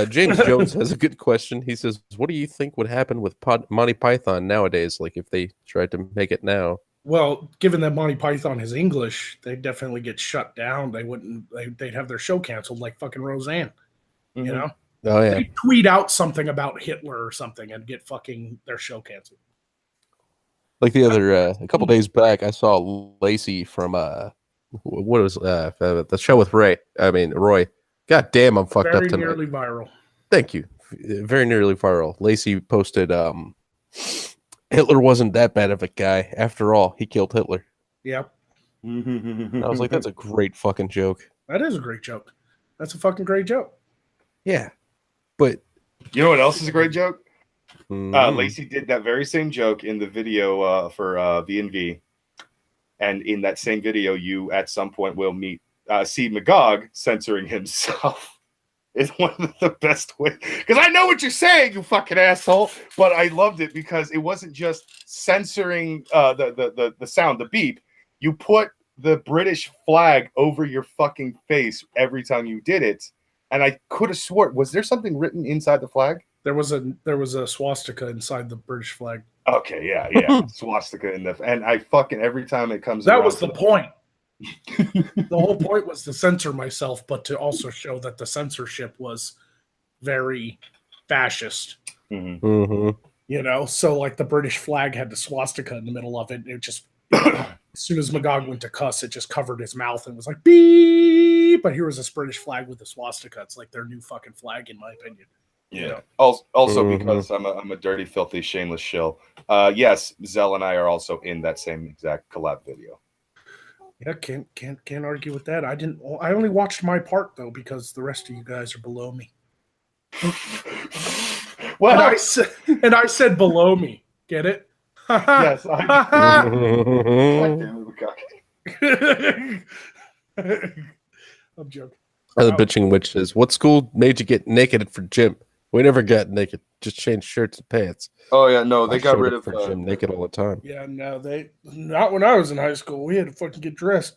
James Jones has a good question. He says, what do you think would happen with Monty Python nowadays? Like if they tried to make it now? Well, given that Monty Python is English, they'd definitely get shut down. They wouldn't. They'd have their show canceled, like fucking Roseanne. Mm-hmm. You know, Oh, yeah. they tweet out something about Hitler or something and get fucking their show canceled. Like the other, a couple days back, I saw Lacey from, what was the show with Roy. God damn, I'm fucked up Very tonight. nearly viral. Thank you. Very nearly viral. Lacey posted, Hitler wasn't that bad of a guy. After all, he killed Hitler. Yep, And I was like, that's a great fucking joke. that is a great joke. That's a fucking great joke. Yeah. But You know what else is a great joke? mm, Lacey did that very same joke in the video for V&V. And in that same video, you at some point will see Magog censoring himself. Is one of the best ways. Because I know what you're saying, you fucking asshole. But I loved it because it wasn't just censoring the sound, the beep. You put the British flag over your fucking face every time you did it. And I could have swore, was there something written inside the flag? There was a swastika inside the British flag. Okay, yeah. Swastika in and I fucking every time it comes That around was to the point. The whole point was to censor myself, but to also show that the censorship was very fascist. Mhm. mhm. You know, so like the British flag had the swastika in the middle of it. And it just, as soon as Magog went to cuss, it just covered his mouth and was like, beep. But here was this British flag with the swastika. It's like their new fucking flag, in my opinion. Yeah. You know? Also Mhm. because I'm a dirty, filthy, shameless shill. Yes, Zell and I are also in that same exact collab video. Yeah, can't argue with that. I only watched my part though because the rest of you guys are below me. Well, And I said below me. Get it? yes, I'm joking. The bitching witch says, what school made you get naked for gym? We never got naked. Just changed shirts and pants. Oh yeah, no, they I got showed rid up of for gym naked all the time. Yeah, no, not when I was in high school. We had to fucking get dressed.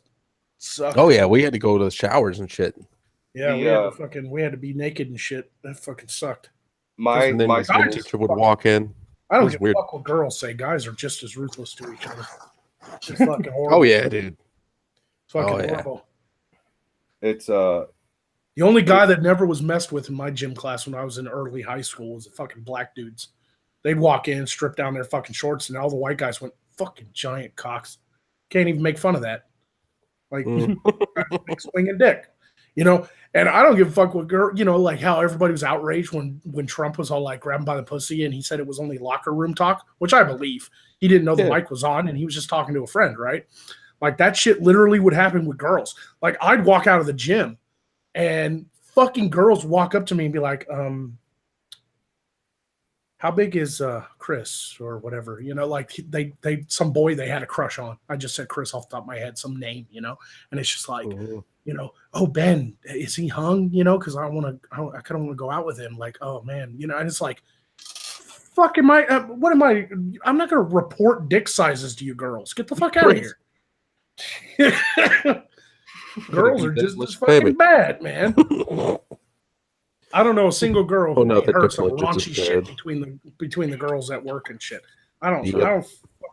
Sucked. Oh yeah, we had to go to the showers and shit. Yeah, the, we had to be naked and shit. That fucking sucked. my And then my the schools- teacher would walk in. I don't was give weird. a fuck what girls say. Guys are just as ruthless to each other. It's fucking horrible. Oh yeah, dude. It's fucking Oh, yeah. horrible. it's The only guy that never was messed with in my gym class when I was in early high school was the fucking black dudes. They'd walk in, strip down their fucking shorts, and all the white guys went, fucking giant cocks. Can't even make fun of that. Like, big swinging dick. You know, and I don't give a fuck what girl, you know, like how everybody was outraged when Trump was all like grabbing by the pussy and he said it was only locker room talk, which I believe. He didn't know the mic was on and he was just talking to a friend, right? Like that shit literally would happen with girls. Like I'd walk out of the gym and fucking girls walk up to me and be like, how big is Chris or whatever, you know, like they some boy they had a crush on. I just said Chris off the top of my head, some name, you know, and it's just like, you know, oh, Ben, is he hung, you know, because I kind of want to go out with him. Like, oh man, you know, and it's like, fucking what am I? I'm not going to report dick sizes to you girls. Get the fuck out of here. Girls are just as fucking bad, man. I don't know a single girl who heard some raunchy shit between the girls at work and shit. I don't fucking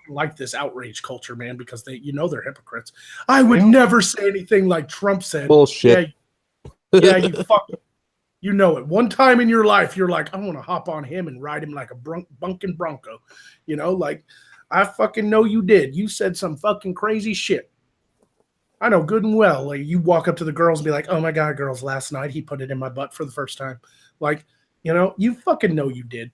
like this outrage culture, man, because they're hypocrites. I would never say anything like Trump said. Bullshit. Yeah, you fuck. You know it. One time in your life, you're like, I want to hop on him and ride him like a bunkin' bronco. You know, like I fucking know you did. You said some fucking crazy shit. I know good and well. Like you walk up to the girls and be like, "Oh my god, girls! Last night he put it in my butt for the first time." Like, you know, you fucking know you did.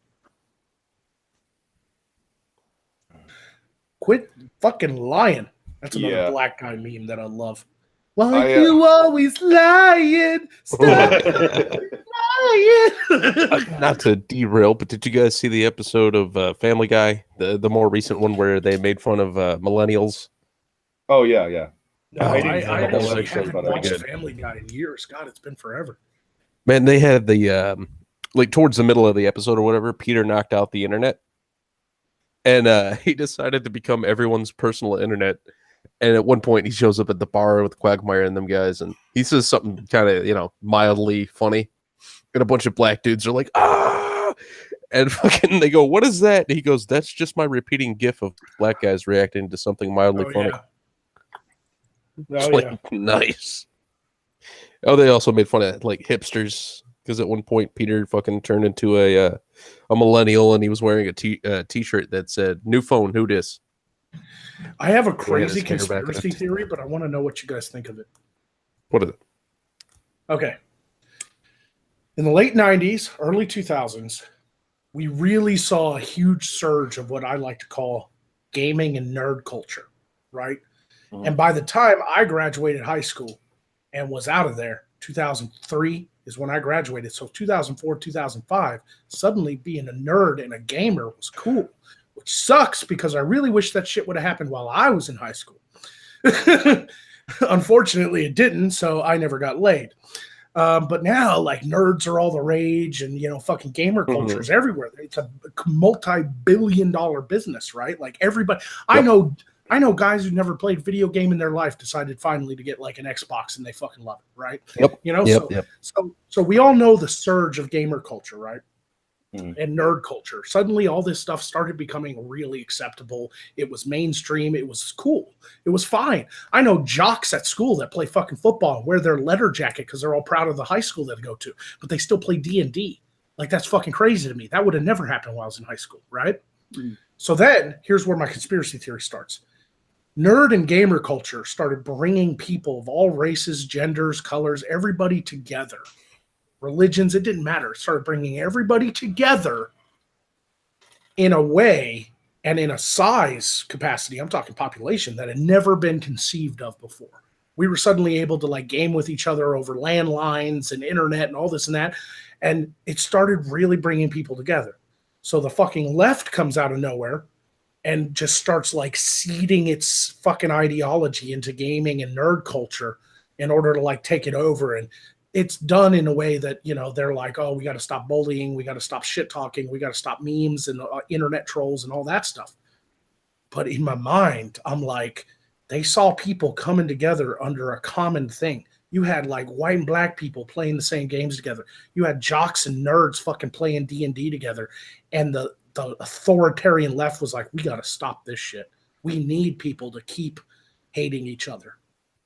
Quit fucking lying. That's another black guy meme that I love. Why you always lying? Stop lying. Not to derail, but did you guys see the episode of Family Guy, the more recent one where they made fun of millennials? Oh yeah. No, I haven't watched Family Guy in years. God, it's been forever. Man, they had the like towards the middle of the episode or whatever, Peter knocked out the internet, and he decided to become everyone's personal internet. And at one point, he shows up at the bar with Quagmire and them guys, and he says something kind of, you know, mildly funny, and a bunch of black dudes are like, ah, and fucking they go, what is that? And he goes, that's just my repeating gif of black guys reacting to something mildly funny. Yeah. Nice. Oh, they also made fun of like hipsters because at one point Peter fucking turned into a millennial and he was wearing a t-shirt that said "New phone, who dis?" I have a crazy conspiracy theory, but I want to know what you guys think of it. What is it? Okay. In the late 90s, early 2000s, we really saw a huge surge of what I like to call gaming and nerd culture, right? And by the time I graduated high school and was out of there, 2003 is when I graduated. So 2004, 2005, suddenly being a nerd and a gamer was cool, which sucks because I really wish that shit would have happened while I was in high school. Unfortunately, it didn't, so I never got laid. But now, like, nerds are all the rage and, you know, fucking gamer culture is everywhere. It's a multi-billion-dollar business, right? Like, everybody – I know guys who never played video game in their life decided finally to get like an Xbox and they fucking love it, right? Yep. You know, so we all know the surge of gamer culture, right? And nerd culture. Suddenly all this stuff started becoming really acceptable. It was mainstream. It was cool. It was fine. I know jocks at school that play fucking football and wear their leather jacket because they're all proud of the high school they go to, but they still play D&D. Like that's fucking crazy to me. That would have never happened while I was in high school, right? So then here's where my conspiracy theory starts. Nerd and gamer culture started bringing people of all races, genders, colors, everybody together. Religions, it didn't matter. It started bringing everybody together in a way and in a size capacity, I'm talking population, that had never been conceived of before. We were suddenly able to like game with each other over landlines and internet and all this and that. And it started really bringing people together. So the fucking left comes out of nowhere and just starts like seeding its fucking ideology into gaming and nerd culture in order to like take it over. And it's done in a way that, you know, they're like, oh, we got to stop bullying. We got to stop shit talking. We got to stop memes and internet trolls and all that stuff. But in my mind, I'm like, they saw people coming together under a common thing. You had like white and black people playing the same games together. You had jocks and nerds fucking playing D&D together. And the authoritarian left was like, we got to stop this shit. We need people to keep hating each other.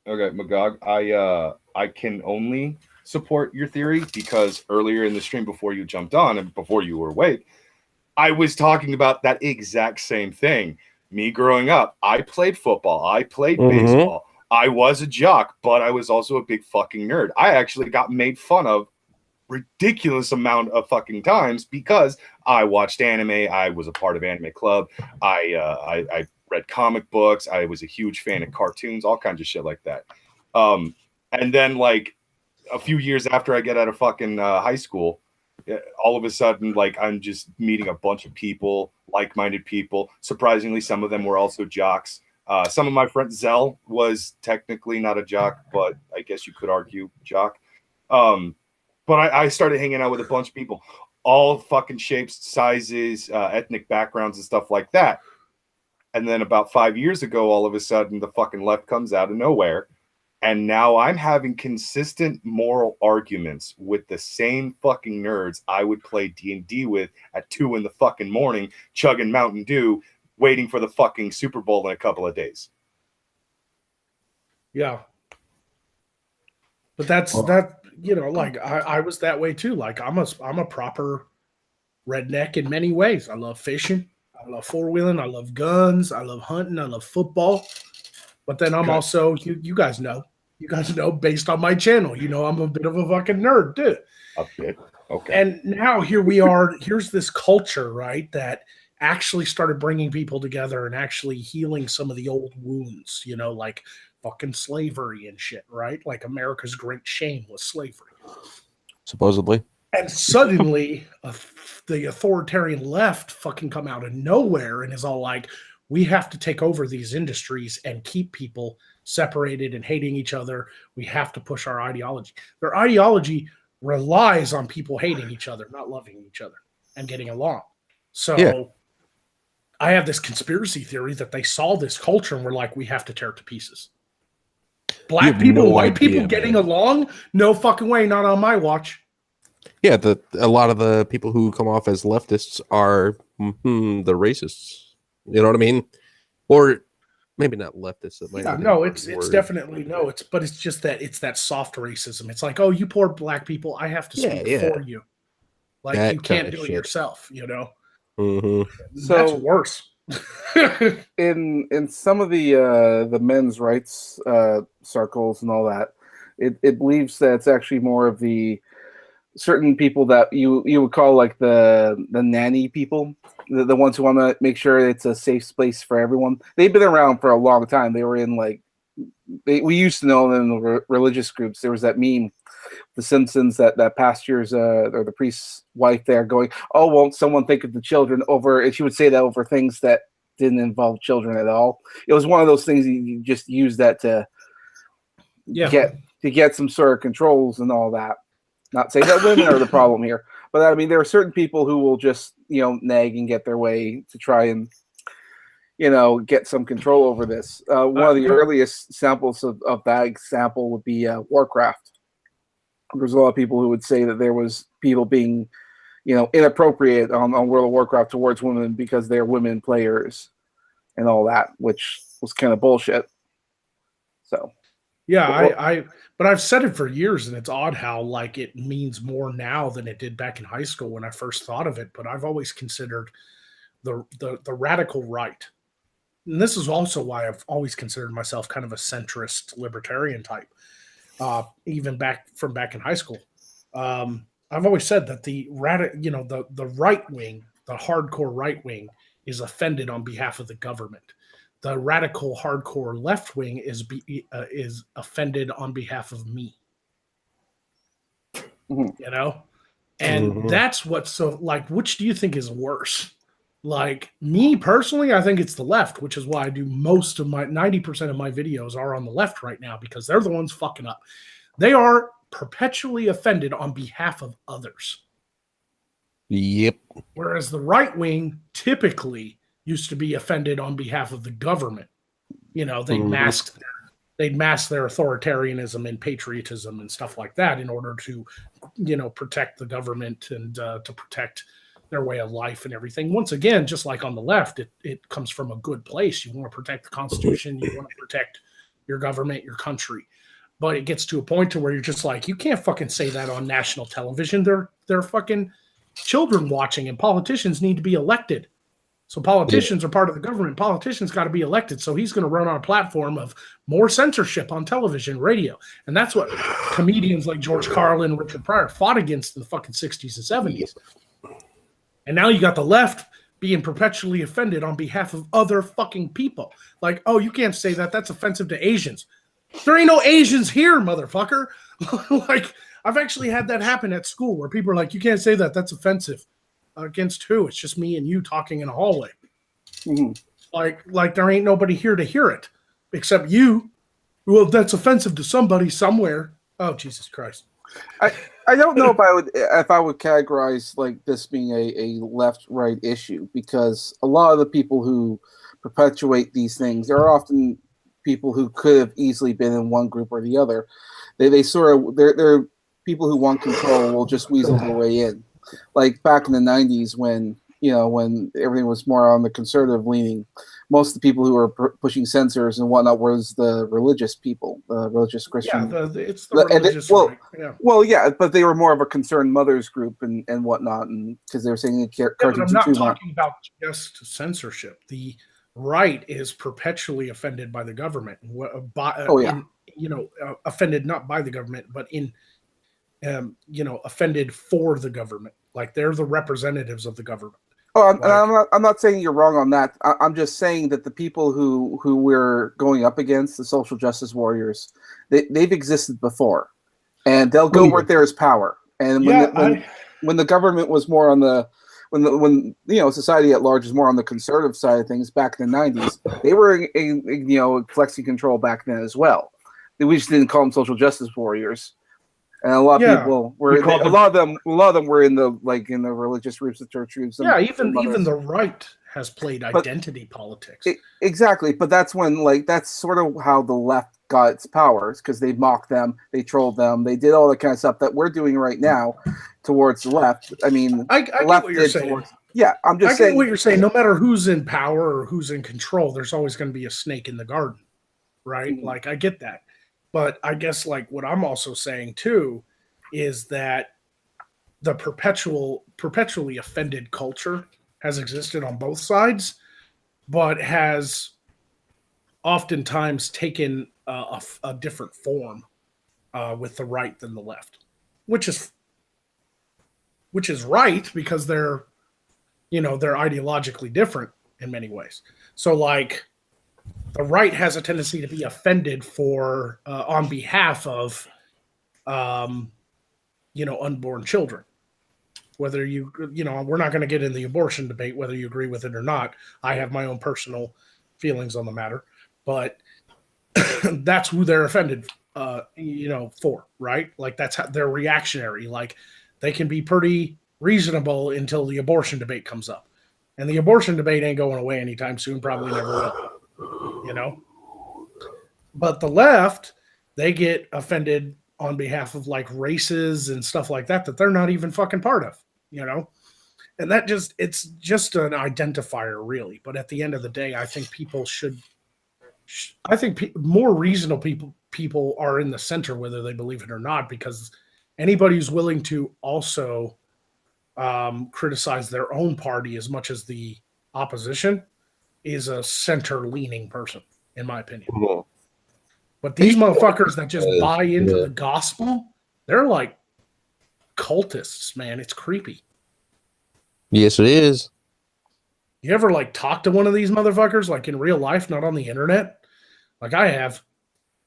Okay, Magog, I can only support your theory because earlier in the stream, before you jumped on and before you were awake, I was talking about that exact same thing. Me growing up, I played football, I played baseball, I was a jock, but I was also a big fucking nerd. I actually got made fun of ridiculous amount of fucking times because I watched anime. I was a part of anime club. I read comic books. I was a huge fan of cartoons, all kinds of shit like that. And then like a few years after I get out of fucking high school, all of a sudden, like I'm just meeting a bunch of people, like-minded people. Surprisingly, some of them were also jocks. Some of my friends, Zell was technically not a jock, but I guess you could argue jock. But I started hanging out with a bunch of people, all fucking shapes, sizes, ethnic backgrounds, and stuff like that. And then about 5 years ago, all of a sudden, the fucking left comes out of nowhere. And now I'm having consistent moral arguments with the same fucking nerds I would play D&D with at 2 in the fucking morning, chugging Mountain Dew, waiting for the fucking Super Bowl in a couple of days. Yeah. But that, you know, like I was that way too. Like I'm a proper redneck in many ways. I love fishing. I love four-wheeling. I love guns. I love hunting. I love football. But then I'm also, you guys know, based on my channel, you know, I'm a bit of a fucking nerd too. A bit. Okay. And now here we are. Here's this culture, right, that actually started bringing people together and actually healing some of the old wounds, you know, like fucking slavery and shit, right? Like America's great shame was slavery. Supposedly. And suddenly the authoritarian left fucking come out of nowhere and is all like, we have to take over these industries and keep people separated and hating each other. We have to push our ideology. Their ideology relies on people hating each other, not loving each other and getting along. So yeah. I have this conspiracy theory that they saw this culture and were like, we have to tear it to pieces. Black people, white people getting along? No fucking way, not on my watch. Yeah, a lot of the people who come off as leftists are the racists. You know what I mean? Or maybe not leftists. It's definitely no. But it's just that it's that soft racism. It's like, oh, you poor black people, I have to speak for you. Like that you can't do it yourself. You know. Mm-hmm. So that's worse. in some of the men's rights circles and all that, it believes that it's actually more of the certain people that you would call like the nanny people, the ones who want to make sure it's a safe space for everyone. They've been around for a long time. They were in like we used to know them in the religious groups. There was that meme, The Simpsons, that pastor's or the priest's wife there going, oh, won't someone think of the children over? And she would say that over things that didn't involve children at all. It was one of those things you just use that to get some sort of controls and all that. Not saying that women are the problem here, but I mean, there are certain people who will just, nag and get their way to try and, get some control over this. One of the earliest samples of that example would be Warcraft. There's a lot of people who would say that there was people being, inappropriate on World of Warcraft towards women because they're women players and all that, which was kind of bullshit. So. Yeah, but I've said it for years, and it's odd how like it means more now than it did back in high school when I first thought of it. But I've always considered the radical right, and this is also why I've always considered myself kind of a centrist libertarian type, even back in high school. I've always said that the right wing, the hardcore right wing, is offended on behalf of the government. The radical hardcore left wing is offended on behalf of me. And that's what's so like, which do you think is worse? Like me personally, I think it's the left, which is why I do most of my 90% of my videos are on the left right now, because they're the ones fucking up. They are perpetually offended on behalf of others. Yep. Whereas the right wing typically used to be offended on behalf of the government. They'd mask their authoritarianism and patriotism and stuff like that in order to, protect the government and to protect their way of life and everything. Once again, just like on the left, it comes from a good place. You want to protect the Constitution. You want to protect your government, your country. but it gets to a point to where you're just like, you can't fucking say that on national television. They're fucking children watching, and politicians need to be elected. So politicians are part of the government. Politicians got to be elected. So he's going to run on a platform of more censorship on television, radio. And that's what comedians like George Carlin, Richard Pryor fought against in the fucking 60s and 70s. And now you got the left being perpetually offended on behalf of other fucking people. Like, oh, you can't say that. That's offensive to Asians. There ain't no Asians here, motherfucker. Like, I've actually had that happen at school where people are like, you can't say that. That's offensive. Against who? It's just me and you talking in a hallway. Mm-hmm. Like there ain't nobody here to hear it except you. Well, that's offensive to somebody somewhere. Oh, Jesus Christ. I don't know if I would categorize like this being a left-right issue, because a lot of the people who perpetuate these things are often people who could have easily been in one group or the other. They're people who want control will just weasel their way in. Like back in the 90s when everything was more on the conservative leaning, most of the people who were pushing censors and whatnot was the religious people, religious Christian. Yeah, it's the religious. Well, yeah, but they were more of a concerned mothers group and whatnot, and because they were saying but I'm not talking about just censorship. The right is perpetually offended by the government. Offended not by the government, but offended for the government. Like they're the representatives of the government. Oh, I'm not saying you're wrong on that. I'm just saying that the people who we're going up against, the social justice warriors, they've existed before, and they'll go where there is power. And when the government was more on the when society at large is more on the conservative side of things back in the 90s, they were flexing control back then as well. We just didn't call them social justice warriors. And a lot of people were a lot of them were in the religious groups, the church groups. Even the right has played identity politics. Exactly, but that's when that's sort of how the left got its powers, because they mocked them, they trolled them, they did all the kind of stuff that we're doing right now towards the left. I mean, I get what you're saying. I'm just saying what you're saying. No matter who's in power or who's in control, there's always going to be a snake in the garden, right? Mm-hmm. Like I get that. But I guess what I'm also saying too is that the perpetually offended culture has existed on both sides, but has oftentimes taken a different form with the right than the left, which is right because they're ideologically different in many ways. So the right has a tendency to be offended for on behalf of, unborn children. Whether we're not going to get in the abortion debate, whether you agree with it or not. I have my own personal feelings on the matter, but that's who they're offended, for, right? Like that's how they're reactionary. Like they can be pretty reasonable until the abortion debate comes up, and the abortion debate ain't going away anytime soon. Probably never will. But the left, they get offended on behalf of races and stuff like that they're not even fucking part of, and it's just an identifier really. But at the end of the day, I think people more reasonable people are in the center, whether they believe it or not, because anybody who's willing to also criticize their own party as much as the opposition is a center-leaning person, in my opinion. Mm-hmm. But these motherfuckers that just buy into the gospel, they're like cultists, man. It's creepy. Yes, it is. You ever talk to one of these motherfuckers in real life, not on the internet? I have.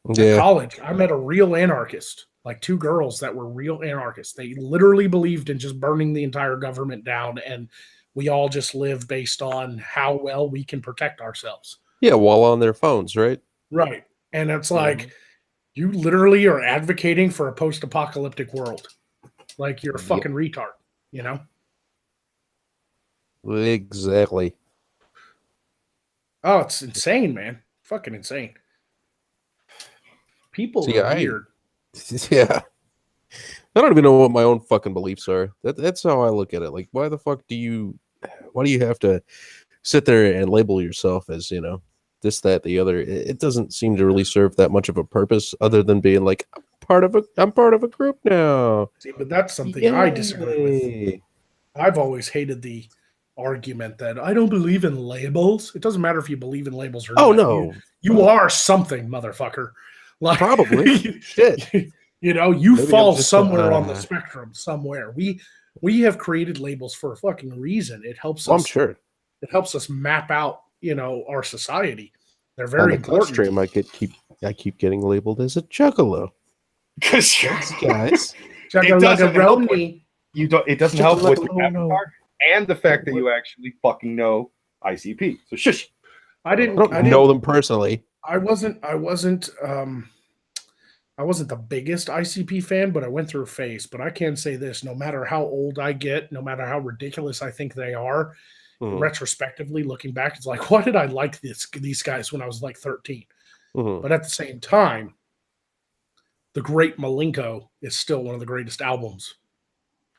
In college, I met a real anarchist, two girls that were real anarchists. They literally believed in just burning the entire government down, and we all just live based on how well we can protect ourselves. Yeah, while on their phones, right? Right. And it's you literally are advocating for a post-apocalyptic world. You're a fucking retard, Exactly. Oh, it's insane, man. Fucking insane. People are weird. Yeah. I don't even know what my own fucking beliefs are. That's how I look at it. Why do you have to sit there and label yourself as, this, that, the other. It doesn't seem to really serve that much of a purpose other than being like, I'm part of a group now. See, but that's something I disagree with. Yay. I've always hated the argument that I don't believe in labels. It doesn't matter if you believe in labels or Oh not. no, You are something, motherfucker. Like, probably. Shit. You know, you Maybe fall I'm just, somewhere on the spectrum somewhere. We have created labels for a fucking reason. It helps us. I'm sure. It helps us map out, you know, our society. They're On very the important. stream, I keep getting labeled as a juggalo. Because Guys, it doesn't help with, Juggaluggaroni. you don't. It doesn't help with your No. avatar and the fact that you actually fucking know ICP. So shush. I didn't I don't know them personally. I wasn't the biggest ICP fan, but I went through a phase. But I can say this: no matter how old I get, no matter how ridiculous I think they are, retrospectively looking back, it's like, why did I like these guys when I was like 13? But at the same time, The Great Malenko is still one of the greatest albums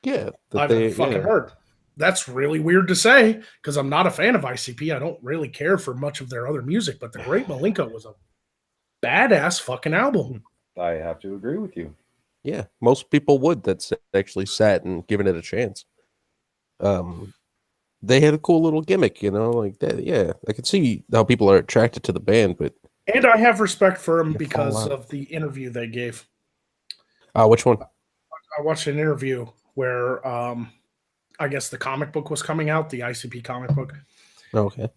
Yeah, I've ever fucking heard. That's really weird to say because I'm not a fan of ICP. I don't really care for much of their other music, but The Great Malenko was a badass fucking album. I have to agree with you. Yeah, most people would that's actually sat and given it a chance. They had a cool little gimmick, you know, like that. Yeah, I could see how people are attracted to the band, but And I have respect for them You because fall out. of the interview they gave. which one? I watched an interview where I guess the comic book was coming out, the ICP comic book. Okay.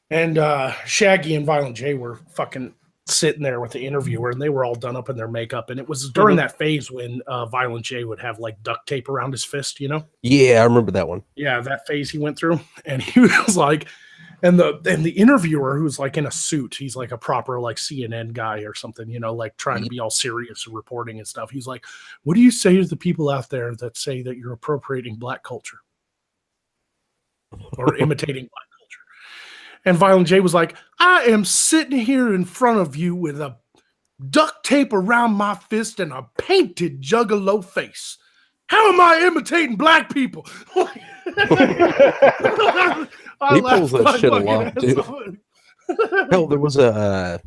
And Shaggy and Violent J were fucking sitting there with the interviewer, and they were all done up in their makeup. And it was during that phase when Violent J would have like duct tape around his fist, you know? Yeah, I remember that one. Yeah, that phase he went through. And he was like, and the interviewer who's like in a suit, he's like a proper like CNN guy or something, you know, like trying to be all serious and reporting and stuff. He's like, what do you say to the people out there that say that you're appropriating black culture or imitating black culture? And Violent J was like, I am sitting here in front of you with a duct tape around my fist and a painted juggalo face. How am I imitating black people? He pulls that shit a lot, dude. Hell, there was a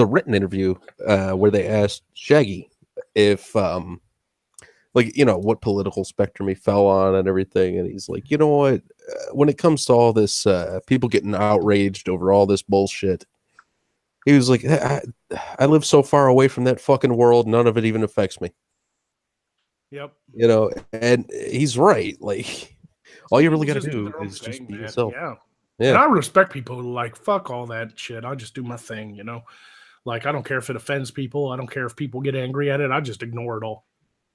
written interview where they asked Shaggy if like, you know, what political spectrum he fell on and everything, and he's like, you know what, when it comes to all this people getting outraged over all this bullshit, he was like, I live so far away from that fucking world, none of it even affects me. Yep. You know, and he's right. Like, all you really got to Just do their own is just thing, be man. yourself. Yeah. Yeah. And I respect people who like, fuck all that shit. I just do my thing, you know? Like, I don't care if it offends people. I don't care if people get angry at it. I just ignore it all.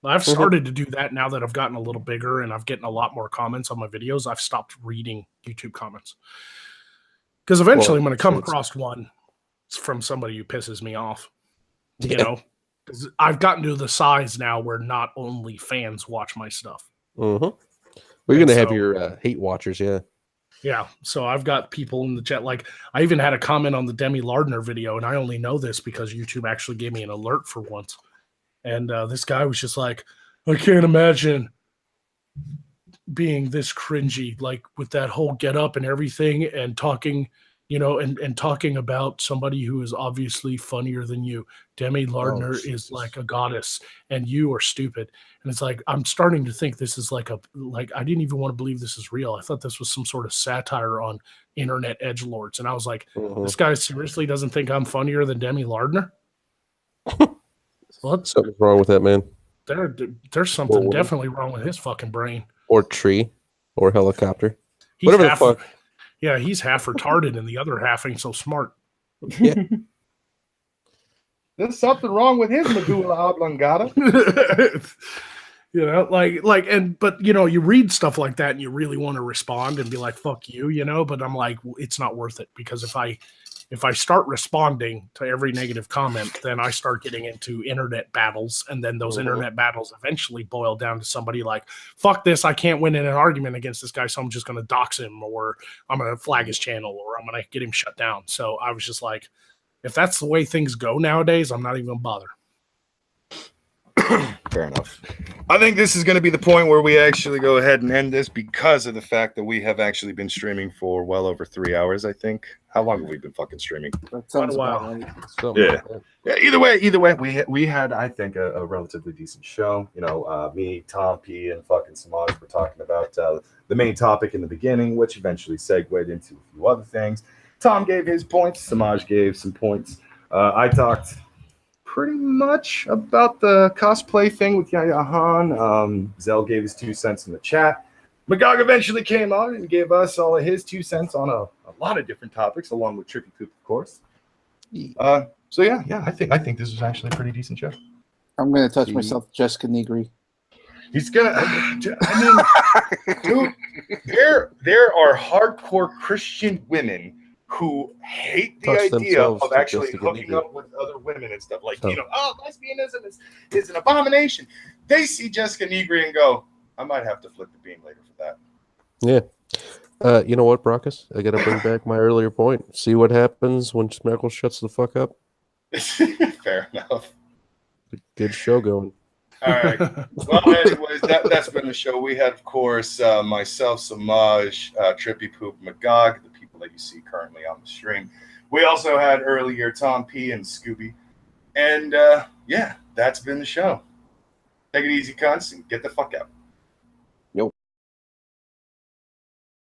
I've started to do that now that I've gotten a little bigger and I've gotten a lot more comments on my videos. I've stopped reading YouTube comments. Because eventually I'm going to come across one from somebody who pisses me off. You know? Because I've gotten to the size now where not only fans watch my stuff. Well, you're going to have your hate watchers, yeah. Yeah, so I've got people in the chat. Like, I even had a comment on the Demi Lardner video, and I only know this because YouTube actually gave me an alert for once. And this guy was just like, I can't imagine being this cringy, like with that whole get up and everything and talking, you know, and talking about somebody who is obviously funnier than you. Demi Lardner is like a goddess and you are stupid. And it's like, I'm starting to think this is like I didn't even want to believe this is real. I thought this was some sort of satire on internet edgelords. And I was like, this guy seriously doesn't think I'm funnier than Demi Lardner? What? Something's wrong with that man. There's something definitely wrong with his fucking brain. Or tree. Or helicopter. Whatever the fuck. Yeah, he's half retarded and the other half ain't so smart. Yeah. There's something wrong with his medulla oblongata. You know, but you know, you read stuff like that and you really want to respond and be like, fuck you, you know, but I'm like, it's not worth it because if I start responding to every negative comment, then I start getting into internet battles. And then those internet battles eventually boil down to somebody like, fuck this, I can't win in an argument against this guy, so I'm just going to dox him, or I'm going to flag his channel, or I'm going to get him shut down. So I was just like, if that's the way things go nowadays, I'm not even going to bother. Fair enough. I think this is going to be the point where we actually go ahead and end this because of the fact that we have actually been streaming for well over 3 hours, I think. How long have we been fucking streaming? That sounds Quite a about while. right. Something Yeah. like that. Yeah, either way, we had, I think, a relatively decent show. You know, me, Tom P, and fucking Samaj were talking about the main topic in the beginning, which eventually segued into a few other things. Tom gave his points. Samaj gave some points. I talked pretty much about the cosplay thing with Yaya Han. Zell gave his 2 cents in the chat. Magog eventually came on and gave us all of his 2 cents on a lot of different topics, along with Trippy Poop, of course. So yeah, I think this was actually a pretty decent show. I'm gonna touch myself, Jessica Negri. He's gonna. I mean, dude, there are hardcore Christian women who hate the Touch idea themselves of to actually Jessica hooking Negri. up with other women and stuff. Like, lesbianism is an abomination. They see Jessica Negri and go, I might have to flip the bean later for that. Yeah. You know what, Brockus? I got to bring back my earlier point. See what happens when Smeckle shuts the fuck up? Fair enough. Good show going. All right. Well, anyways, that's been the show. We had, of course, myself, Samaj, Trippy Poop, Magog, the people that you see currently on the stream. We also had earlier Tom P and Scooby. And yeah, that's been the show. Take it easy, cunts, and get the fuck out.